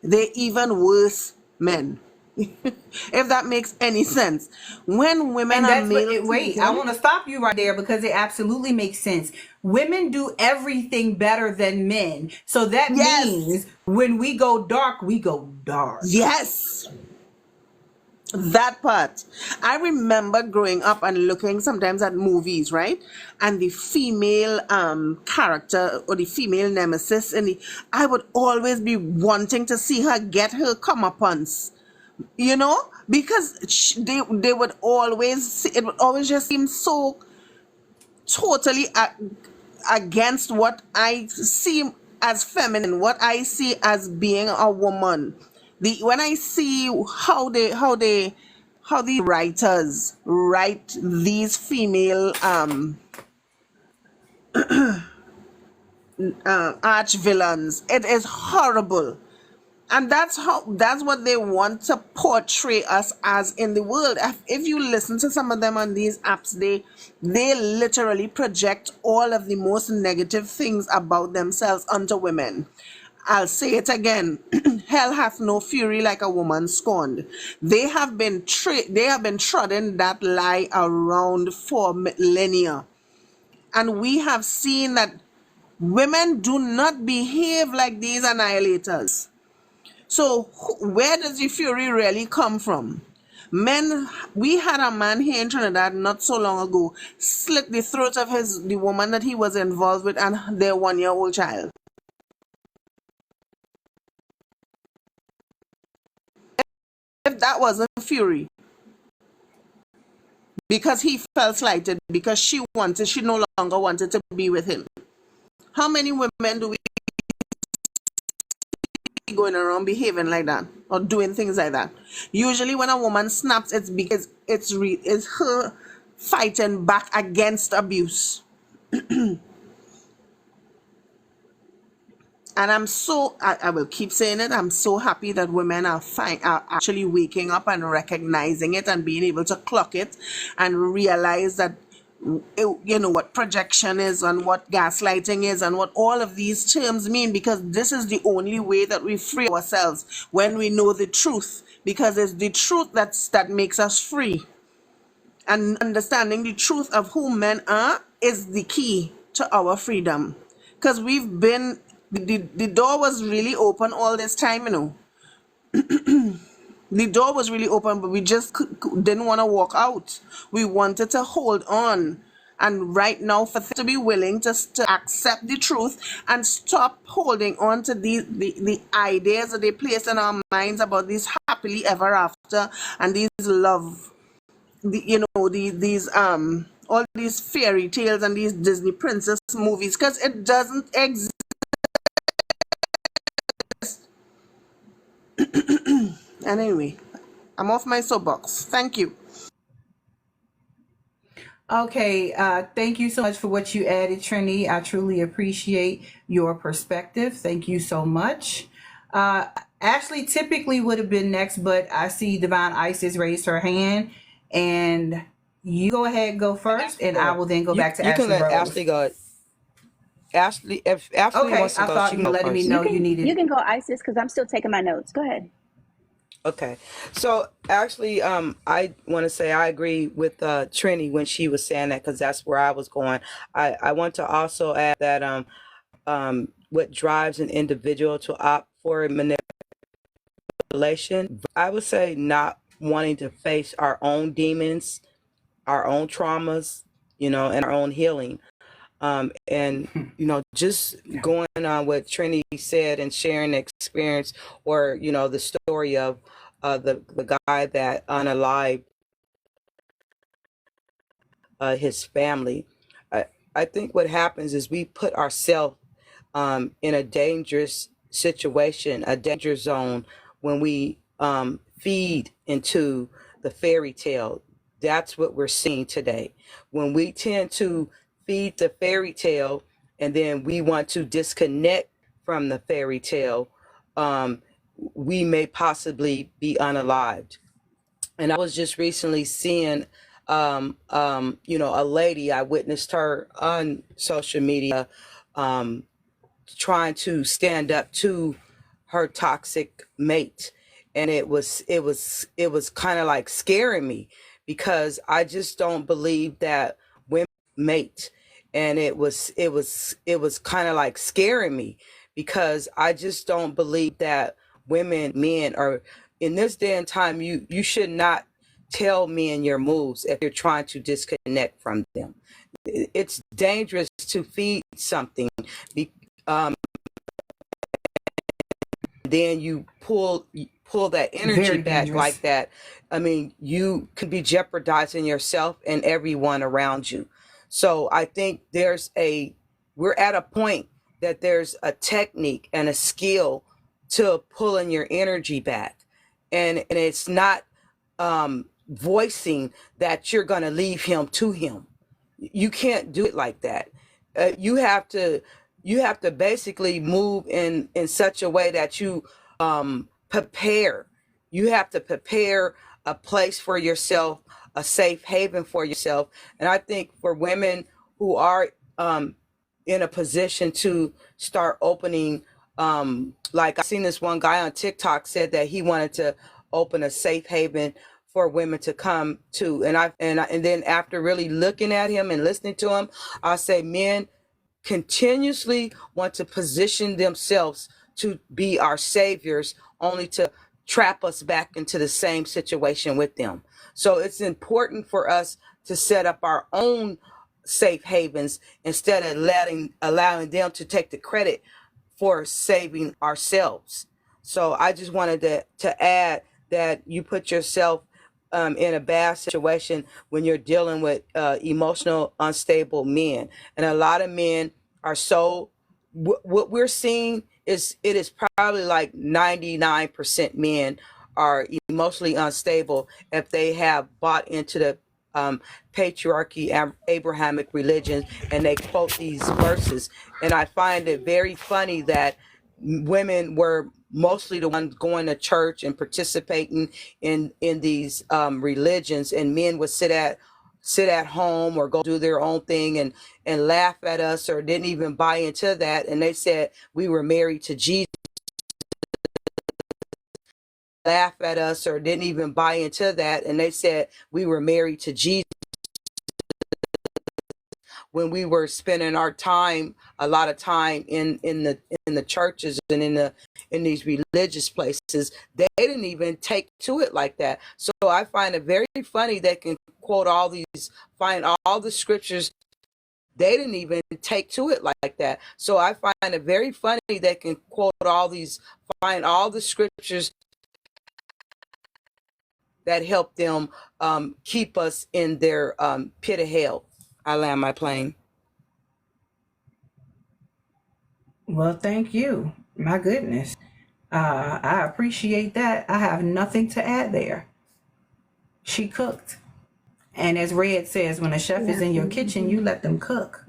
they're even worse men. If that makes any sense. When women And are that's what male, wait, I want to stop you right there because it absolutely makes sense. Women do everything better than men. So that means when we go dark, we go dark. Yes. That part. I remember growing up and looking sometimes at movies, right? And the female character or the female nemesis, and I would always be wanting to see her get her comeuppance, you know, because they would always, it would always just seem so totally against what I see as feminine, what I see as being a woman. When I see how the writers write these female arch villains, it is horrible. And that's what they want to portray us as in the world. If you listen to some of them on these apps, they literally project all of the most negative things about themselves onto women. I'll say it again. Hell hath no fury like a woman scorned. They have been trodden that lie around for millennia. And we have seen that women do not behave like these annihilators. So where does the fury really come from? Men, we had a man here in Trinidad not so long ago slit the throat of the woman that he was involved with and their 1-year-old child. If that wasn't fury, because he felt slighted, because she no longer wanted to be with him. How many women do we going around behaving like that or doing things like that? Usually when a woman snaps, it's because it's her fighting back against abuse. And I will keep saying it, I'm so happy that women are actually waking up and recognizing it and being able to clock it and realize that, you know, what projection is and what gaslighting is and what all of these terms mean, because this is the only way that we free ourselves, when we know the truth, because it's the truth that makes us free. And understanding the truth of who men are is the key to our freedom, because we've been the door was really open all this time, you know. The door was really open, but we just didn't want to walk out. We wanted to hold on. And right now, to be willing to accept the truth and stop holding on to the ideas that they place in our minds about these happily ever after and these love, these all these fairy tales and these Disney princess movies, because it doesn't exist. And anyway, I'm off my soapbox. Thank you. Okay, thank you so much for what you added, Trini. I truly appreciate your perspective. Thank you so much. Ashley typically would have been next, but I see Divine Isis raised her hand, and you go ahead, go first, and I will then go back to You can Ashley let Rose. Ashley go. Ashley, if Ashley Okay, wants to I go, thought she you can were go letting me first. know you needed. You can go, Isis, because I'm still taking my notes. Go ahead. Okay. So actually, I want to say I agree with Trini when she was saying that, because that's where I was going. I want to also add that what drives an individual to opt for manipulation, I would say not wanting to face our own demons, our own traumas, and our own healing. And just going on what Trini said and sharing the experience, or the story of the guy that unalived his family. I think what happens is we put ourselves in a dangerous situation, a danger zone, when we feed into the fairy tale. That's what we're seeing today. When we tend to feed the fairy tale and then we want to disconnect from the fairy tale, we may possibly be unalived. And I was just recently seeing a lady. I witnessed her on social media trying to stand up to her toxic mate, and it was kind of like scaring me, because I just don't believe that women mate. And it was kind of like scaring me, because I just don't believe that men are, in this day and time, you should not tell men your moves if you're trying to disconnect from them. It's dangerous to feed something, um, then you pull that energy Very back dangerous. like that. I mean, you could be jeopardizing yourself and everyone around you. So I think we're at a point that there's a technique and a skill to pulling your energy back, and it's not voicing that you're going to leave him to him. You can't do it like that. You have to basically move in such a way that you prepare. You have to prepare a place for yourself, a safe haven for yourself. And I think for women who are in a position to start opening, like I seen this one guy on TikTok said that he wanted to open a safe haven for women to come to. And then after really looking at him and listening to him, I say men continuously want to position themselves to be our saviors, only to trap us back into the same situation with them. So it's important for us to set up our own safe havens instead of allowing them to take the credit for saving ourselves. So I just wanted to add that you put yourself in a bad situation when you're dealing with emotional unstable men, and a lot of men are so. What we're seeing is it is probably like 99% men are emotionally unstable if they have bought into the patriarchy, Abrahamic religions, and they quote these verses. And I find it very funny that women were mostly the ones going to church and participating in these religions, and men would sit at home or go do their own thing and laugh at us, or didn't even buy into that. And they said we were married to Jesus. Laugh at us, or didn't even buy into that. And they said we were married to Jesus when we were spending our time, a lot of time in the churches and in these religious places. They didn't even take to it like that. So I find it very funny they can quote find all the scriptures. They didn't even take to it like that. So I find it very funny they can quote find all the scriptures that help them keep us in their pit of hell. I land my plane. Well, thank you. My goodness. I appreciate that. I have nothing to add there. She cooked. And as Red says, when a chef is in your kitchen, you let them cook.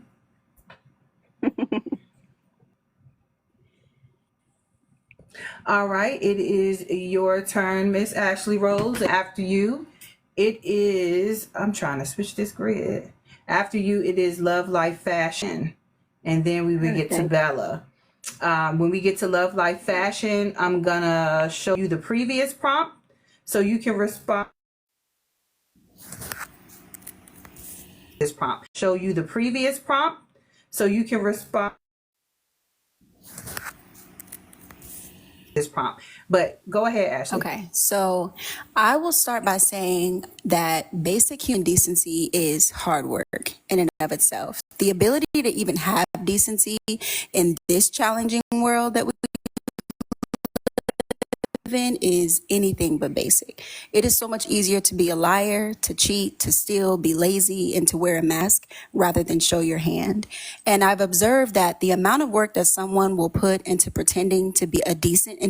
All right. It is your turn, Miss Ashley Rose. After you, it is, I'm trying to switch this grid. After you, it is Love, Life, Fashion. And then we will get to Bella. When we get to Love, Life, Fashion, I'm going to show you the previous prompt so you can respond. This prompt. Show you the previous prompt so you can respond. This prompt. But go ahead, Ashley. Okay, so I will start by saying that basic human decency is hard work in and of itself. The ability to even have decency in this challenging world that we live in is anything but basic. It is so much easier to be a liar, to cheat, to steal, be lazy, and to wear a mask rather than show your hand. And I've observed that the amount of work that someone will put into pretending to be a decent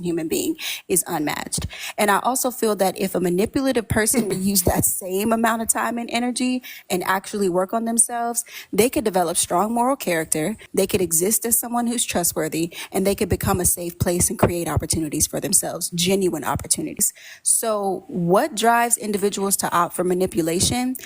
human being is unmatched. And I also feel that if a manipulative person would use that same amount of time and energy and actually work on themselves, they could develop strong moral character, they could exist as someone who's trustworthy, and they could become a safe place and create opportunities for themselves, genuine opportunities. So what drives individuals to opt for manipulation?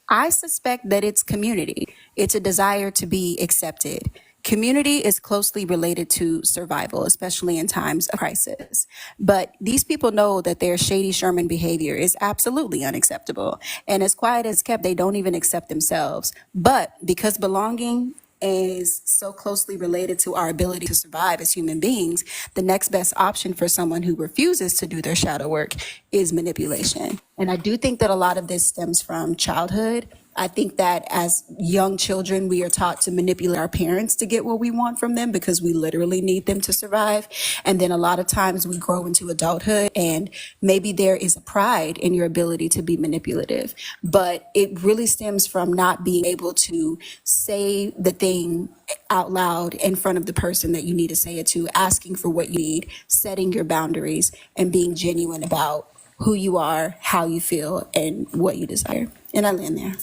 I suspect that it's community. It's a desire to be accepted. Community is closely related to survival, especially in times of crisis. But these people know that their shady Sherman behavior is absolutely unacceptable. And as quiet as kept, they don't even accept themselves. But because belonging is so closely related to our ability to survive as human beings, the next best option for someone who refuses to do their shadow work is manipulation. And I do think that a lot of this stems from childhood. I think that as young children, we are taught to manipulate our parents to get what we want from them because we literally need them to survive. And then a lot of times we grow into adulthood and maybe there is a pride in your ability to be manipulative, but it really stems from not being able to say the thing out loud in front of the person that you need to say it to, asking for what you need, setting your boundaries, and being genuine about who you are, how you feel, and what you desire. And I land there.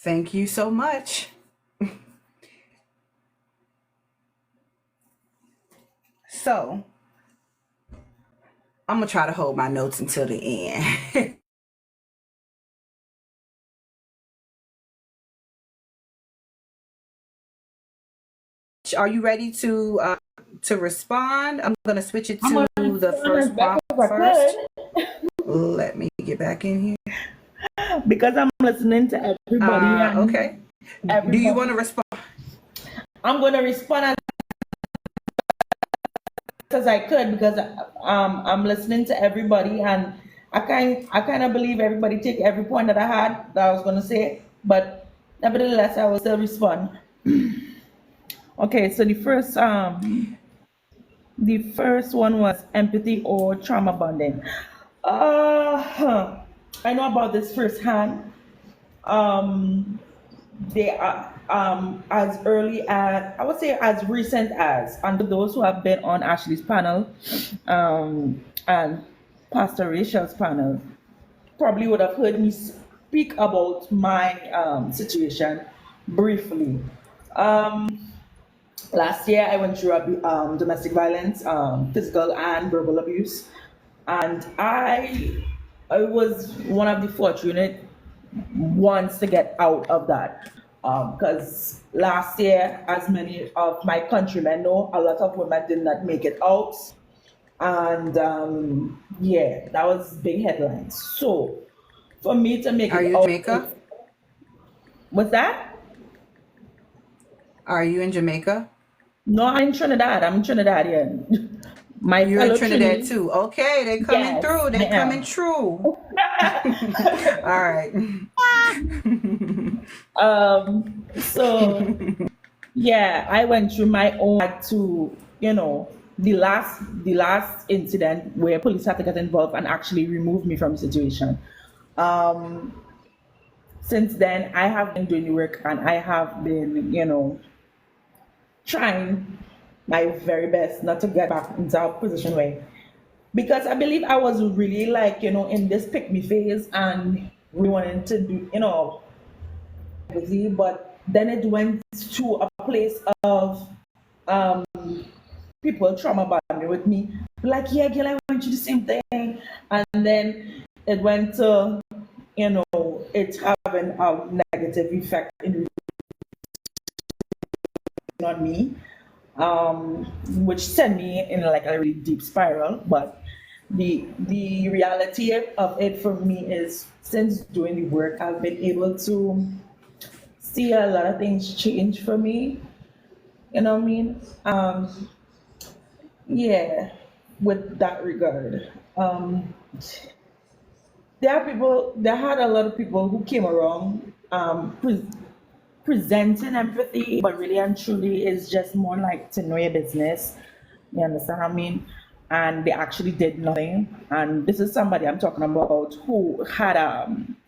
Thank you so much. So I'm gonna try to hold my notes until the end. Are you ready to respond? I'm gonna switch it to the first prompt first. Let me get back in here because I'm listening to everybody. Okay. Do you want to respond? I'm going to respond as I could because I'm listening to everybody, and I kind of believe everybody take every point that I had that I was going to say, but nevertheless I will still respond. Okay, so the first one was empathy or trauma bonding. I know about this firsthand. They are as early as, I would say, as recent as, and those who have been on Ashley's panel and Pastor Rachel's panel probably would have heard me speak about my situation briefly. Last year I went through domestic violence, physical and verbal abuse, and I was one of the fortunate ones to get out of that. Because last year, as many of my countrymen know, a lot of women did not make it out. And yeah, that was big headlines. So for me to make Are it you in out. Jamaica? What's that? Are you in Jamaica? No, I'm in Trinidad. I'm in Trinidad, yeah. You're in Trinidad too. Okay, they're coming through. They're coming true. All right. So yeah, I went through my own to, the last incident where police had to get involved and actually remove me from the situation. Since then I have been doing the work, and I have been, trying my very best not to get back into a position where, because I believe I was really in this pick me phase, and we wanted to do, but then it went to a place of people trauma bonding with me, like, yeah, girl, I went through the same thing, and then it went to, it having a negative effect on me, which sent me in a really deep spiral. But the reality of it for me is, since doing the work, I've been able to see a lot of things change for me. You know what I mean? Yeah, with that regard. There had a lot of people who came around presenting empathy, but really and truly is just more like to know your business. You understand what I mean? And they actually did nothing. And this is somebody I'm talking about who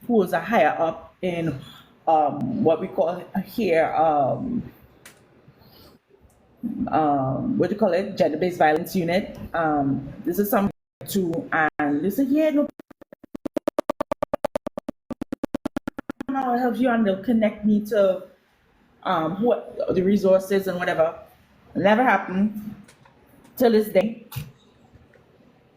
was a higher up in what we call here what do you call it? Gender-based violence unit. This is something too, and they said, yeah, no, I'll help you, and they'll connect me to what the resources and whatever. Never happened till this day.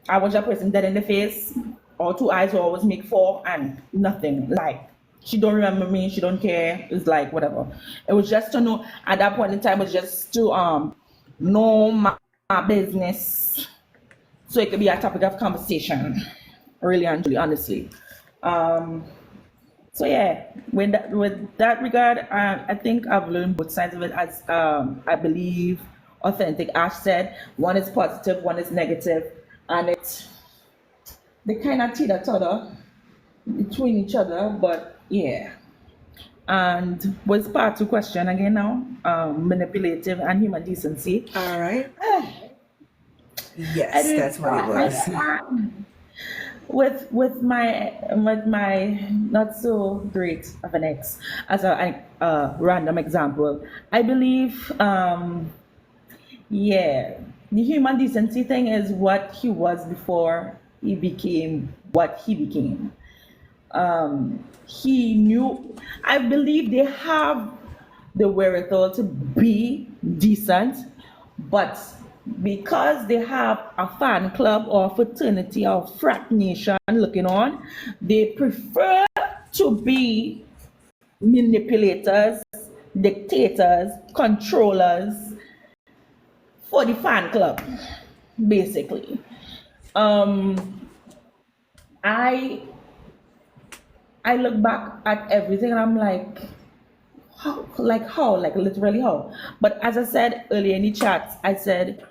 I watch a person dead in the face, or two eyes will always make four, and nothing. Like, she don't remember me, she don't care. It's like whatever. It was just to know at that point in time. It was just to know my business, so it could be a topic of conversation. Really and truly, honestly. So yeah, with that regard, I think I've learned both sides of it. As I believe Authentic Ash said, one is positive, one is negative, and they kind of teeter-totter between each other. But yeah. And what's part two question again now? Manipulative and human decency. All right. Yes, that's what it was. With my not so great of an ex, as a random example, I believe yeah, the human decency thing is what he was before he became what he became. He knew, I believe they have the wherewithal to be decent, but because they have a fan club or fraternity or frat nation looking on, they prefer to be manipulators, dictators, controllers for the fan club, basically. I I look back at everything and I'm like, how, like literally how. But as I said earlier in the chat, I said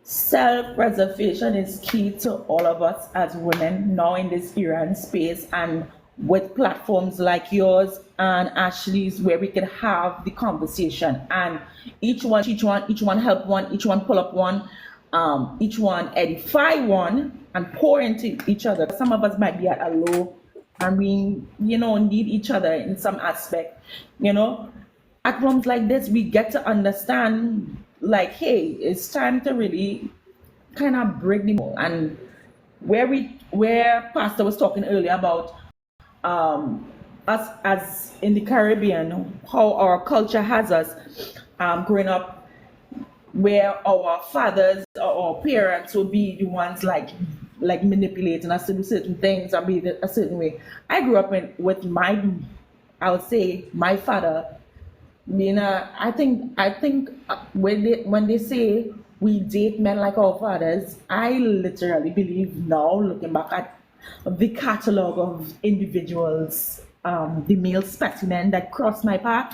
self-preservation is key to all of us as women now in this era and space, and with platforms like yours and Ashley's where we can have the conversation, and each one help one, each one pull up one, each one edify one and pour into each other. Some of us might be at a low and we need each other in some aspect. At rooms like this we get to understand, like, hey, it's time to really kind of break the mold. And where Pastor was talking earlier about us as in the Caribbean, how our culture has us growing up, where our fathers or our parents will be the ones like manipulating us to do certain things or be a certain way. I grew up with I would say my father being I think when they say we date men like our fathers, I literally believe now, looking back at the catalog of individuals, the male specimen that crossed my path,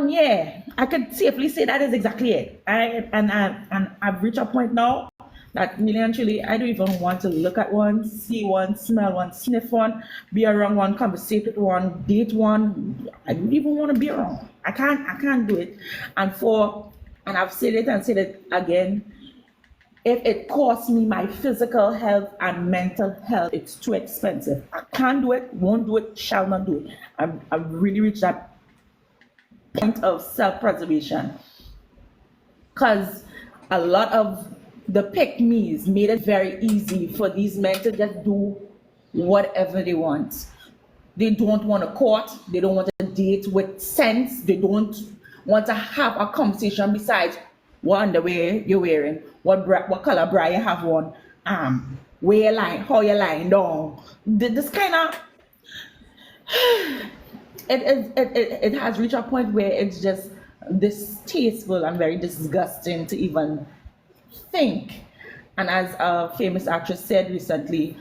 yeah, I could safely say that is exactly it. I've reached a point now that really and truly I don't even want to look at one, see one, smell one, sniff one, be around one, conversate with one, date one. I don't even want to be around. I can't do it. And I've said it and said it again. If it costs me my physical health and mental health, it's too expensive. I can't do it, won't do it, shall not do it. I've really reached that point of self-preservation, because a lot of the pick-me's made it very easy for these men to just do whatever they want. They don't want to court, they don't want to date with sense, they don't want to have a conversation besides what underwear you're wearing, what color bra you have on, where you lying, how you lying down. This kind of it has reached a point where it's just distasteful and very disgusting to even think. And as a famous actress said recently,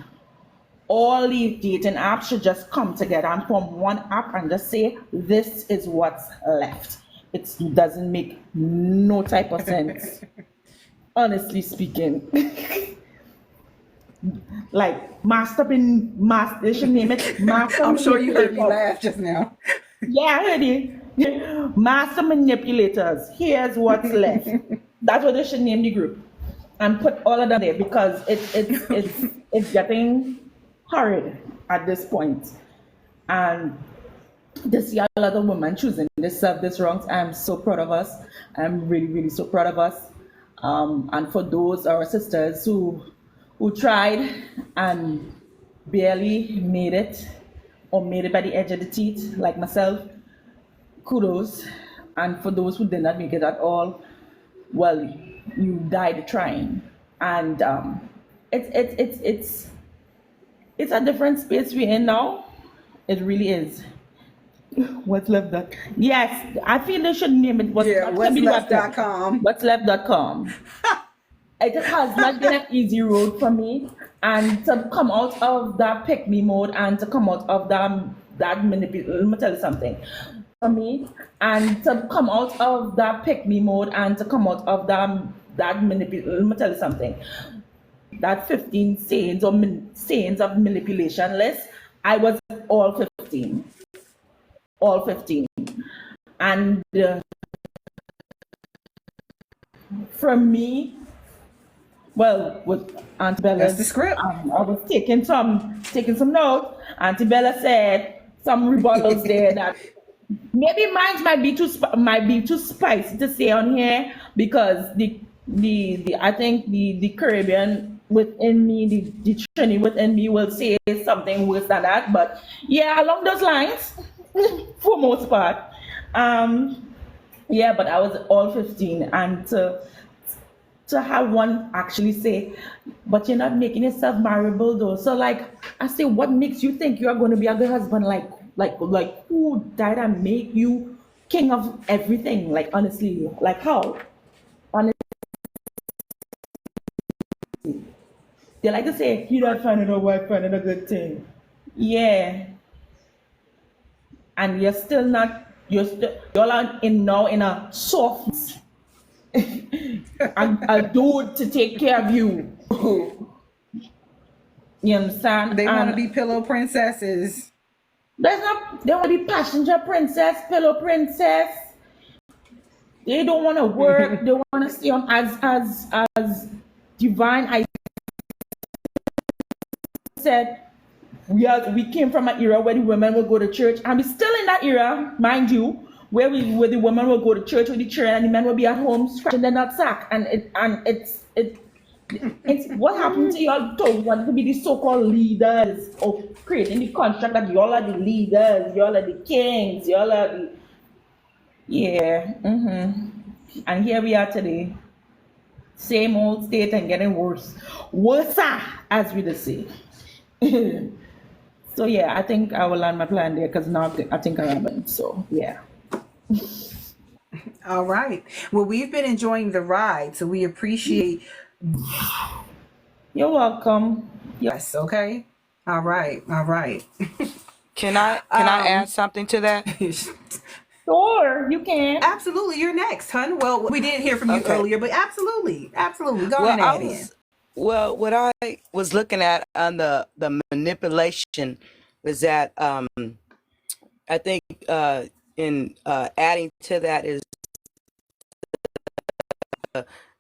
all these dating apps should just come together and form one app and just say, this is what's left. It doesn't make no type of sense, honestly speaking. Like they should name it master. I'm sure you heard me laugh just now. Yeah, I heard it. Master manipulators. Here's what's left. That's what they should name the group, and put all of them there, because it's getting horrid at this point. And to see a lot of women choosing this wrong, I'm so proud of us. I'm really, really so proud of us. And for those our sisters who tried and barely made it, or made it by the edge of the teeth, like myself, kudos. And for those who did not make it at all, well, you died trying. And it's a different space we're in now. It really is. What's left? Yes, I feel they should name it. What's left.com. What's left.com. It has not been an easy road for me, and to come out of that pick me mode and to come out of that manipulation. Let me tell you something. For me, and to come out of that pick me mode and to come out of that manipulation. Let me tell you something. That 15 sayings of manipulation list, I was all 15. All 15. And from me, well, with Auntie Bella, that's the script. I was taking some notes. Auntie Bella said some rebuttals there that maybe mine might be too spicy to say on here, because I think the Caribbean within me, the Trini within me will say something worse than that. But yeah, along those lines, for most part. Yeah, but I was all 15, and to have one actually say, but you're not making yourself marriable though. So like I say, what makes you think you are going to be a good husband? Like who died and make you king of everything? Like honestly, like how? Honestly, they like to say, he not finding a wife, finding a good thing. Yeah, and you're still not. You're all in now in a soft a dude to take care of you. You understand? They want to And be pillow princesses. there's not they want to be passenger princess, pillow princess. They don't want to work. They want to stay on as divine. I said we came from an era where the women will go to church, and we're still in that era, mind you, where the women will go to church with the children and the men will be at home scratching their nutsack, and it's what happened to y'all to want to be the so-called leaders of creating the construct that y'all are the leaders, y'all are the kings, y'all are the yeah. And here we are today. Same old state and getting worse. Worse, as we just say. So yeah, I think I will land my plan there because now I think I am in. So yeah. All right. Well, we've been enjoying the ride, so we appreciate. You're welcome. Yes. Okay. All right. All right. Can I add something to that? Sure, you can. Absolutely. You're next, hun. Well, we didn't hear from you Okay. earlier, but absolutely. Absolutely. Go Well, ahead and add in. what I was looking at on the manipulation is that I think in adding to that is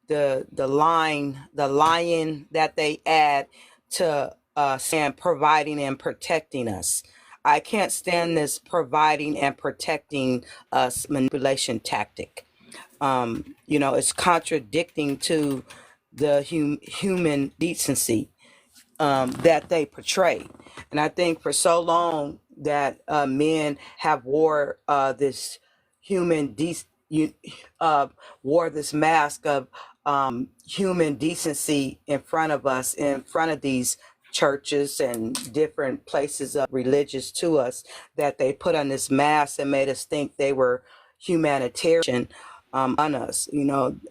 the lion that they add to saying providing and protecting us. I can't stand this providing and protecting us manipulation tactic. It's contradicting to the human decency that they portray. And I think for so long that men have wore this human wore this mask of human decency in front of us, in front of these churches and different places of religious to us, that they put on this mask and made us think they were humanitarian on us.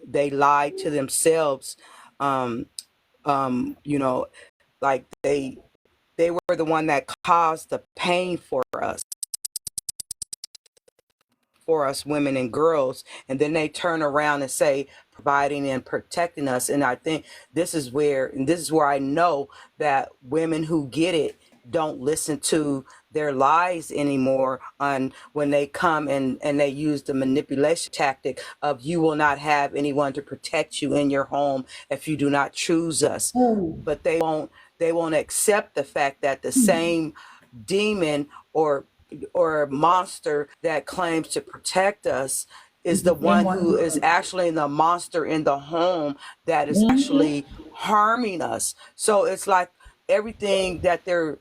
They lied to themselves. Um, like they were the one that caused the pain for us women and girls, and then they turn around and say providing and protecting us. And I think this is where I know that women who get it don't listen to their lies anymore on when they come and they use the manipulation tactic of you will not have anyone to protect you in your home if you do not choose us. But they won't accept the fact that the same demon or monster that claims to protect us is the one who is actually the monster in the home that is actually harming us. So it's like everything that they're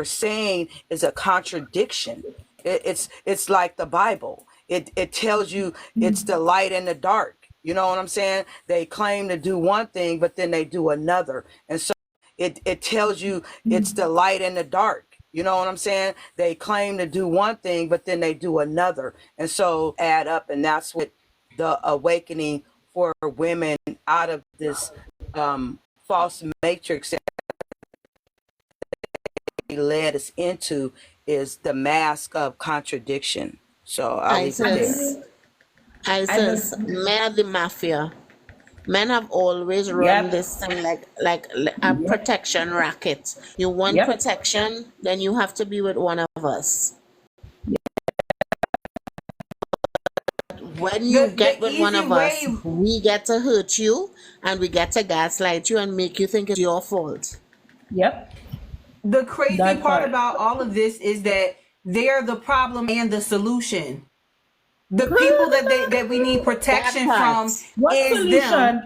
saying is a contradiction. It's like the Bible. It tells you it's the light and the dark. You know what I'm saying? They claim to do one thing, but then they do another. And so it tells you it's the light and the dark. You know what I'm saying? They claim to do one thing, but then they do another. And so add up, and that's what the awakening for women out of this false matrix that they led us into is the mask of contradiction. So I'll leave it there. ISIS, men are the mafia. Men have always run this thing like a protection racket. You want protection, then you have to be with one of us. When you get with one of us, we get to hurt you and we get to gaslight you and make you think it's your fault. Yep. The crazy part about all of this is that they're the problem and the solution. The people that we need protection from What is solution?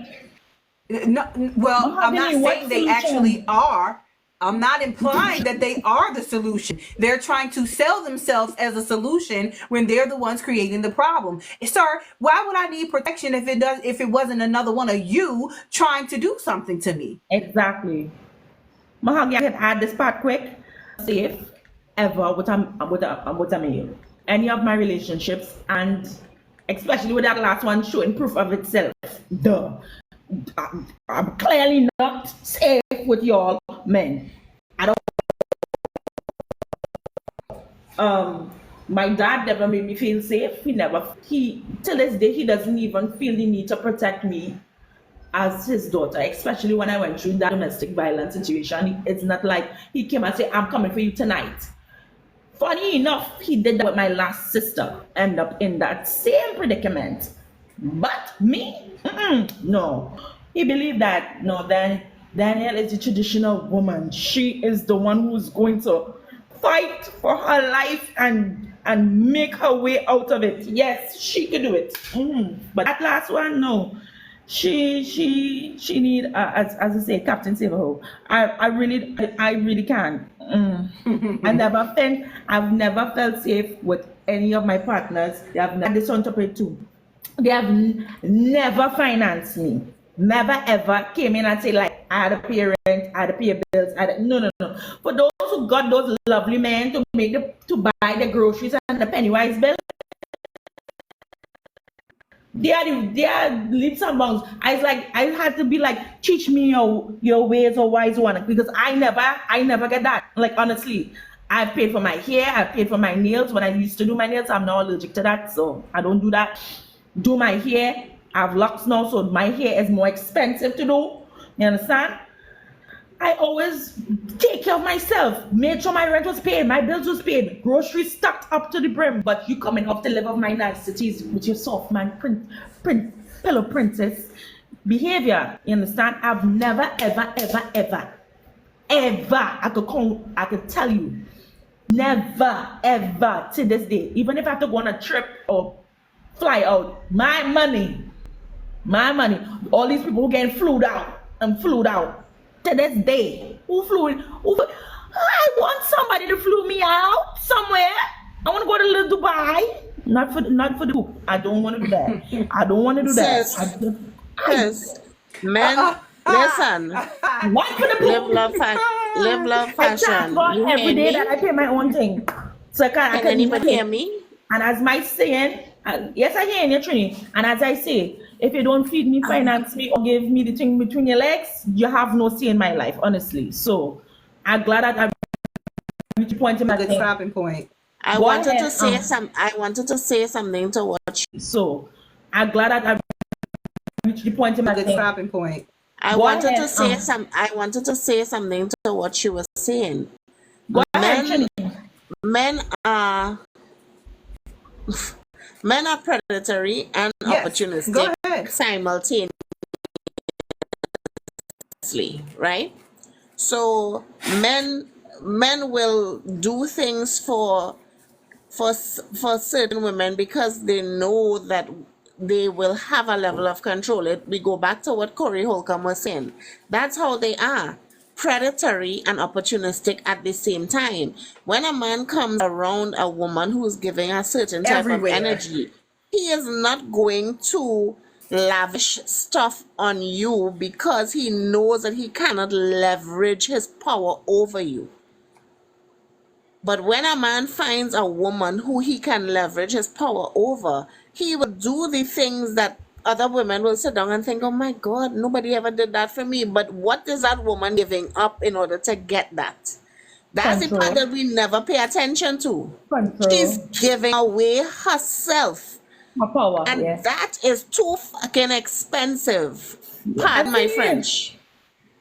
them. No, well, I'm not saying they actually are. I'm not implying that they are the solution. They're trying to sell themselves as a solution when they're the ones creating the problem. Sir, why would I need protection if it wasn't another one of you trying to do something to me? Exactly. Mahogany, I can add this part quick. Safe ever with a male. Any of my relationships, and especially with that last one showing proof of itself. Duh. I'm clearly not safe with y'all men. I don't. My dad never made me feel safe. He till this day, he doesn't even feel the need to protect me as his daughter, especially when I went through that domestic violence situation. It's not like he came and said, I'm coming for you tonight. Funny enough, he did that with my last sister, end up in that same predicament. But me, no. He believed that, no, then Danielle is the traditional woman. She is the one who's going to fight for her life and make her way out of it. Yes, she could do it. But that last one, no. She need as I say, Captain Silverho. I really can. I've never felt safe with any of my partners. They have never this on top of it too. They have never financed me. Never ever came in and say like I had to pay rent, I had to pay bills. No. For those who got those lovely men to buy the groceries and the Pennywise bill, they are leaps and bounds. I had to be like, teach me your ways or wise one, because I never get that. Like honestly, I've paid for my hair, I've paid for my nails. When I used to do my nails, I'm now allergic to that, so I don't do that. Do my hair, I have locks now, so my hair is more expensive to do. You understand? I always take care of myself, made sure my rent was paid, my bills was paid, groceries stocked up to the brim. But you coming up to live off my niceties with your soft man pillow princess behavior. You understand? I've never ever I could tell you, never ever to this day, even if I have to go on a trip or fly out, my money, all these people who getting flued out to this day. I want somebody to flew me out somewhere. I want to go to little Dubai. Not for the book. I don't want to do that. I don't want to do that. Sis, men, listen. One for the book. Live love I fashion. transport You every hear day me? that I pay my own thing. So I Can anybody hear me? And as my saying, yes, I hear you, Trini. And as I say, if you don't feed me, finance me, or give me the thing between your legs, you have no say in my life, honestly. So I'm glad that I reached a point in my Good life. stopping point. I wanted to say something to what you. So I'm glad that I reached the point in my Good life. stopping point. I wanted to say something to what you were saying. Go ahead, Trini. Men are predatory and Yes, opportunistic go ahead. simultaneously, right? So men will do things for certain women because they know that they will have a level of control. We go back to what Corey Holcomb was saying. That's how they are. Predatory and opportunistic at the same time. When a man comes around a woman who's giving a certain type Everywhere. of energy, he is not going to lavish stuff on you because he knows that he cannot leverage his power over you. But when a man finds a woman who he can leverage his power over, he will do the things that other women will sit down and think, oh my God, nobody ever did that for me. But what is that woman giving up in order to get that? That's the part that we never pay attention to. She's giving away herself. Her power, And yes. that is too fucking expensive. Pardon my French.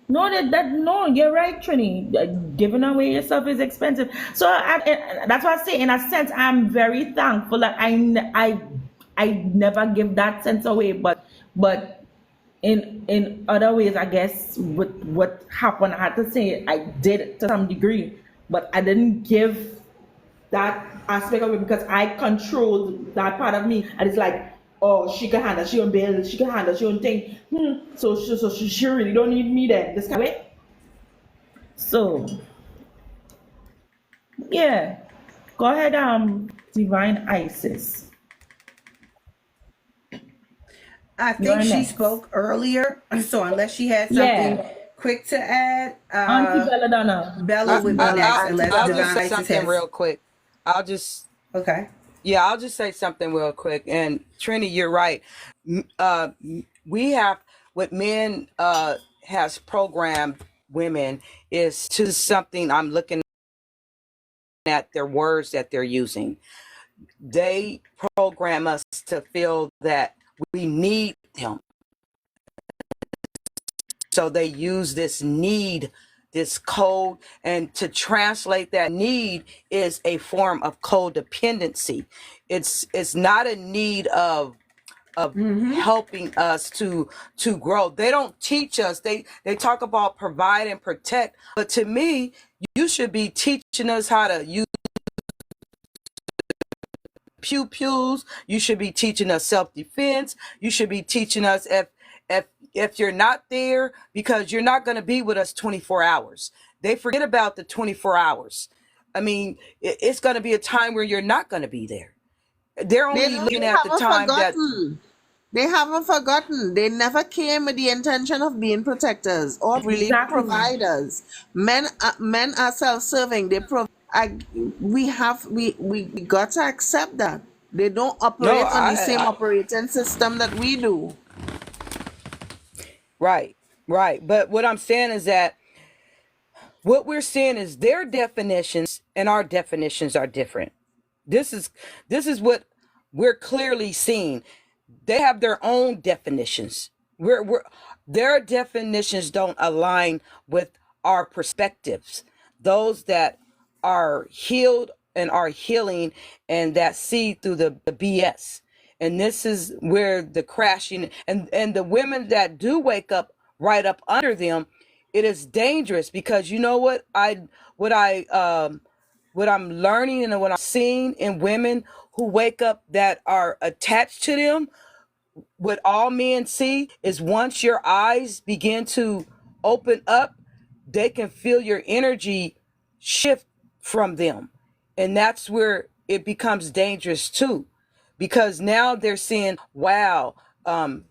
No, no, you're right, Trini. Giving away yourself is expensive. So that's why I say, in a sense, I'm very thankful that I never give that sense away. But in other ways, I guess with what happened, I had to say I did it to some degree, but I didn't give that aspect of it because I controlled that part of me. And it's like, oh, she can handle she own bills, she can handle she own thing. So she really don't need me then. This kind of way. So, yeah, go ahead, Divine Isis. I think You're she next. spoke earlier, so unless she had something Yeah, quick to add, Auntie Belladonna. Bella Let's would move be on to next, Auntie unless I'll just Divine say Bella. Isis something has. real quick. I'll just Okay. Yeah, I'll just say something real quick. And Trini, you're right. We have what men has programmed women is to something. I'm looking at their words that they're using. They program us to feel that we need them. So they use this need, this code, and to translate that need is a form of codependency. It's not a need of helping us to grow. They don't teach us. They talk about provide and protect, but to me, you should be teaching us how to use pew pews. You should be teaching us self-defense. You should be teaching us if you're not there, because you're not going to be with us 24 hours. They forget about the 24 hours. I mean, it's going to be a time where you're not going to be there. They're only They looking at the haven't time that forgotten. They haven't forgotten. They never came with the intention of being protectors or really Exactly. providers. Men are self-serving. We got to accept that they don't no, operate on the same I operating system that we do. right, right. But what I'm saying is that what we're seeing is their definitions and our definitions are different. This is what we're clearly seeing. They have their own definitions. We're their definitions don't align with our perspectives. Those that are healed and are healing and that see through the BS. And this is where the crashing and the women that do wake up right up under them, it is dangerous because you know what what I'm learning and what I'm seeing in women who wake up that are attached to them, what all men see is once your eyes begin to open up, they can feel your energy shift from them. And that's where it becomes dangerous too. Because now they're saying, wow,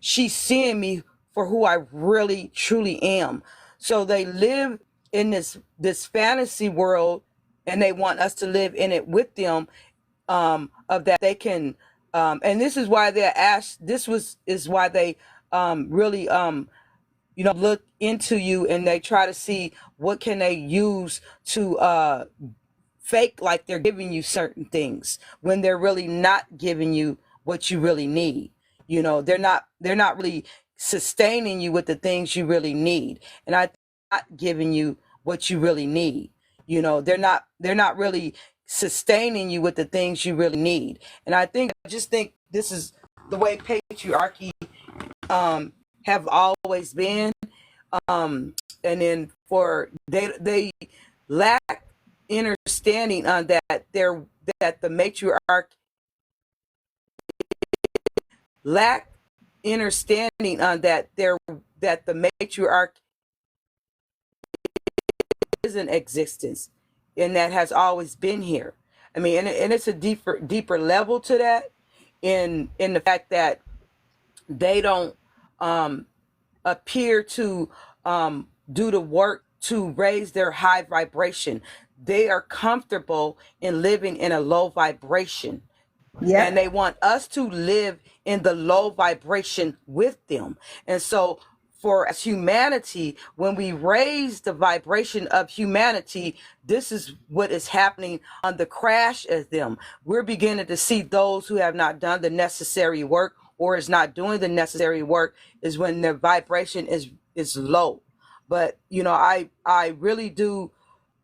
she's seeing me for who I really truly am. So they live in this fantasy world and they want us to live in it with them, of that they can and this is why they're asked this was is why they really look into you and they try to see what can they use to fake like they're giving you certain things when they're really not giving you what you really need. They're not really sustaining you with the things you really need. And I not giving you what you really need. They're not really sustaining you with the things you really need. And I just think this is the way patriarchy have always been. And then for they lack understanding on that the matriarch lack understanding on that the matriarch is in existence and that has always been here. I mean, and it's a deeper level to that in the fact that they don't appear to do the work to raise their high vibration. They are comfortable in living in a low vibration. And they Yep. want us to live in the low vibration with them. And so for as humanity, when we raise the vibration of humanity, this is what is happening on the crash of them. We're beginning to see those who have not done the necessary work or is not doing the necessary work is when their vibration is low. But I really do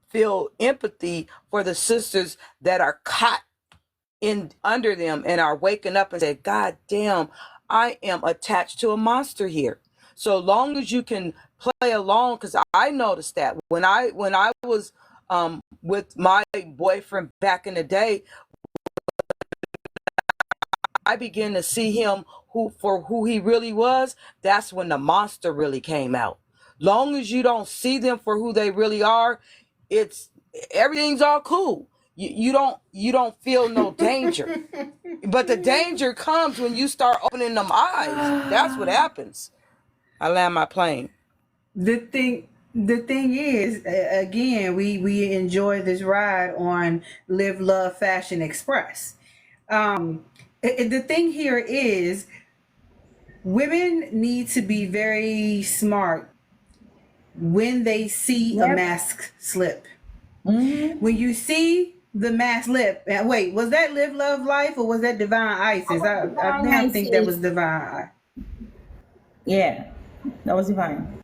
feel empathy for the sisters that are caught in under them and are waking up and say, God damn, I am attached to a monster here. So long as you can play along, because I noticed that when I was with my boyfriend back in the day, I began to see him who for who he really was. That's when the monster really came out. Long as you don't see them for who they really are, everything's all cool. You don't feel no danger. But the danger comes when you start opening them eyes. That's what happens. I land my plane. The thing is, again, we enjoy this ride on Live Love Fashion Express. The thing here is, women need to be very smart when they see a mask slip. When you see the mask slip, wait, was that Live Love Life or was that Divine Isis? I now think that was Divine. Yeah, that was divine.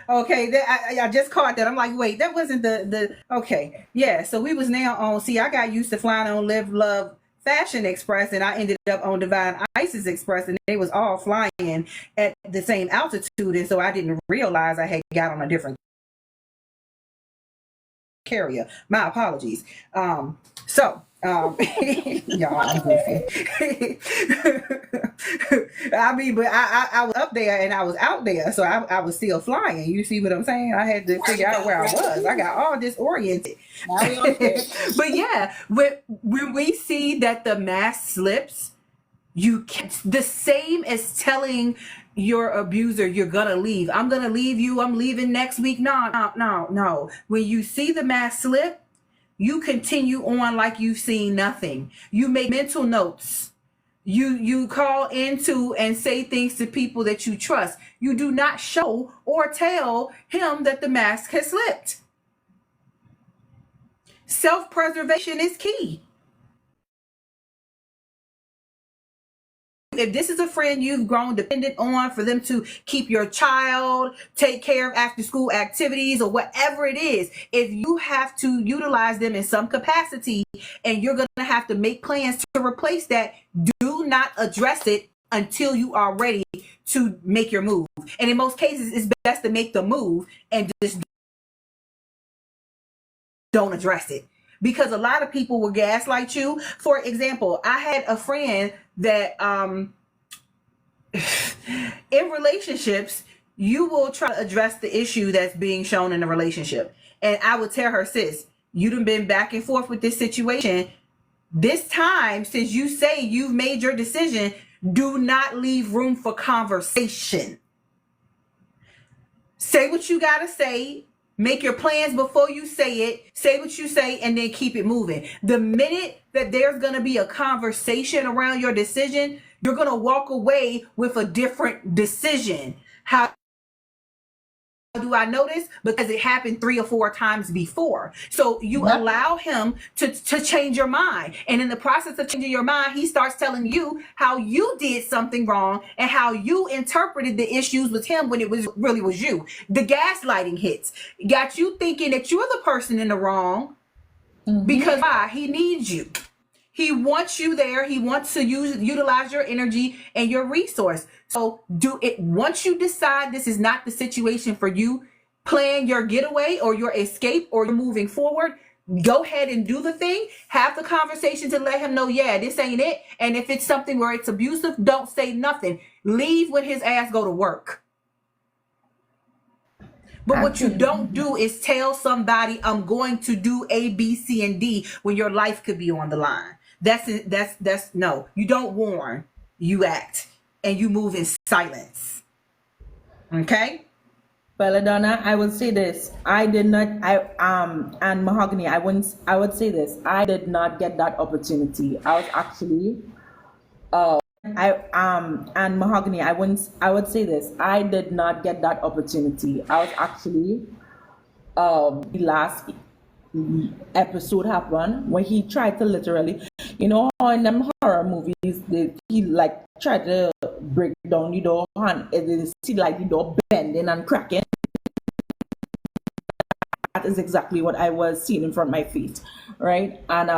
Okay, I just caught that. I'm like, wait, that wasn't the okay. Yeah, so we was now on. See, I got used to flying on Live Love Fashion Express, and I ended up on Divine Isis Express, and they was all flying at the same altitude, and so I didn't realize I had got on a different carrier. My apologies. Y'all, I'm goofy. I mean, but I was up there and I was out there, so I was still flying. You see what I'm saying? I had to figure out where I was. I got all disoriented. But yeah, when we see that the mask slips, you can, the same as telling your abuser you're gonna leave. I'm gonna leave you. I'm leaving next week. No. When you see the mask slip, you continue on like you've seen nothing. You make mental notes. You call into and say things to people that you trust. You do not show or tell him that the mask has slipped. Self-preservation is key. If this is a friend you've grown dependent on for them to keep your child, take care of after school activities or whatever it is, if you have to utilize them in some capacity and you're going to have to make plans to replace that, do not address it until you are ready to make your move. And in most cases, it's best to make the move and just don't address it. Because a lot of people will gaslight you. For example, I had a friend that in relationships, you will try to address the issue that's being shown in the relationship. And I would tell her, sis, you done been back and forth with this situation. This time, since you say you've made your decision, do not leave room for conversation. Say what you got to say. Make your plans before you say it. Say what you say and then keep it moving. The minute that there's going to be a conversation around your decision, you're going to walk away with a different decision. How do I know this? Because it happened 3 or 4 times before. So you allow him to change your mind. And in the process of changing your mind, he starts telling you how you did something wrong and how you interpreted the issues with him when it was really was you. The gaslighting hits. Got you thinking that you're the person in the wrong because why? He needs you. He wants you there. He wants to utilize your energy and your resource. So do it. Once you decide this is not the situation for you, plan your getaway or your escape or you're moving forward, go ahead and do the thing. Have the conversation to let him know, yeah, this ain't it. And if it's something where it's abusive, don't say nothing. Leave when his ass go to work. But what you don't do is tell somebody I'm going to do A, B, C, and D when your life could be on the line. That's no. You don't warn, you act, and you move in silence. Okay? Belladonna, I would say this. I did not. And Mahogany, I would say this. I did not get that opportunity. I was actually. And Mahogany, I would say this. I did not get that opportunity. I was actually. The last episode happened when he tried to literally. You know how in them horror movies, he like tried to break down the door and it see like the door bending and cracking. That is exactly what I was seeing in front of my feet, right? And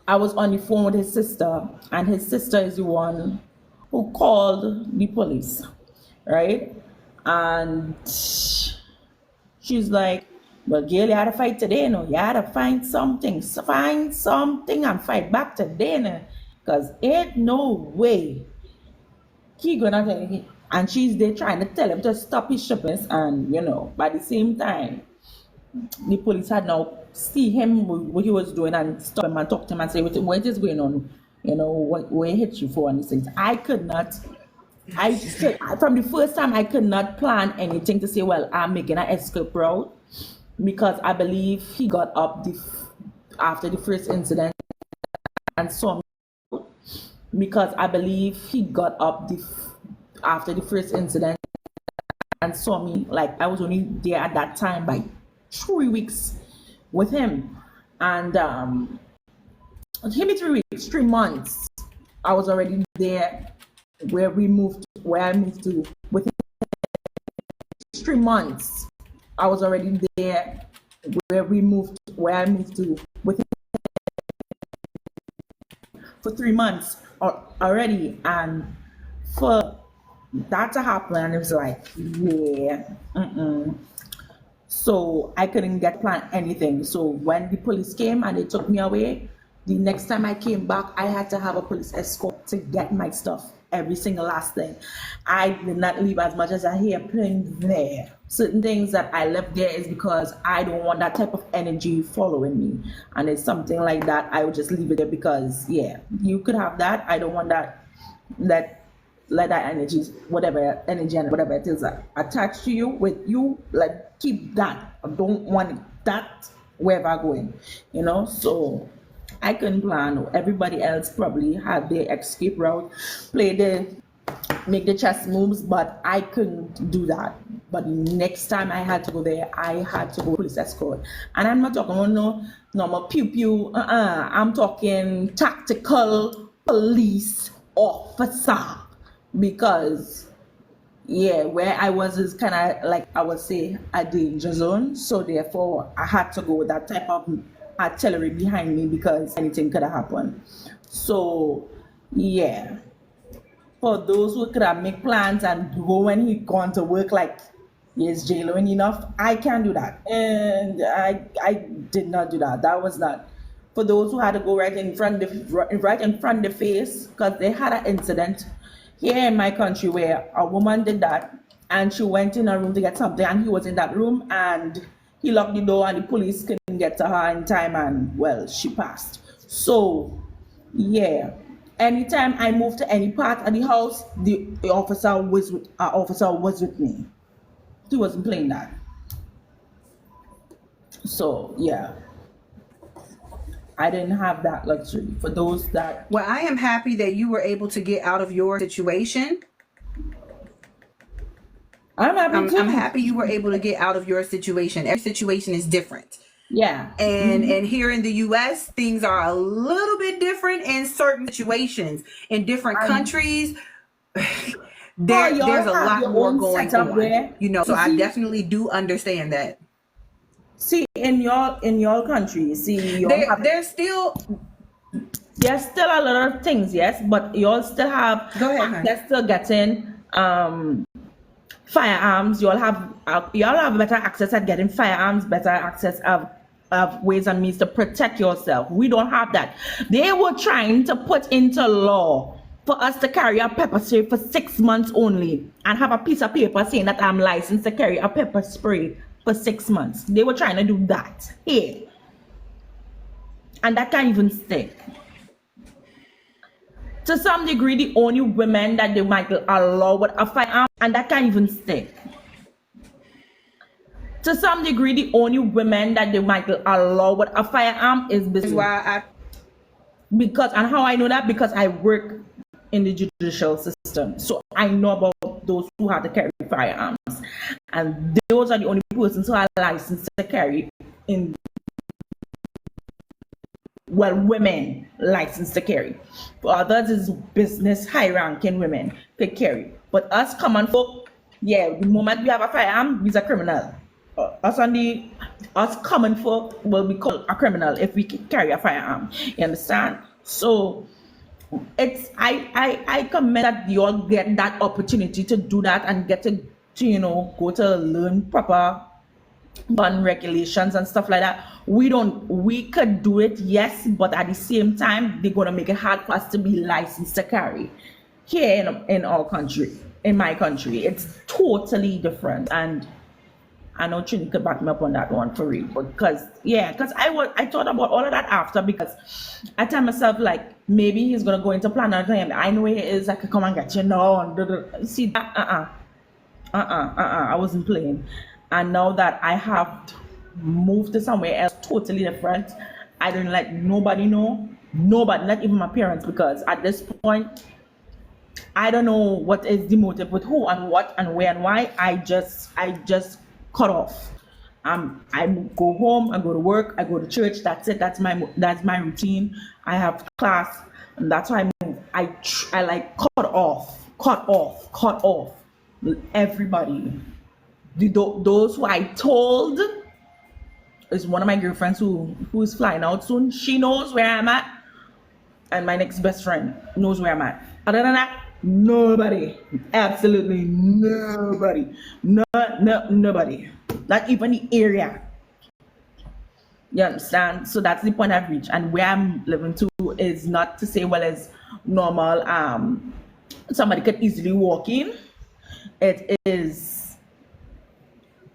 I was on the phone with his sister, and his sister is the one who called the police, right? And she's like, well, Gail, you had to fight today, no? You had to find something and fight back today, no? Because ain't no way he gonna tell you, and she's there trying to tell him to stop his shipments, and by the same time, the police had now see him what he was doing and stop him and talk to him and say, what is going on? What hit you for? And he says, from the first time, I could not plan anything to say, well, I'm making an escape route, because I believe he got up after the first incident and saw me, because I believe he got up after the first incident and saw me. Like, I was only there at that time by 3 weeks with him, and give me 3 weeks, 3 months. I was already there where I moved to within 3 months. I was already there where I moved to within for 3 months already, and for that to happen, it was like, yeah, so I couldn't plan anything. So when the police came and they took me away, the next time I came back, I had to have a police escort to get my stuff, every single last thing. I did not leave as much as I hear playing there. Certain things that I left there is because I don't want that type of energy following me. And it's something like that, I would just leave it there because, yeah, you could have that. I don't want that let that energy, whatever energy and whatever it is attached to you, with you, like, keep that. I don't want that wherever I'm going, so I couldn't plan. Everybody else probably had their escape route, make the chess moves, but I couldn't do that. But the next time I had to go there, I had to go police escort. And I'm not talking about no normal pew. I'm talking tactical police officer. Because, yeah, where I was is kind of like, I would say, a danger zone. So therefore, I had to go with that type of artillery behind me because anything could have happened. So, yeah, for those who could have make plans and go when he gone to work, like, yes, jailing enough, I can't do that. And I did not do that. That was not. For those who had to go right in front of the face, because they had an incident here in my country where a woman did that, and she went in a room to get something, and he was in that room, and he locked the door, and the police couldn't get to her in time, and, well, she passed. So, yeah, anytime I moved to any part of the house, the officer was with me. He wasn't playing that. So, yeah, I didn't have that luxury. For those that... Well, I am happy that you were able to get out of your situation. I'm happy too. I'm happy you were able to get out of your situation. Every situation is different. Yeah. And here in the US, things are a little bit different in certain situations. In different countries, there's a lot more going on. There. So I definitely do understand that. See, in your country, there's still a lot of things, yes, but you all still have access to getting firearms. You all have better access at getting firearms, better access of ways and means to protect yourself. We don't have that. They were trying to put into law for us to carry a pepper spray for 6 months only and have a piece of paper saying that I'm licensed to carry a pepper spray for 6 months. They were trying to do that here. And that can't even stick. To some degree, the only women that they might allow with a firearm, and that can't even stick. To some degree, the only women that they might allow with a firearm is business. And how I know that? Because I work in the judicial system. So I know about those who have to carry firearms. And those are the only persons who are licensed to carry women licensed to carry. For others, is business, high-ranking women to carry. But us common folk, yeah, the moment we have a firearm, we're a criminal. Us common folk will be called a criminal if we carry a firearm. You understand? So I commend that you all get that opportunity to do that and get to go to learn proper gun regulations and stuff like that. We could do it, yes, but at the same time, they're going to make it hard for us to be licensed to carry here in our country. in my country. It's totally different. And I know Trini could back me up on that one for real. Because I thought about all of that after, because I tell myself like maybe he's gonna go into plan and I know he is, I could come and get you now and see that I wasn't playing. And now that I have moved to somewhere else totally different, I don't let nobody know. Nobody, not even my parents, because at this point I don't know what is the motive with who and what and where and why. I just cut off. I go home, I go to work, I go to church. That's it. That's my routine. I have class, and that's why I move. I like cut off everybody. Those who I told is one of my girlfriends who's flying out soon. She knows where I'm at, and my next best friend knows where I'm at. Other than that, nobody, absolutely nobody, nobody, not even the area. You understand? So that's the point I've reached, and where I'm living to is not to say well as normal. Somebody could easily walk in. It is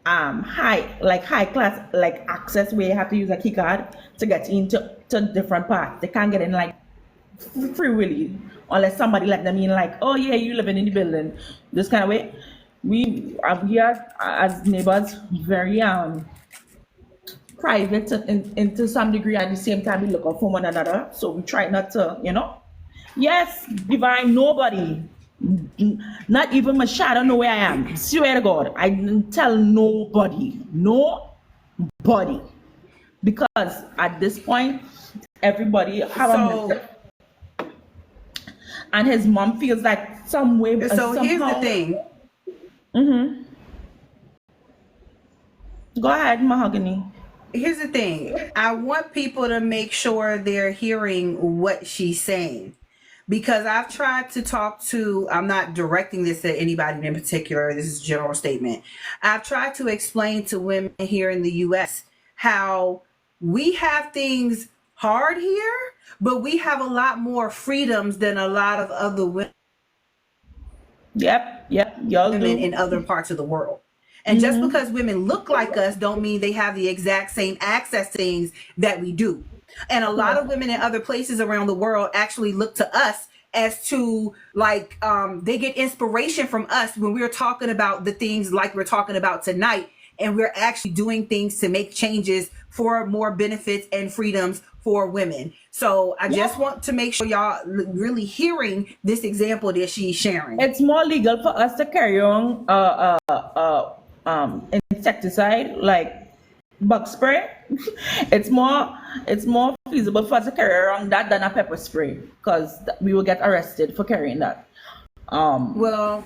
high class, like access, where you have to use a key card to get into different parts. They can't get in like free willy unless somebody let them in, like, oh yeah, you living in the building, this kind of way. We are here as neighbors, very private into some degree. At the same time, we look out for one another, so we try not to, yes, divine, nobody, not even my shadow know where I am. Swear to God, I didn't tell nobody, because at this point everybody have a and his mom feels like some way. So somehow, here's the thing. Go ahead, Mahogany. Here's the thing. I want people to make sure they're hearing what she's saying, because I've tried to talk to, I'm not directing this at anybody in particular, this is a general statement. I've tried to explain to women here in the US how we have things hard here, but we have a lot more freedoms than a lot of other women. Yep, y'all women do. in other parts of the world. And just because women look like us don't mean they have the exact same access to things that we do. And a lot of women in other places around the world actually look to us as to like they get inspiration from us when we're talking about the things like we're talking about tonight, and we're actually doing things to make changes for more benefits and freedoms for women. So I just want to make sure y'all really hearing this example that she's sharing. It's more legal for us to carry on insecticide like bug spray. it's more feasible for us to carry around that than a pepper spray, because we will get arrested for carrying that. Well,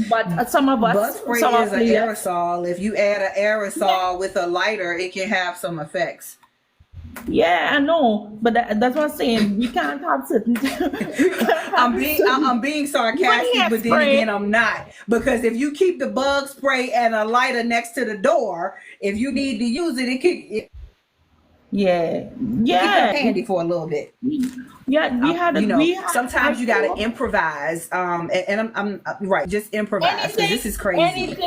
but some of us, bug spray is an aerosol. If you add an aerosol with a lighter, it can have some effects. Yeah, I know, but that's what I'm saying. We can't have certain. I'm being sarcastic, but then again, I'm not, because if you keep the bug spray and a lighter next to the door, if you need to use it, it can. Yeah, keep it handy for a little bit. Yeah, sometimes you gotta improvise. And I'm right, just improvise, because this is crazy.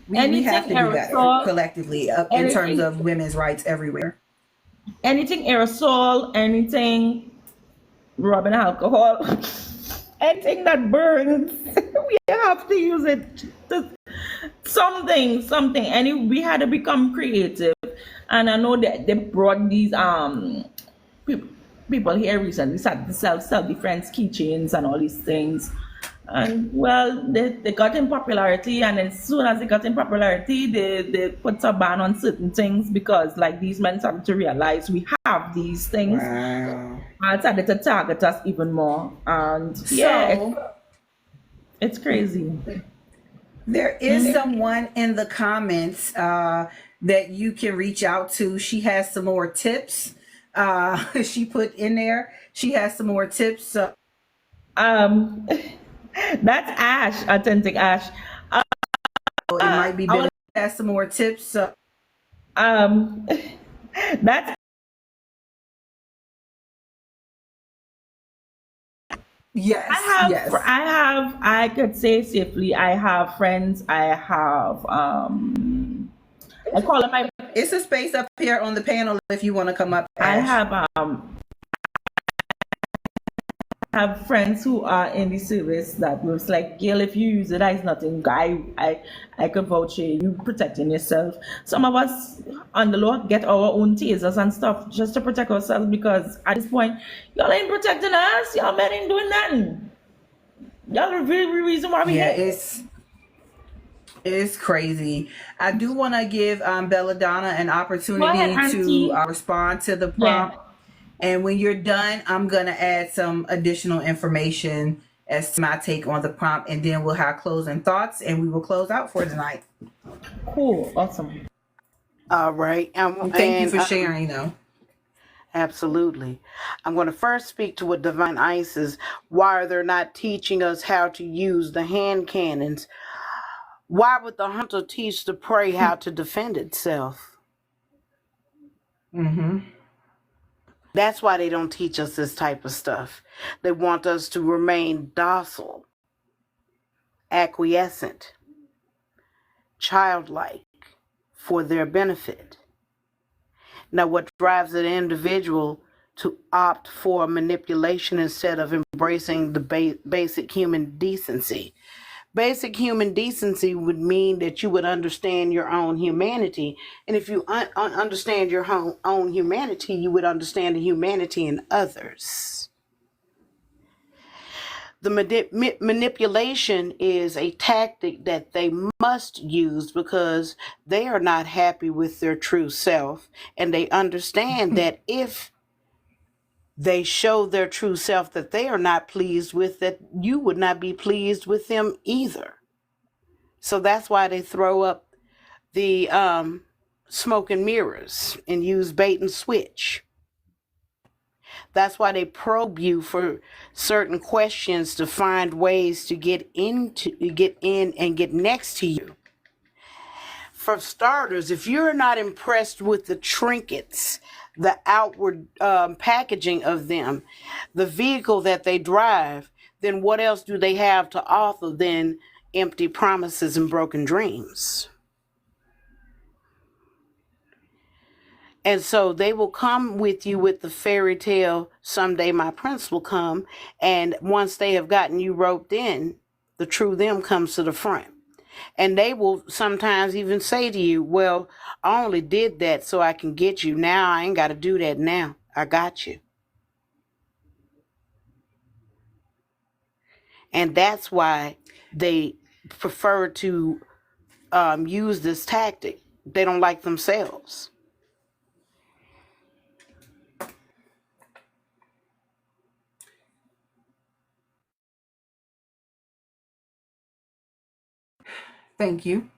We have to do better collectively in terms of women's rights everywhere. Anything aerosol, anything rubbing alcohol, anything that burns, we have to use it. Something. And we had to become creative. And I know that they brought these people here recently started to sell self-defense keychains and all these things. And well, they got in popularity, and as soon as they got in popularity, they put a ban on certain things, because like these men started to realize we have these things. Wow. And started to target us even more. And it's crazy. There is someone in the comments that you can reach out to. She has some more tips. She put in there. She has some more tips. That's Ash, authentic Ash. It might be better. Has some more tips. That's Yes, yes. I could say safely, I have friends, I call them my, It's a space up here on the panel if you want to come up, I Ash. have friends who are in the service that was like, Gail, if you use it, it's nothing. I could vouch you protecting yourself. Some of us on the law get our own tasers and stuff just to protect ourselves because at this point, y'all ain't protecting us. Y'all men ain't doing nothing. Y'all are the real reason why we Yeah, here. it's crazy. I do want to give Belladonna an Go ahead, opportunity to Auntie. respond to the Yeah. prompt. And when you're done, I'm going to add some additional information as to my take on the prompt. And then we'll have closing thoughts and we will close out for tonight. Cool. Awesome. All right. And thank you for sharing, though. Absolutely. I'm going to first speak to what Divine Ice is, why they're not teaching us how to use the hand cannons. Why would the hunter teach the prey how to defend itself? Mm-hmm. That's why they don't teach us this type of stuff. They want us to remain docile, acquiescent, childlike for their benefit. Now, what drives an individual to opt for manipulation instead of embracing the basic human decency? Basic human decency would mean that you would understand your own humanity. And if you understand your own humanity, you would understand the humanity in others. The manipulation is a tactic that they must use because they are not happy with their true self. And they understand that if they show their true self that they are not pleased with, that you would not be pleased with them either. So that's why they throw up the smoke and mirrors and use bait and switch. That's why they probe you for certain questions to find ways to get in and get next to you. For starters, if you're not impressed with the trinkets, the outward packaging of them, the vehicle that they drive, then what else do they have to offer than empty promises and broken dreams? And so they will come with you with the fairy tale, someday my prince will come. And once they have gotten you roped in, the true them comes to the front. And they will sometimes even say to you, well, I only did that so I can get you. Now I ain't got to do that now. I got you. And that's why they prefer to use this tactic. They don't like themselves. Thank you.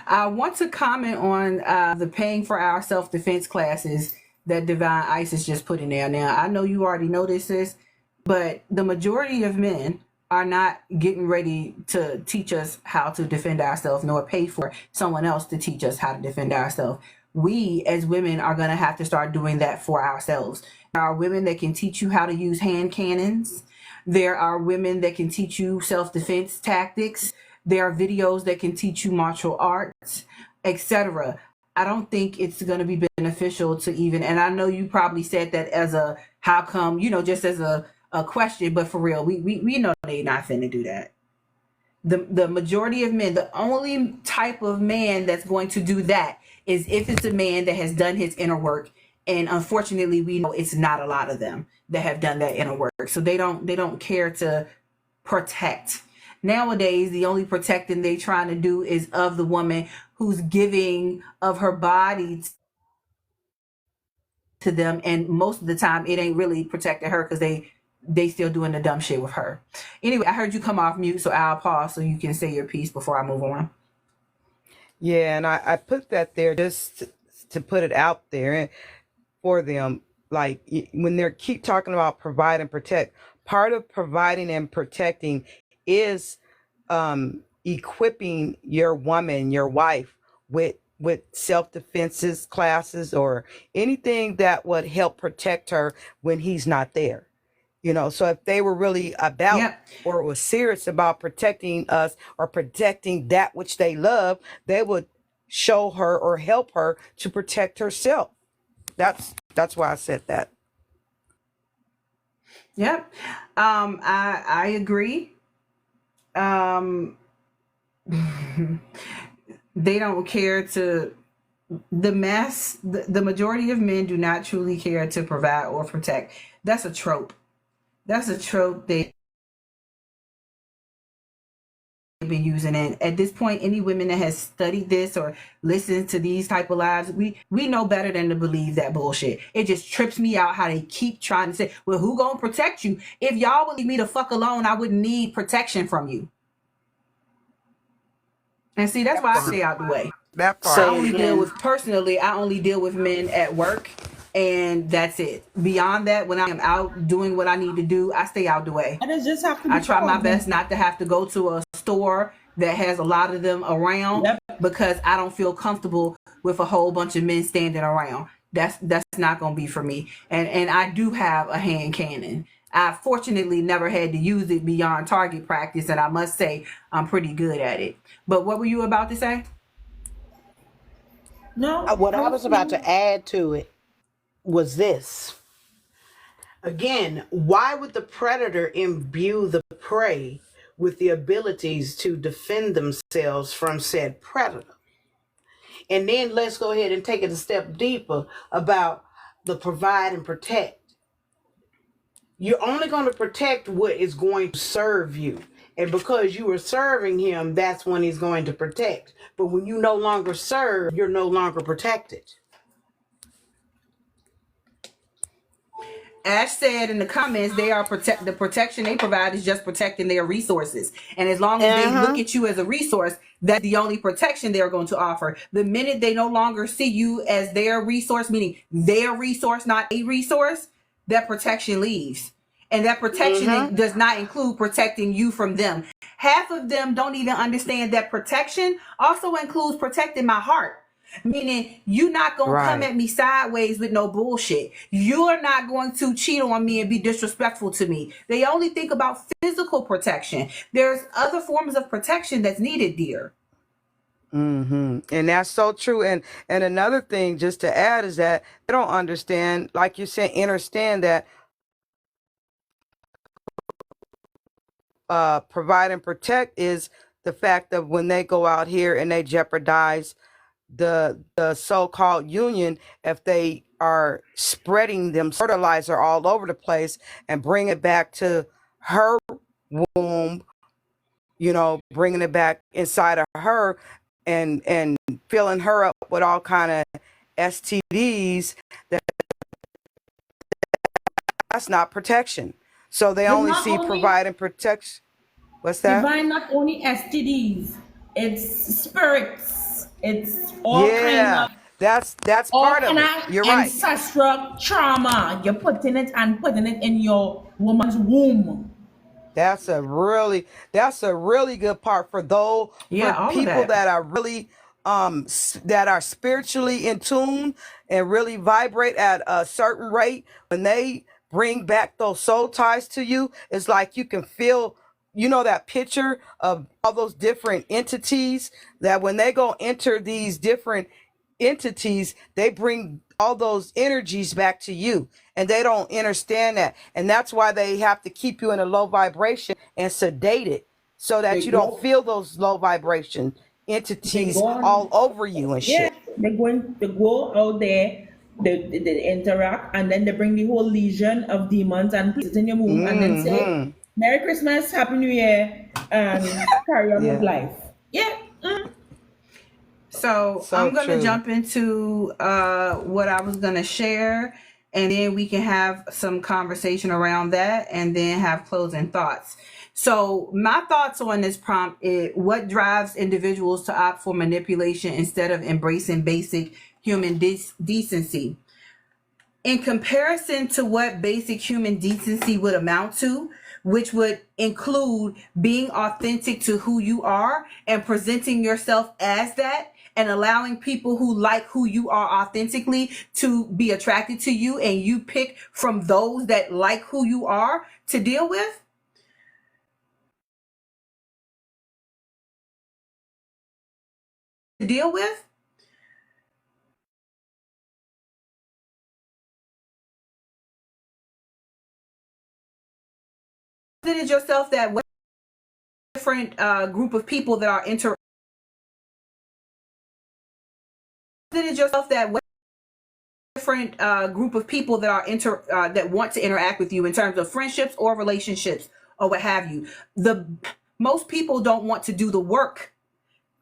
I want to comment on the paying for our self-defense classes that Divine Isis just put in there. Now, I know you already know this, but the majority of men are not getting ready to teach us how to defend ourselves nor pay for someone else to teach us how to defend ourselves. We as women are going to have to start doing that for ourselves. There are women that can teach you how to use hand cannons. There are women that can teach you self-defense tactics. There are videos that can teach you martial arts, etc. I don't think it's going to be beneficial to even, and I know you probably said that as a, how come, just as a question, but for real, we know they're not finna do that. The majority of men, the only type of man that's going to do that is if it's a man that has done his inner work. And unfortunately, we know it's not a lot of them that have done that inner work. So they don't care to protect. Nowadays, the only protecting they trying to do is of the woman who's giving of her body to them. And most of the time, it ain't really protecting her because they still doing the dumb shit with her. Anyway, I heard you come off mute, so I'll pause so you can say your piece before I move on. Yeah, and I put that there just to put it out there for them. Like when they keep talking about provide and protect, part of providing and protecting is equipping your woman, your wife, with self-defenses classes or anything that would help protect her when he's not there. So if they were really about Yep. or was serious about protecting us or protecting that which they love, they would show her or help her to protect herself. That's why I said that. Yep. I agree. Um, they don't care to the majority of men do not truly care to provide or protect. That's a trope. That's a trope they've been using. And at this point, any women that has studied this or listened to these type of lives, we know better than to believe that bullshit. It just trips me out how they keep trying to say, well, who gonna protect you? If y'all would leave me the fuck alone, I wouldn't need protection from you. And see, that's why I stay out the way. That I part. Say it only deal again. with personally, I only deal with men at work, and that's it. Beyond that, when I am out doing what I need to do, I stay out the way. And it just have to I be try my best chosen. not to have to go to a store that has a lot of them around Yep. because I don't feel comfortable with a whole bunch of men standing around. That's not gonna be for me. And I do have a hand cannon. I fortunately never had to use it beyond target practice, and I must say I'm pretty good at it. But what were you about to say? No, What I I was was about to add to it was this. Again, why would the predator imbue the prey with the abilities to defend themselves from said predator? And then let's go ahead and take it a step deeper about the provide and protect. You're only going to protect what is going to serve you. And because you are serving him, that's when he's going to protect. But when you no longer serve, you're no longer protected. Ash said in the comments, they are the protection they provide is just protecting their resources. And as long as they look Uh-huh. at you as a resource, that's the only protection they're going to offer. The minute they no longer see you as their resource, meaning their resource, not a resource, that protection leaves. And that Uh-huh. protection does not include protecting you from them. Half of them don't even understand that protection also includes protecting my heart. Meaning, you're not going to come Right. at me sideways with no bullshit. You're not going to cheat on me and be disrespectful to me. They only think about physical protection. There's other forms of protection that's needed, dear. And that's so true. And another thing just to add is that they don't understand, like you said, understand that provide and protect is the fact that when they go out here and they jeopardize the so-called union, if they are spreading them fertilizer all over the place and bring it back to her womb, bringing it back inside of her and filling her up with all kind of STDs, that's not protection. So they it's only not see only provide and protect. What's that? divine, not only STDs, it's spirits, it's Yeah, that's all part kind of it. of You're right. ancestral trauma. You're putting it and putting it in your woman's womb. That's a really good part for those Yeah, for all of people that. that are really that are spiritually in tune and really vibrate at a certain rate. When they bring back those soul ties to you, it's like you can feel, that picture of all those different entities that when they go enter these different entities, they bring all those energies back to you, and they don't understand that. And that's why they have to keep you in a low vibration and sedate it so that They you don't go, feel those low vibration they entities go all on, over you and yeah, shit. they go out there, they interact, and then they bring the whole legion of demons and place it in your womb, and then say, Mm-hmm. "Merry Christmas, Happy New Year," and carry on with Yeah. life. Yeah. So So I'm going to true. jump into what I was going to share, and then we can have some conversation around that and then have closing thoughts. So my thoughts on this prompt is what drives individuals to opt for manipulation instead of embracing basic human decency. In comparison to what basic human decency would amount to, which would include being authentic to who you are and presenting yourself as that and allowing people who like who you are authentically to be attracted to you, and you pick from those that like who you are to deal with. Deal with. Presented yourself that way. Different group of people that are presented yourself that way. Different group of people that are that want to interact with you in terms of friendships or relationships or what have you. The most people don't want to do the work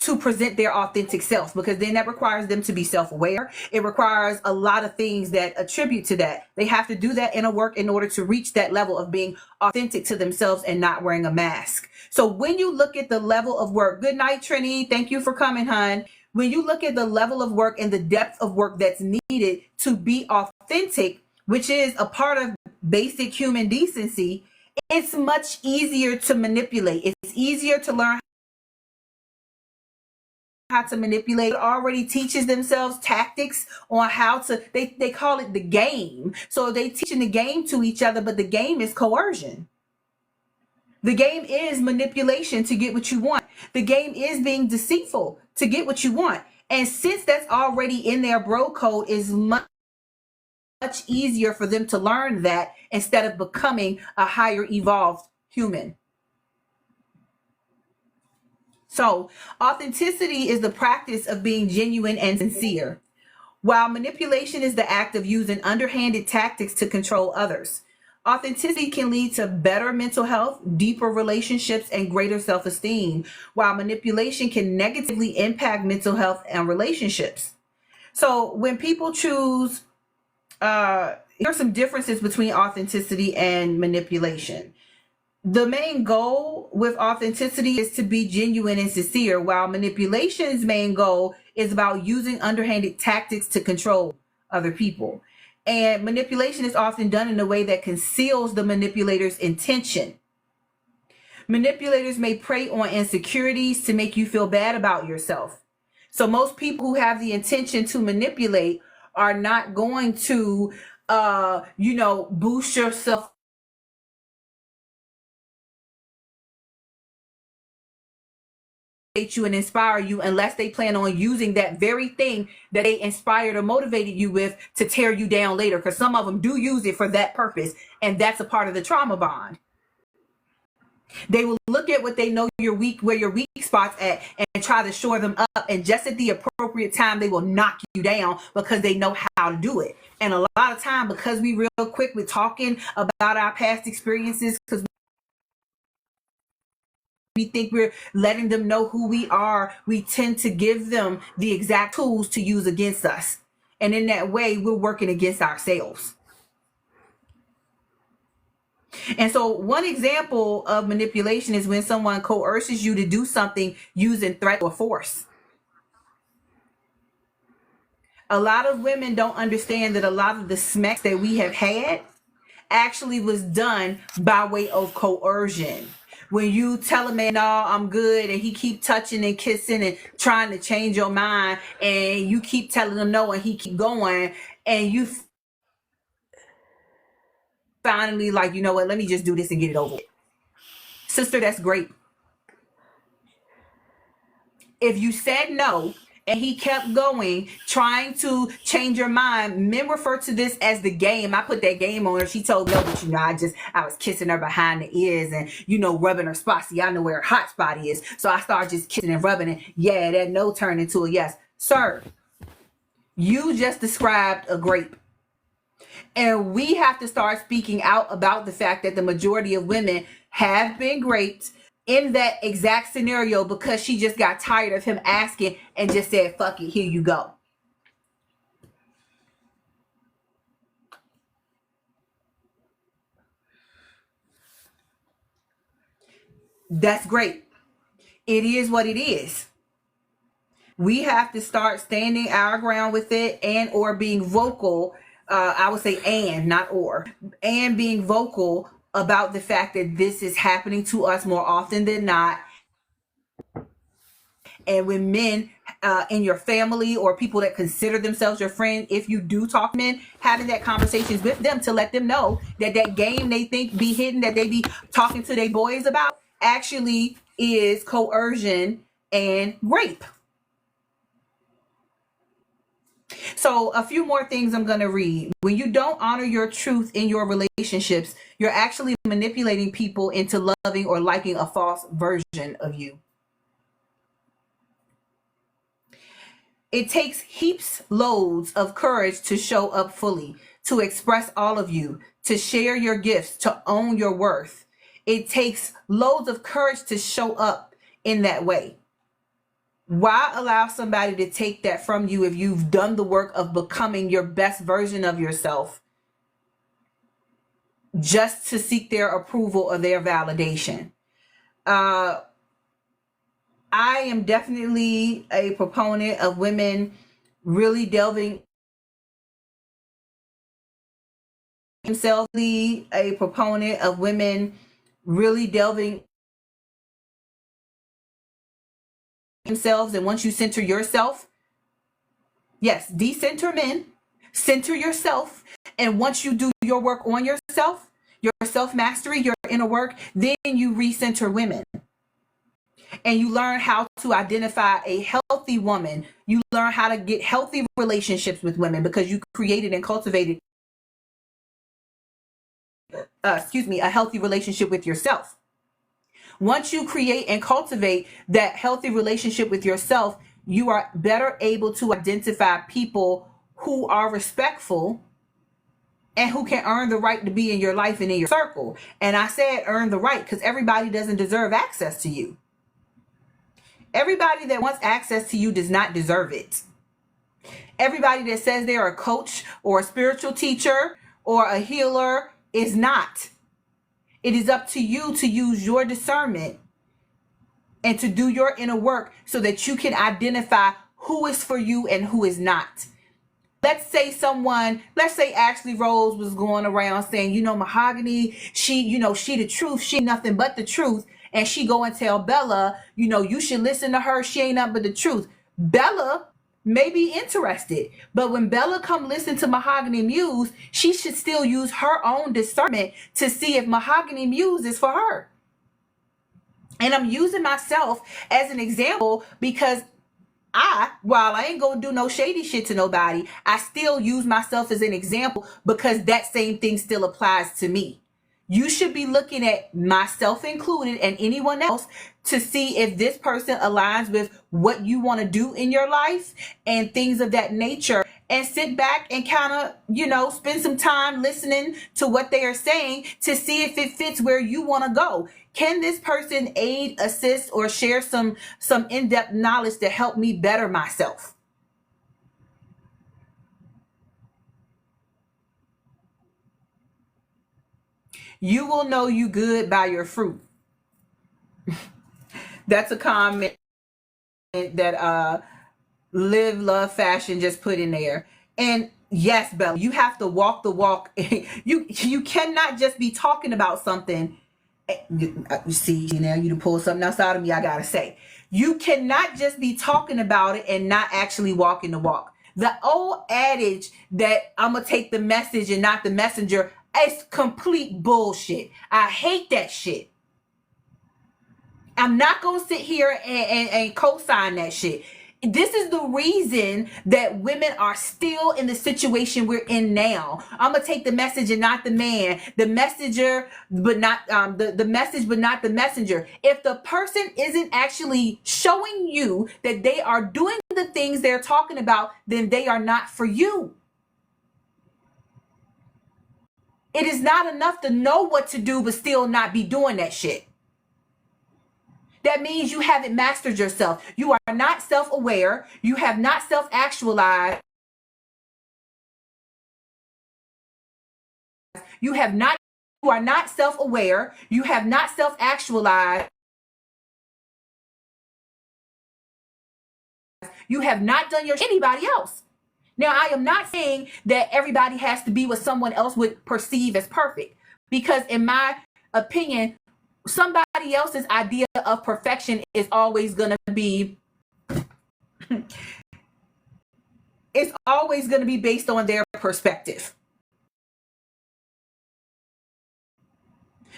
to present their authentic self, because then that requires them to be self-aware. It requires a lot of things that attribute to that. They have to do that inner work in order to reach that level of being authentic to themselves and not wearing a mask. So when you look at the level of work, good night, Trini. Thank you for coming, hon. When you look at the level of work and the depth of work that's needed to be authentic, which is a part of basic human decency, it's much easier to manipulate. It's easier to learn how to manipulate. It already teaches themselves tactics on how to, they call it the game. So they teaching the game to each other, but the game is coercion. The game is manipulation to get what you want. The game is being deceitful to get what you want. And since that's already in their bro code, is much easier for them to learn that instead of becoming a higher evolved human. So authenticity is the practice of being genuine and sincere, while manipulation is the act of using underhanded tactics to control others. Authenticity can lead to better mental health, deeper relationships, and greater self-esteem, while manipulation can negatively impact mental health and relationships. So when people choose, there are some differences between authenticity and manipulation. The main goal with authenticity is to be genuine and sincere, while manipulation's main goal is about using underhanded tactics to control other people. And manipulation is often done in a way that conceals the manipulator's intention. Manipulators may prey on insecurities to make you feel bad about yourself. So most people who have the intention to manipulate are not going to, boost yourself you and inspire you, unless they plan on using that very thing that they inspired or motivated you with to tear you down later, because some of them do use it for that purpose, and that's a part of the trauma bond. They will look at what they know where your weak spots at, and try to shore them up, and just at the appropriate time they will knock you down because they know how to do it. And a lot of time, because we real quick with talking about our past experiences, because we think we're letting them know who we are, we tend to give them the exact tools to use against us. And in that way, we're working against ourselves. And so one example of manipulation is when someone coerces you to do something using threat or force. A lot of women don't understand that a lot of the smacks that we have had actually was done by way of coercion. When you tell a man, no, I'm good, and he keep touching and kissing and trying to change your mind, and you keep telling him no, and he keep going, and you finally like, you know what, let me just do this and get it over with. Sister, that's great. If you said no and he kept going, trying to change your mind, men refer to this as the game. I put that game on her. She told me, no, but I was kissing her behind the ears and, rubbing her spot. See, I know where her hot spot is. So I started just kissing and rubbing it. Yeah, that no turned into a yes. Sir, you just described a grape. And we have to start speaking out about the fact that the majority of women have been raped in that exact scenario, because she just got tired of him asking and just said, fuck it, here you go. That's great. It is what it is. We have to start standing our ground with it, and or being vocal. I would say and, not or. And being vocal about the fact that this is happening to us more often than not. And when men in your family or people that consider themselves your friend, if you do talk to men, having that conversations with them to let them know that that game they think be hidden, that they be talking to their boys about, actually is coercion and rape. So a few more things I'm going to read. When you don't honor your truth in your relationships, you're actually manipulating people into loving or liking a false version of you. It takes heaps loads of courage to show up fully, to express all of you, to share your gifts, to own your worth. It takes loads of courage to show up in that way. Why allow somebody to take that from you if you've done the work of becoming your best version of yourself just to seek their approval or their validation? I am definitely a proponent of women really delving themselves, a proponent of women really delving themselves. And once you center yourself, yes, decenter men, center yourself. And once you do your work on yourself, your self-mastery, your inner work, then you recenter women. And you learn how to identify a healthy woman. You learn how to get healthy relationships with women because you created and cultivated a healthy relationship with yourself. Once you create and cultivate that healthy relationship with yourself, you are better able to identify people who are respectful and who can earn the right to be in your life and in your circle. And I said earn the right because everybody doesn't deserve access to you. Everybody that wants access to you does not deserve it. Everybody that says they're a coach or a spiritual teacher or a healer is not. It is up to you to use your discernment and to do your inner work so that you can identify who is for you and who is not. Let's say Ashley Rose was going around saying, Mahogany, she the truth. She nothing but the truth. And she go and tell Bella, you should listen to her. She ain't nothing but the truth. Bella may be interested, but when Bella come listen to Mahogany Muse, she should still use her own discernment to see if Mahogany Muse is for her. And I'm using myself as an example because while I ain't gonna do no shady shit to nobody, I still use myself as an example because that same thing still applies to me. You should be looking at myself included and anyone else to see if this person aligns with what you want to do in your life and things of that nature, and sit back and kind of, spend some time listening to what they are saying to see if it fits where you want to go. Can this person aid, assist, or share some in-depth knowledge to help me better myself? You will know you good by your fruit. That's a comment that Live, Love, Fashion just put in there. And yes, Bella, you have to walk the walk. You cannot just be talking about something. You see, now you done pull something else out of me, I gotta say. You cannot just be talking about it and not actually walking the walk. The old adage that I'm gonna take the message and not the messenger is complete bullshit. I hate that shit. I'm not gonna sit here and co-sign that shit. This is the reason that women are still in the situation we're in now. I'm gonna take the message and not the man, the messenger, but not the message, but not the messenger. If the person isn't actually showing you that they are doing the things they're talking about, then they are not for you. It is not enough to know what to do, but still not be doing that shit. That means you haven't mastered yourself. You are not self-aware. You have not self-actualized. You are not self-aware. You have not self-actualized. You have not done your anybody else. Now, I am not saying that everybody has to be what someone else would perceive as perfect, because in my opinion, somebody else's idea of perfection is always going to be It's always going to be based on their perspective.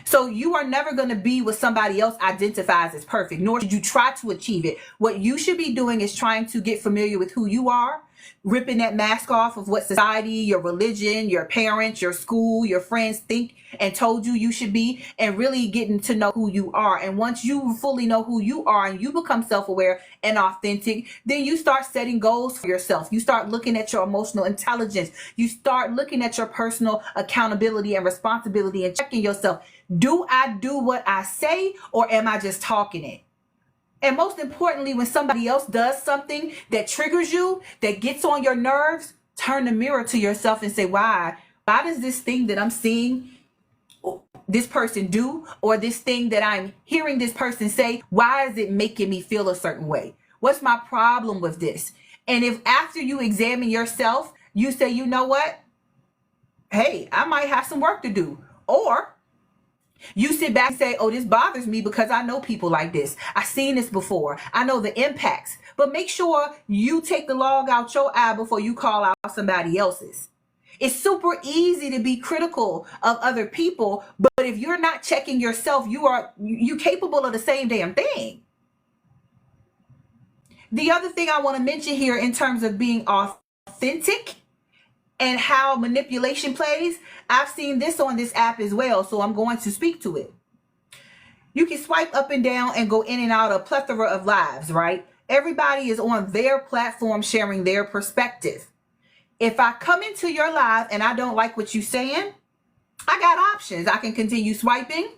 So you are never going to be what somebody else identifies as perfect, nor should you try to achieve it. What you should be doing is trying to get familiar with who you are, ripping that mask off of what society, your religion, your parents, your school, your friends think and told you should be, and really getting to know who you are. And once you fully know who you are and you become self-aware and authentic, then you start setting goals for yourself. You start looking at your emotional intelligence. You start looking at your personal accountability and responsibility and checking yourself. Do I do what I say, or am I just talking it? And most importantly, when somebody else does something that triggers you, that gets on your nerves, turn the mirror to yourself and say, why does this thing that I'm seeing this person do, or this thing that I'm hearing this person say, why is it making me feel a certain way? What's my problem with this? And if after you examine yourself, you say, you know what? Hey, I might have some work to do. Or you sit back and say, oh, this bothers me because I know people like this. I've seen this before. I know the impacts. But make sure you take the log out your eye before you call out somebody else's. It's super easy to be critical of other people, but if you're not checking yourself, you capable of the same damn thing. The other thing I want to mention here in terms of being authentic and how manipulation plays, I've seen this on this app as well, so I'm going to speak to it. You can swipe up and down and go in and out a plethora of lives, right? Everybody is on their platform sharing their perspective. If I come into your live and I don't like what you're saying, I got options. I can continue swiping,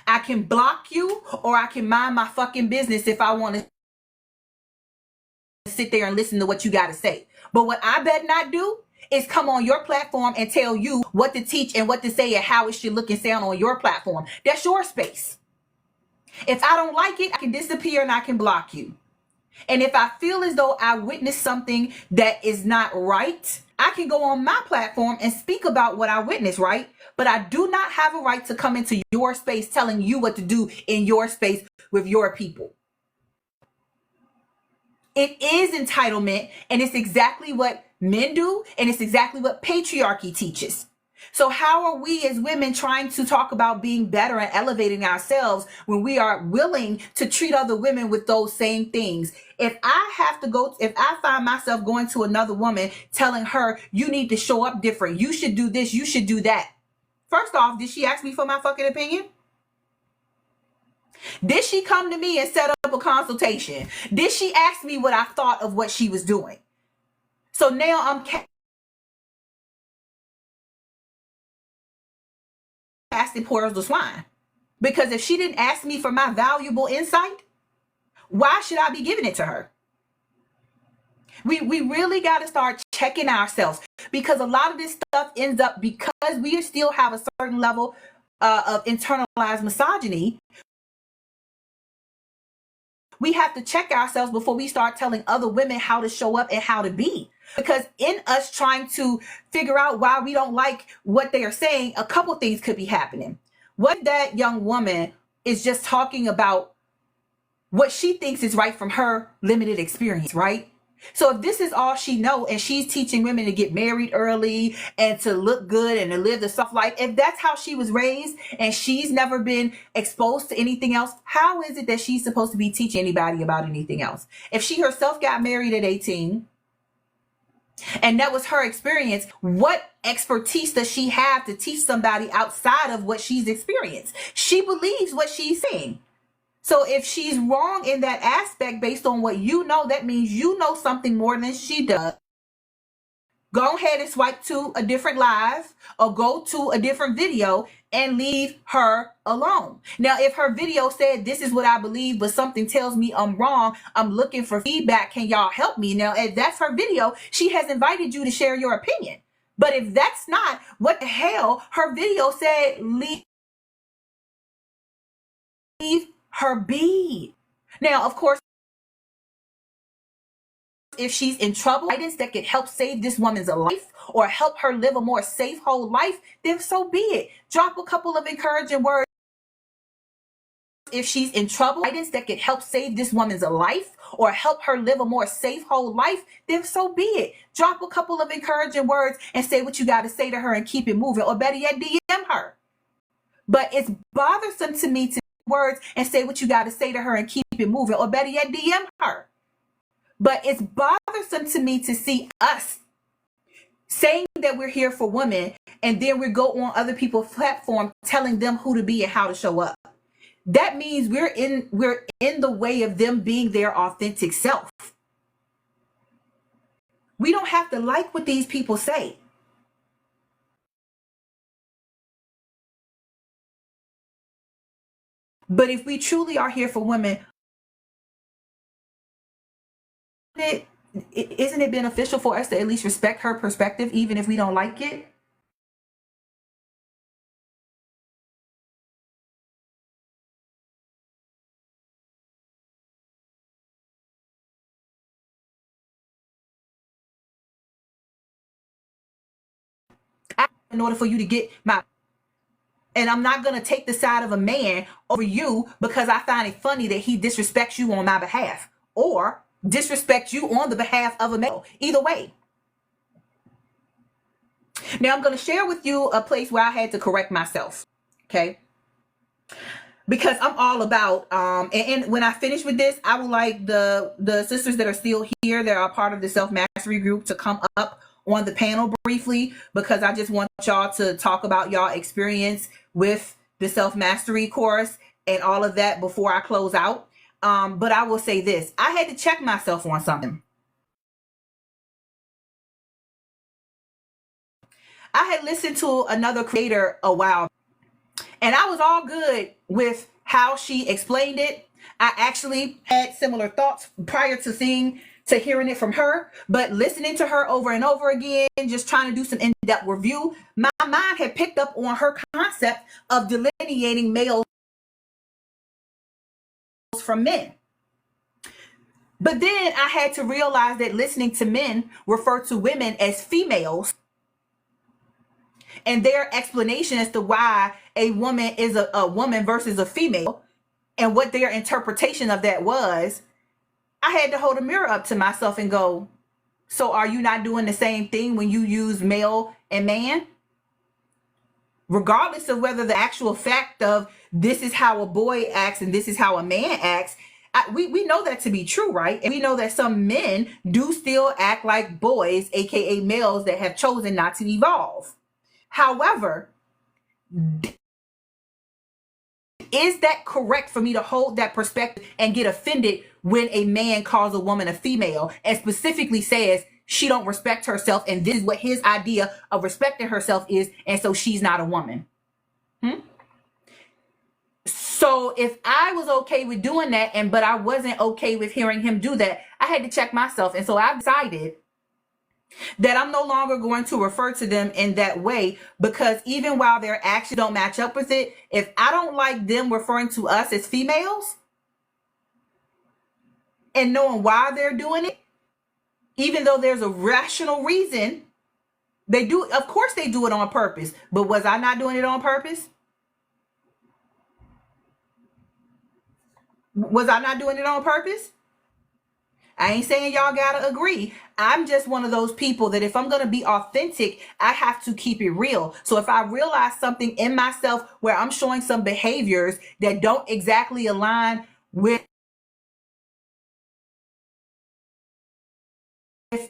I can block you, or I can mind my fucking business if I want to sit there and listen to what you got to say. But what I better not do is come on your platform and tell you what to teach and what to say and how it should look and sound on your platform. That's your space. If I don't like it, I can disappear and I can block you. And if I feel as though I witnessed something that is not right, I can go on my platform and speak about what I witnessed, right? But I do not have a right to come into your space telling you what to do in your space with your people. It is entitlement, and it's exactly what men do, and it's exactly what patriarchy teaches. So how are we as women trying to talk about being better and elevating ourselves when we are willing to treat other women with those same things? If I find myself going to another woman telling her, you need to show up different, you should do this, you should do that. First off, did she ask me for my fucking opinion? Did she come to me and set up a consultation? Did she ask me what I thought of what she was doing? So now I'm casting pearls to swine. Because if she didn't ask me for my valuable insight, why should I be giving it to her? We really got to start checking ourselves, because a lot of this stuff ends up, because we still have a certain level of internalized misogyny. We have to check ourselves before we start telling other women how to show up and how to be. Because in us trying to figure out why we don't like what they are saying, a couple things could be happening. What that young woman is just talking about what she thinks is right from her limited experience, right? So if this is all she knows, and she's teaching women to get married early and to look good and to live the soft life, if that's how she was raised and she's never been exposed to anything else, how is it that she's supposed to be teaching anybody about anything else? If she herself got married at 18 and that was her experience, what expertise does she have to teach somebody outside of what she's experienced? She believes what she's saying. So if she's wrong in that aspect based on what you know, that means you know something more than she does. Go ahead and swipe to a different live or go to a different video and leave her alone. Now, if her video said, this is what I believe, but something tells me I'm wrong, I'm looking for feedback, can y'all help me? Now, if that's her video, she has invited you to share your opinion. But if that's not, what the hell? Her video said, leave her be. Now, of course, if she's in trouble, guidance that could help save this woman's life or help her live a more safe whole life, then so be it. Drop a couple of encouraging words if she's in trouble, guidance that could help save this woman's life or help her live a more safe whole life, then so be it. Drop a couple of encouraging words and say what you got to say to her and keep it moving, or better yet, DM her. But it's bothersome to me to words and say what you got to say to her and keep it moving, or better yet, DM her. But it's bothersome to me to see us saying that we're here for women, and then we go on other people's platform telling them who to be and how to show up. That means we're in the way of them being their authentic self. We don't have to like what these people say. But if we truly are here for women, isn't it beneficial for us to at least respect her perspective, even if we don't like it? In order for you to get and I'm not going to take the side of a man over you because I find it funny that he disrespects you on my behalf, or disrespect you on the behalf of a male. Either way. Now I'm going to share with you a place where I had to correct myself. Okay. Because I'm all about, and when I finish with this, I would like the sisters that are still here, that are part of the self-mastery group, to come up on the panel briefly, because I just want y'all to talk about y'all experience with the self-mastery course and all of that before I close out. But I will say this, I had to check myself on something. I had listened to another creator a while, and I was all good with how she explained it. I actually had similar thoughts prior to hearing it from her, but listening to her over and over again, just trying to do some in-depth review, my mind had picked up on her concept of delineating males from men. But then I had to realize that listening to men refer to women as females, and their explanation as to why a woman is a woman versus a female, and what their interpretation of that was, I had to hold a mirror up to myself and go, so are you not doing the same thing when you use male and man? Regardless of whether the actual fact of this is how a boy acts and this is how a man acts, we know that to be true, right? And we know that some men do still act like boys, aka males that have chosen not to evolve. However, is that correct for me to hold that perspective and get offended when a man calls a woman a female and specifically says she don't respect herself, and this is what his idea of respecting herself is, and so she's not a woman? So if I was okay with doing that, but I wasn't okay with hearing him do that, I had to check myself. And so I decided that I'm no longer going to refer to them in that way, because even while their actions don't match up with it, if I don't like them referring to us as females and knowing why they're doing it, even though there's a rational reason, they do, of course they do it on purpose. But was I not doing it on purpose? Was I not doing it on purpose? I ain't saying y'all gotta agree. I'm just one of those people that if I'm gonna be authentic, I have to keep it real. So if I realize something in myself where I'm showing some behaviors that don't exactly align with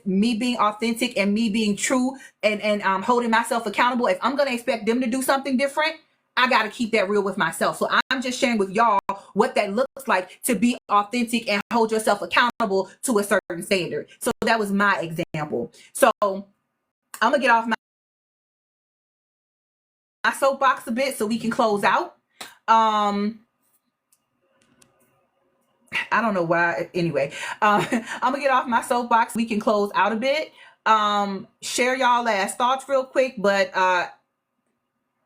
me being authentic and me being true and holding myself accountable, if I'm gonna expect them to do something different, I got to keep that real with myself. So I'm just sharing with y'all what that looks like to be authentic and hold yourself accountable to a certain standard. So that was my example. So I'm going to get off my soapbox a bit so we can close out. I don't know why. Anyway, I'm going to get off my soapbox. We can close out a bit. Share y'all last thoughts real quick, but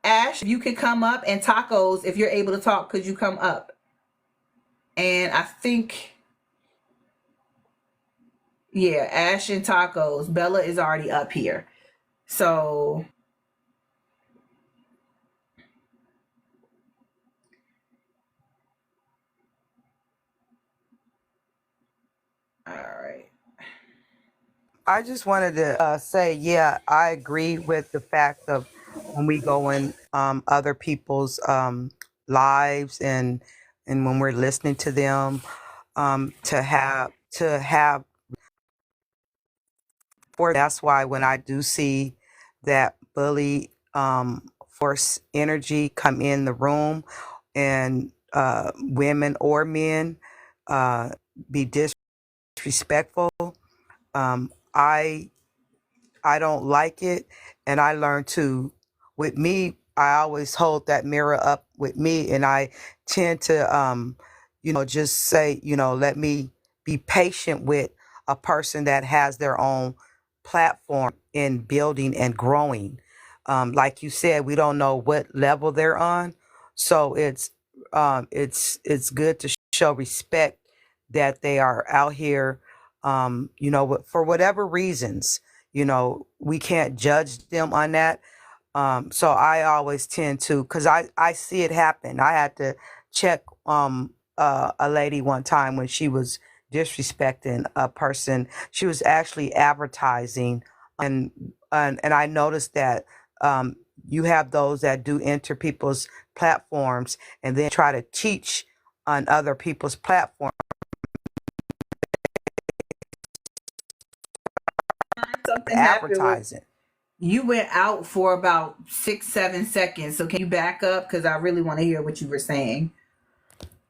Ash, if you could come up, and Tacos, if you're able to talk, could you come up? And I think, yeah, Ash and Tacos. Bella is already up here. So I just wanted to say, yeah, I agree with the fact of when we go in other people's lives and when we're listening to them, to have for that's why when I do see that bully force energy come in the room and women or men be disrespectful, um, I I don't like it. And I learned to, with me, I always hold that mirror up with me. And I tend to, just say, let me be patient with a person that has their own platform in building and growing. Like you said, we don't know what level they're on. So it's good to show respect that they are out here, for whatever reasons. We can't judge them on that. So I always tend to, because I see it happen. I had to check a lady one time when she was disrespecting a person. She was actually advertising, and and I noticed that you have those that do enter people's platforms and then try to teach on other people's platforms, Something happened with advertising. you went out for about 6, 7 seconds. So can you back up? Because I really want to hear what you were saying.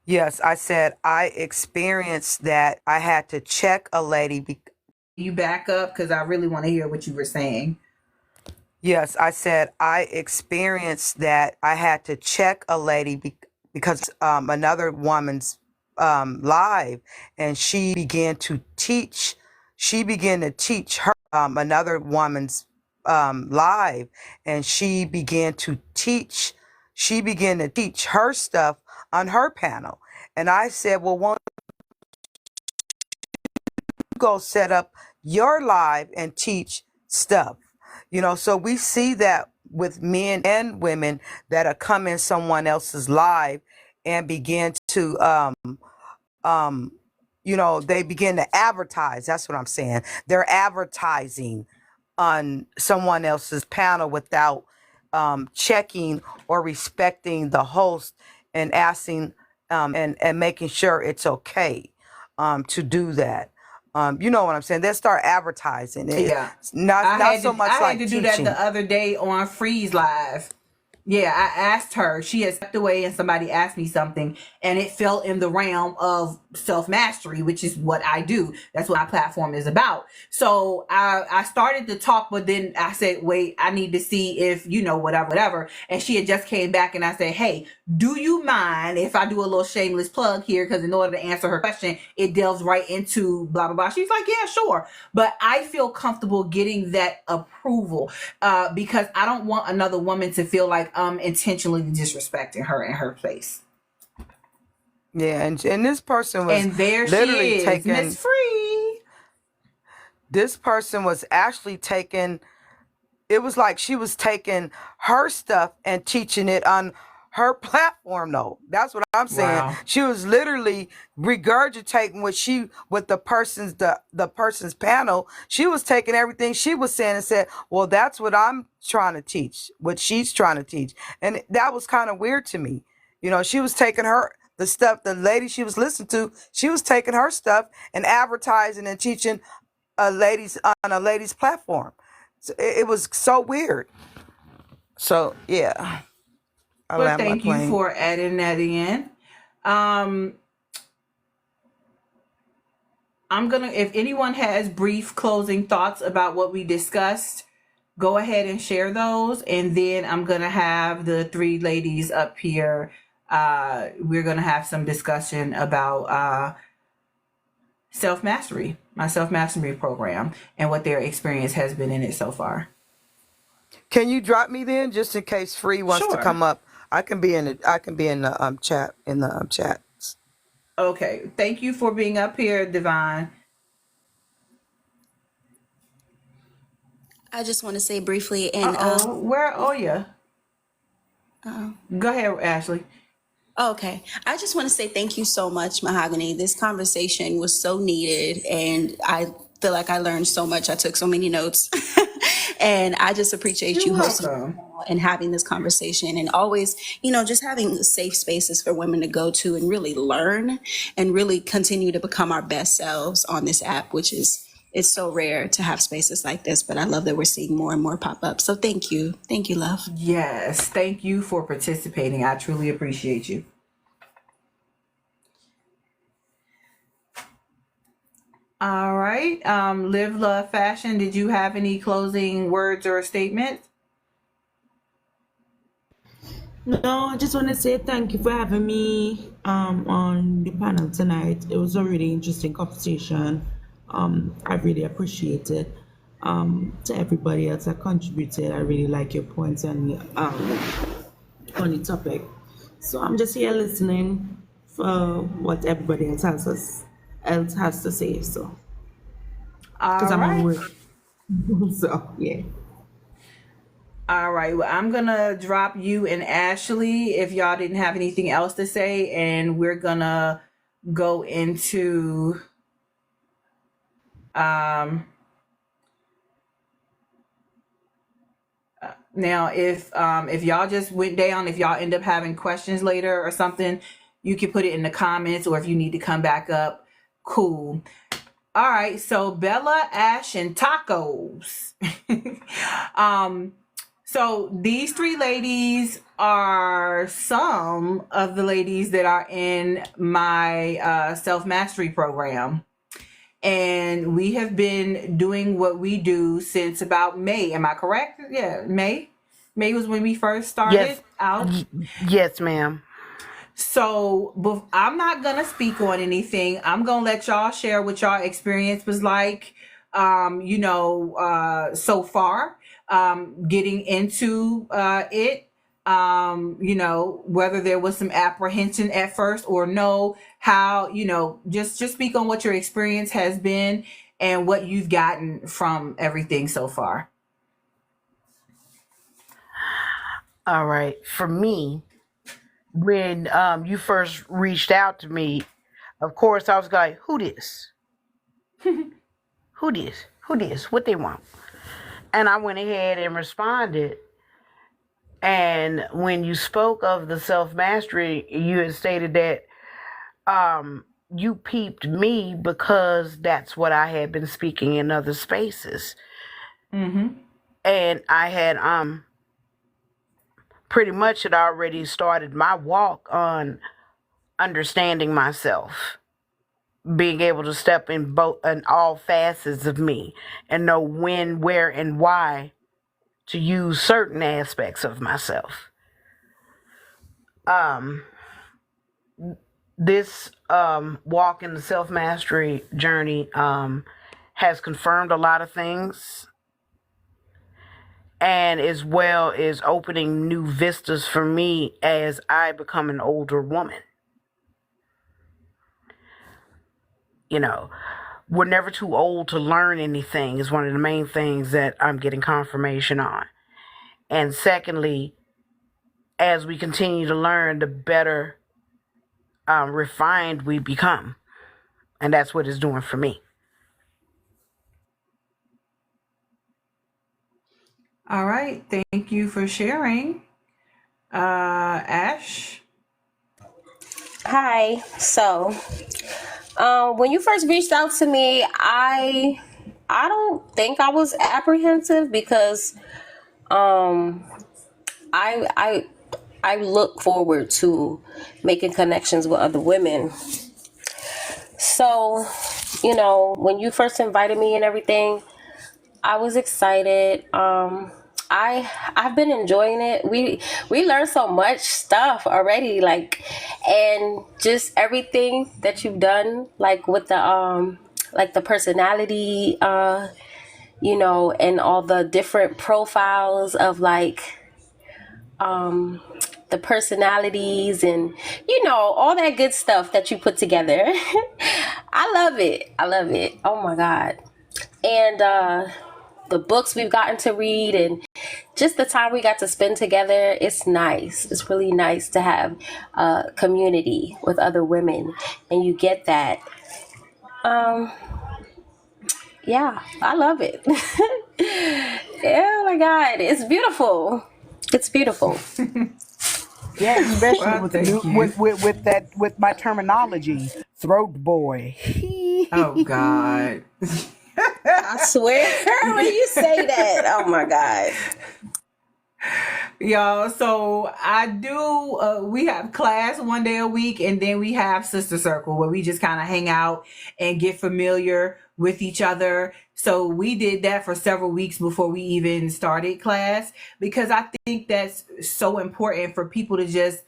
Yes, I said I experienced that. I had to check a lady. You back up because I really want to hear what you were saying. Yes, I said I experienced that. I had to check a lady because another woman's live, and she began to teach. She began to teach her another woman's live, and she began to teach. She began to teach her stuff on her panel, and I said, "Well, won't you go set up your live and teach stuff?" So we see that with men and women that are coming someone else's live and begin to um they begin to advertise. That's what I'm saying. They're advertising on someone else's panel without checking or respecting the host and asking and making sure it's okay to do that. You know what I'm saying? They start advertising. Yeah. It's not so much I had like to do that teaching. the other day on Freeze Live. Yeah, I asked her. She had stepped away and somebody asked me something, and it fell in the realm of self mastery, which is what I do. That's what my platform is about. So I started to talk, but then I said, wait, I need to see if, whatever. And she had just came back and I said, hey, do you mind if I do a little shameless plug here? Because in order to answer her question, it delves right into blah, blah, blah. She's like, yeah, sure. But I feel comfortable getting that approval because I don't want another woman to feel like I'm intentionally disrespecting her in her place. Yeah, and this person was And there literally she is, taking. Miss Free. This person was actually taking. It was like she was taking her stuff and teaching it on her platform though. That's what I'm saying. Wow. She was literally regurgitating what the person's panel. She was taking everything she was saying and said, well, that's what I'm trying to teach, what she's trying to teach. And that was kind of weird to me. She was taking the stuff, the lady she was listening to, she was taking her stuff and advertising and teaching on a lady's platform. So it was so weird. So yeah, I Well, land my thank you plane. for adding that in. I'm if anyone has brief closing thoughts about what we discussed, go ahead and share those. And then I'm going to have the three ladies up here. We're going to have some discussion about self-mastery, my self-mastery program, and what their experience has been in it so far. Can you drop me then, just in case Free wants to Sure. come up? I can be in the chat chats. Okay. Thank you for being up here, Divine. I just want to say briefly, and Uh-oh. Where are you? Go ahead, Ashley. okay, I just want to say thank you so much, Mahogany. This conversation was so needed, and I feel like I learned so much. I took so many notes. And I just appreciate You're you hosting welcome. and having this conversation, and always, just having safe spaces for women to go to and really learn and really continue to become our best selves on this app, which is, it's so rare to have spaces like this, but I love that we're seeing more and more pop up. So thank you. Thank you, love. Yes, thank you for participating. I truly appreciate you. All right. Live, love, fashion. Did you have any closing words or statements? No, I just want to say thank you for having me on the panel tonight. It was a really interesting conversation. I really appreciate it. To everybody else that contributed, I really like your points on the topic. So I'm just here listening for what everybody else has to say. So because All I'm on right. work, so yeah. All right. Well, I'm going to drop you and Ashley if y'all didn't have anything else to say. And we're going to go into um, now if y'all just went down, if y'all end up having questions later or something, you can put it in the comments, or if you need to come back up, cool. All right. So Bella, Ash, and tacos. So these three ladies are some of the ladies that are in my self-mastery program. And we have been doing what we do since about May. Am I correct? Yeah, May. May was when we first started Yes, out. yes, ma'am. So I'm not going to speak on anything. I'm going to let y'all share what y'all experience was like, so far, getting into it, whether there was some apprehension at first or no, how, just speak on what your experience has been and what you've gotten from everything so far. All right. For me, when you first reached out to me, of course I was like, who this? Who this? Who this? What they want? And I went ahead and responded. And when you spoke of the self mastery, you had stated that you peeped me because that's what I had been speaking in other spaces. Mm-hmm. And I had pretty much had already started my walk on understanding myself, being able to step in all facets of me and know when, where, and why to use certain aspects of myself. This walk in the self mastery journey has confirmed a lot of things, and as well as opening new vistas for me as I become an older woman. We're never too old to learn anything is one of the main things that I'm getting confirmation on. And secondly, as we continue to learn, the better refined we become. And that's what it's doing for me. All right. Thank you for sharing. Ash? Hi. So, when you first reached out to me, I don't think I was apprehensive because I I look forward to making connections with other women. So, when you first invited me and everything, I was excited. I've been enjoying it. We learned so much stuff already, and just everything that you've done, with the personality, and all the different profiles of the personalities and all that good stuff that you put together. I love it. I love it. Oh my God. And the books we've gotten to read and just the time we got to spend together, it's nice. It's really nice to have a community with other women, and you get that. Yeah, I love it. Oh my God, it's beautiful. It's beautiful. Yeah, especially Well, with the new thank you. with my terminology, throat boy. Oh God. I swear, when you say that, oh my God. Y'all, so I do we have class one day a week, and then we have sister circle where we just kind of hang out and get familiar with each other. So we did that for several weeks before we even started class, because I think that's so important for people to just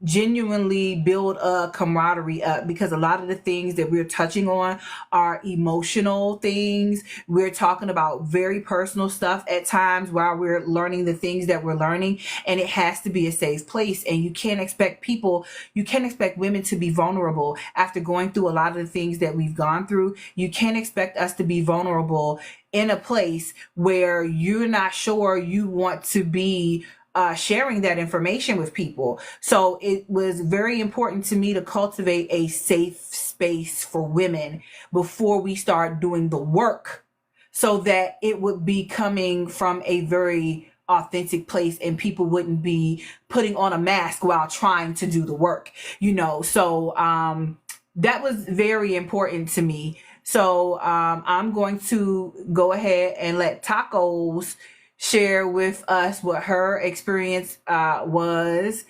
genuinely build a camaraderie up, because a lot of the things that we're touching on are emotional things. We're talking about very personal stuff at times while we're learning the things that we're learning, and it has to be a safe place. And you can't expect women to be vulnerable after going through a lot of the things that we've gone through. You can't expect us to be vulnerable in a place where you're not sure you want to be sharing that information with people. So it was very important to me to cultivate a safe space for women before we start doing the work, so that it would be coming from a very authentic place and people wouldn't be putting on a mask while trying to do the work, So that was very important to me. So I'm going to go ahead and let Tacos share with us what her experience was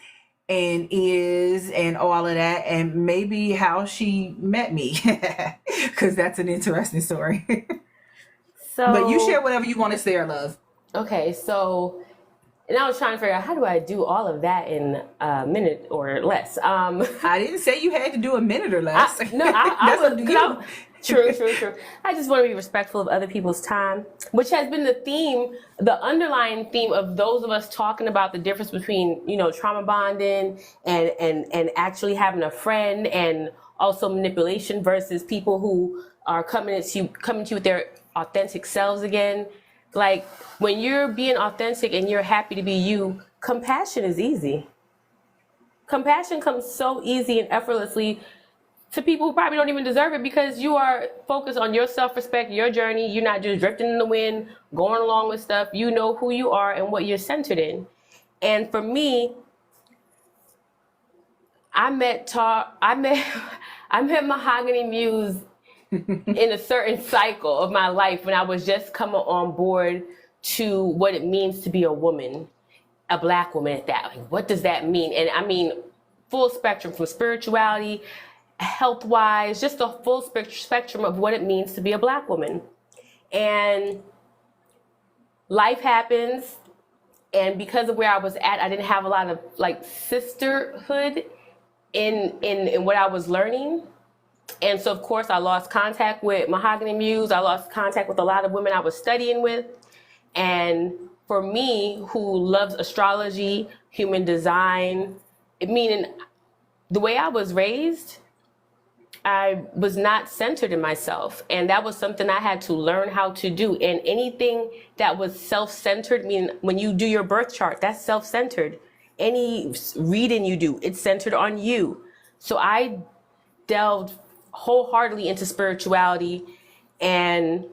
and is, and all of that, and maybe how she met me, because that's an interesting story. But you share So, whatever you want to share, love. okay, so, and I was trying to figure out, how do I do all of that in a minute or less? I didn't say you had to do a minute or less. I That's up would, to because you. true. I just want to be respectful of other people's time, which has been the underlying theme of those of us talking about the difference between, trauma bonding and actually having a friend, and also manipulation versus people who are coming to you with their authentic selves again. Like, when you're being authentic and you're happy to be you, compassion is easy. Compassion comes so easy and effortlessly to people who probably don't even deserve it, because you are focused on your self-respect, your journey. You're not just drifting in the wind, going along with stuff. You know who you are and what you're centered in. And for me, I met I met Mahogany Muse in a certain cycle of my life when I was just coming on board to what it means to be a woman, a Black woman at that. Like, what does that mean? And I mean, full spectrum, from spirituality, health-wise, just the full spectrum of what it means to be a Black woman. And life happens, and because of where I was at, I didn't have a lot of sisterhood in what I was learning. And so, of course, I lost contact with Mahogany Muse. I lost contact with a lot of women I was studying with. And for me, who loves astrology, human design, meaning the way I was raised, I was not centered in myself. And that was something I had to learn how to do. And anything that was self-centered, meaning when you do your birth chart, that's self-centered. Any reading you do, it's centered on you. So I delved wholeheartedly into spirituality. And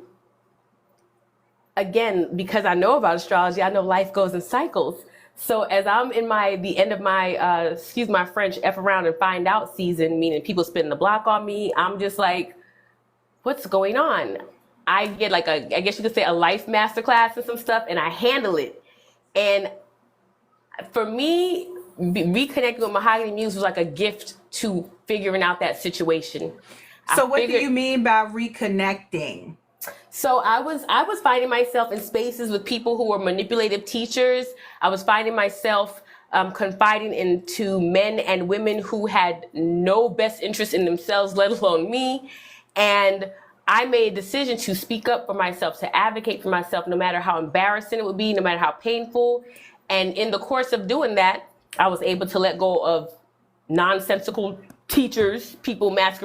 again, because I know about astrology, I know life goes in cycles. So as I'm in the end of my, excuse my French, F around and find out season, meaning people spinning the block on me, I'm just like, what's going on? I get I guess you could say, a life masterclass and some stuff, and I handle it. And for me, reconnecting with Mahogany Muse was like a gift to figuring out that situation. So what do you mean by reconnecting? So I was finding myself in spaces with people who were manipulative teachers. I was finding myself confiding into men and women who had no best interest in themselves, let alone me. And I made a decision to speak up for myself, to advocate for myself, no matter how embarrassing it would be, no matter how painful. And in the course of doing that, I was able to let go of nonsensical teachers, people masquerading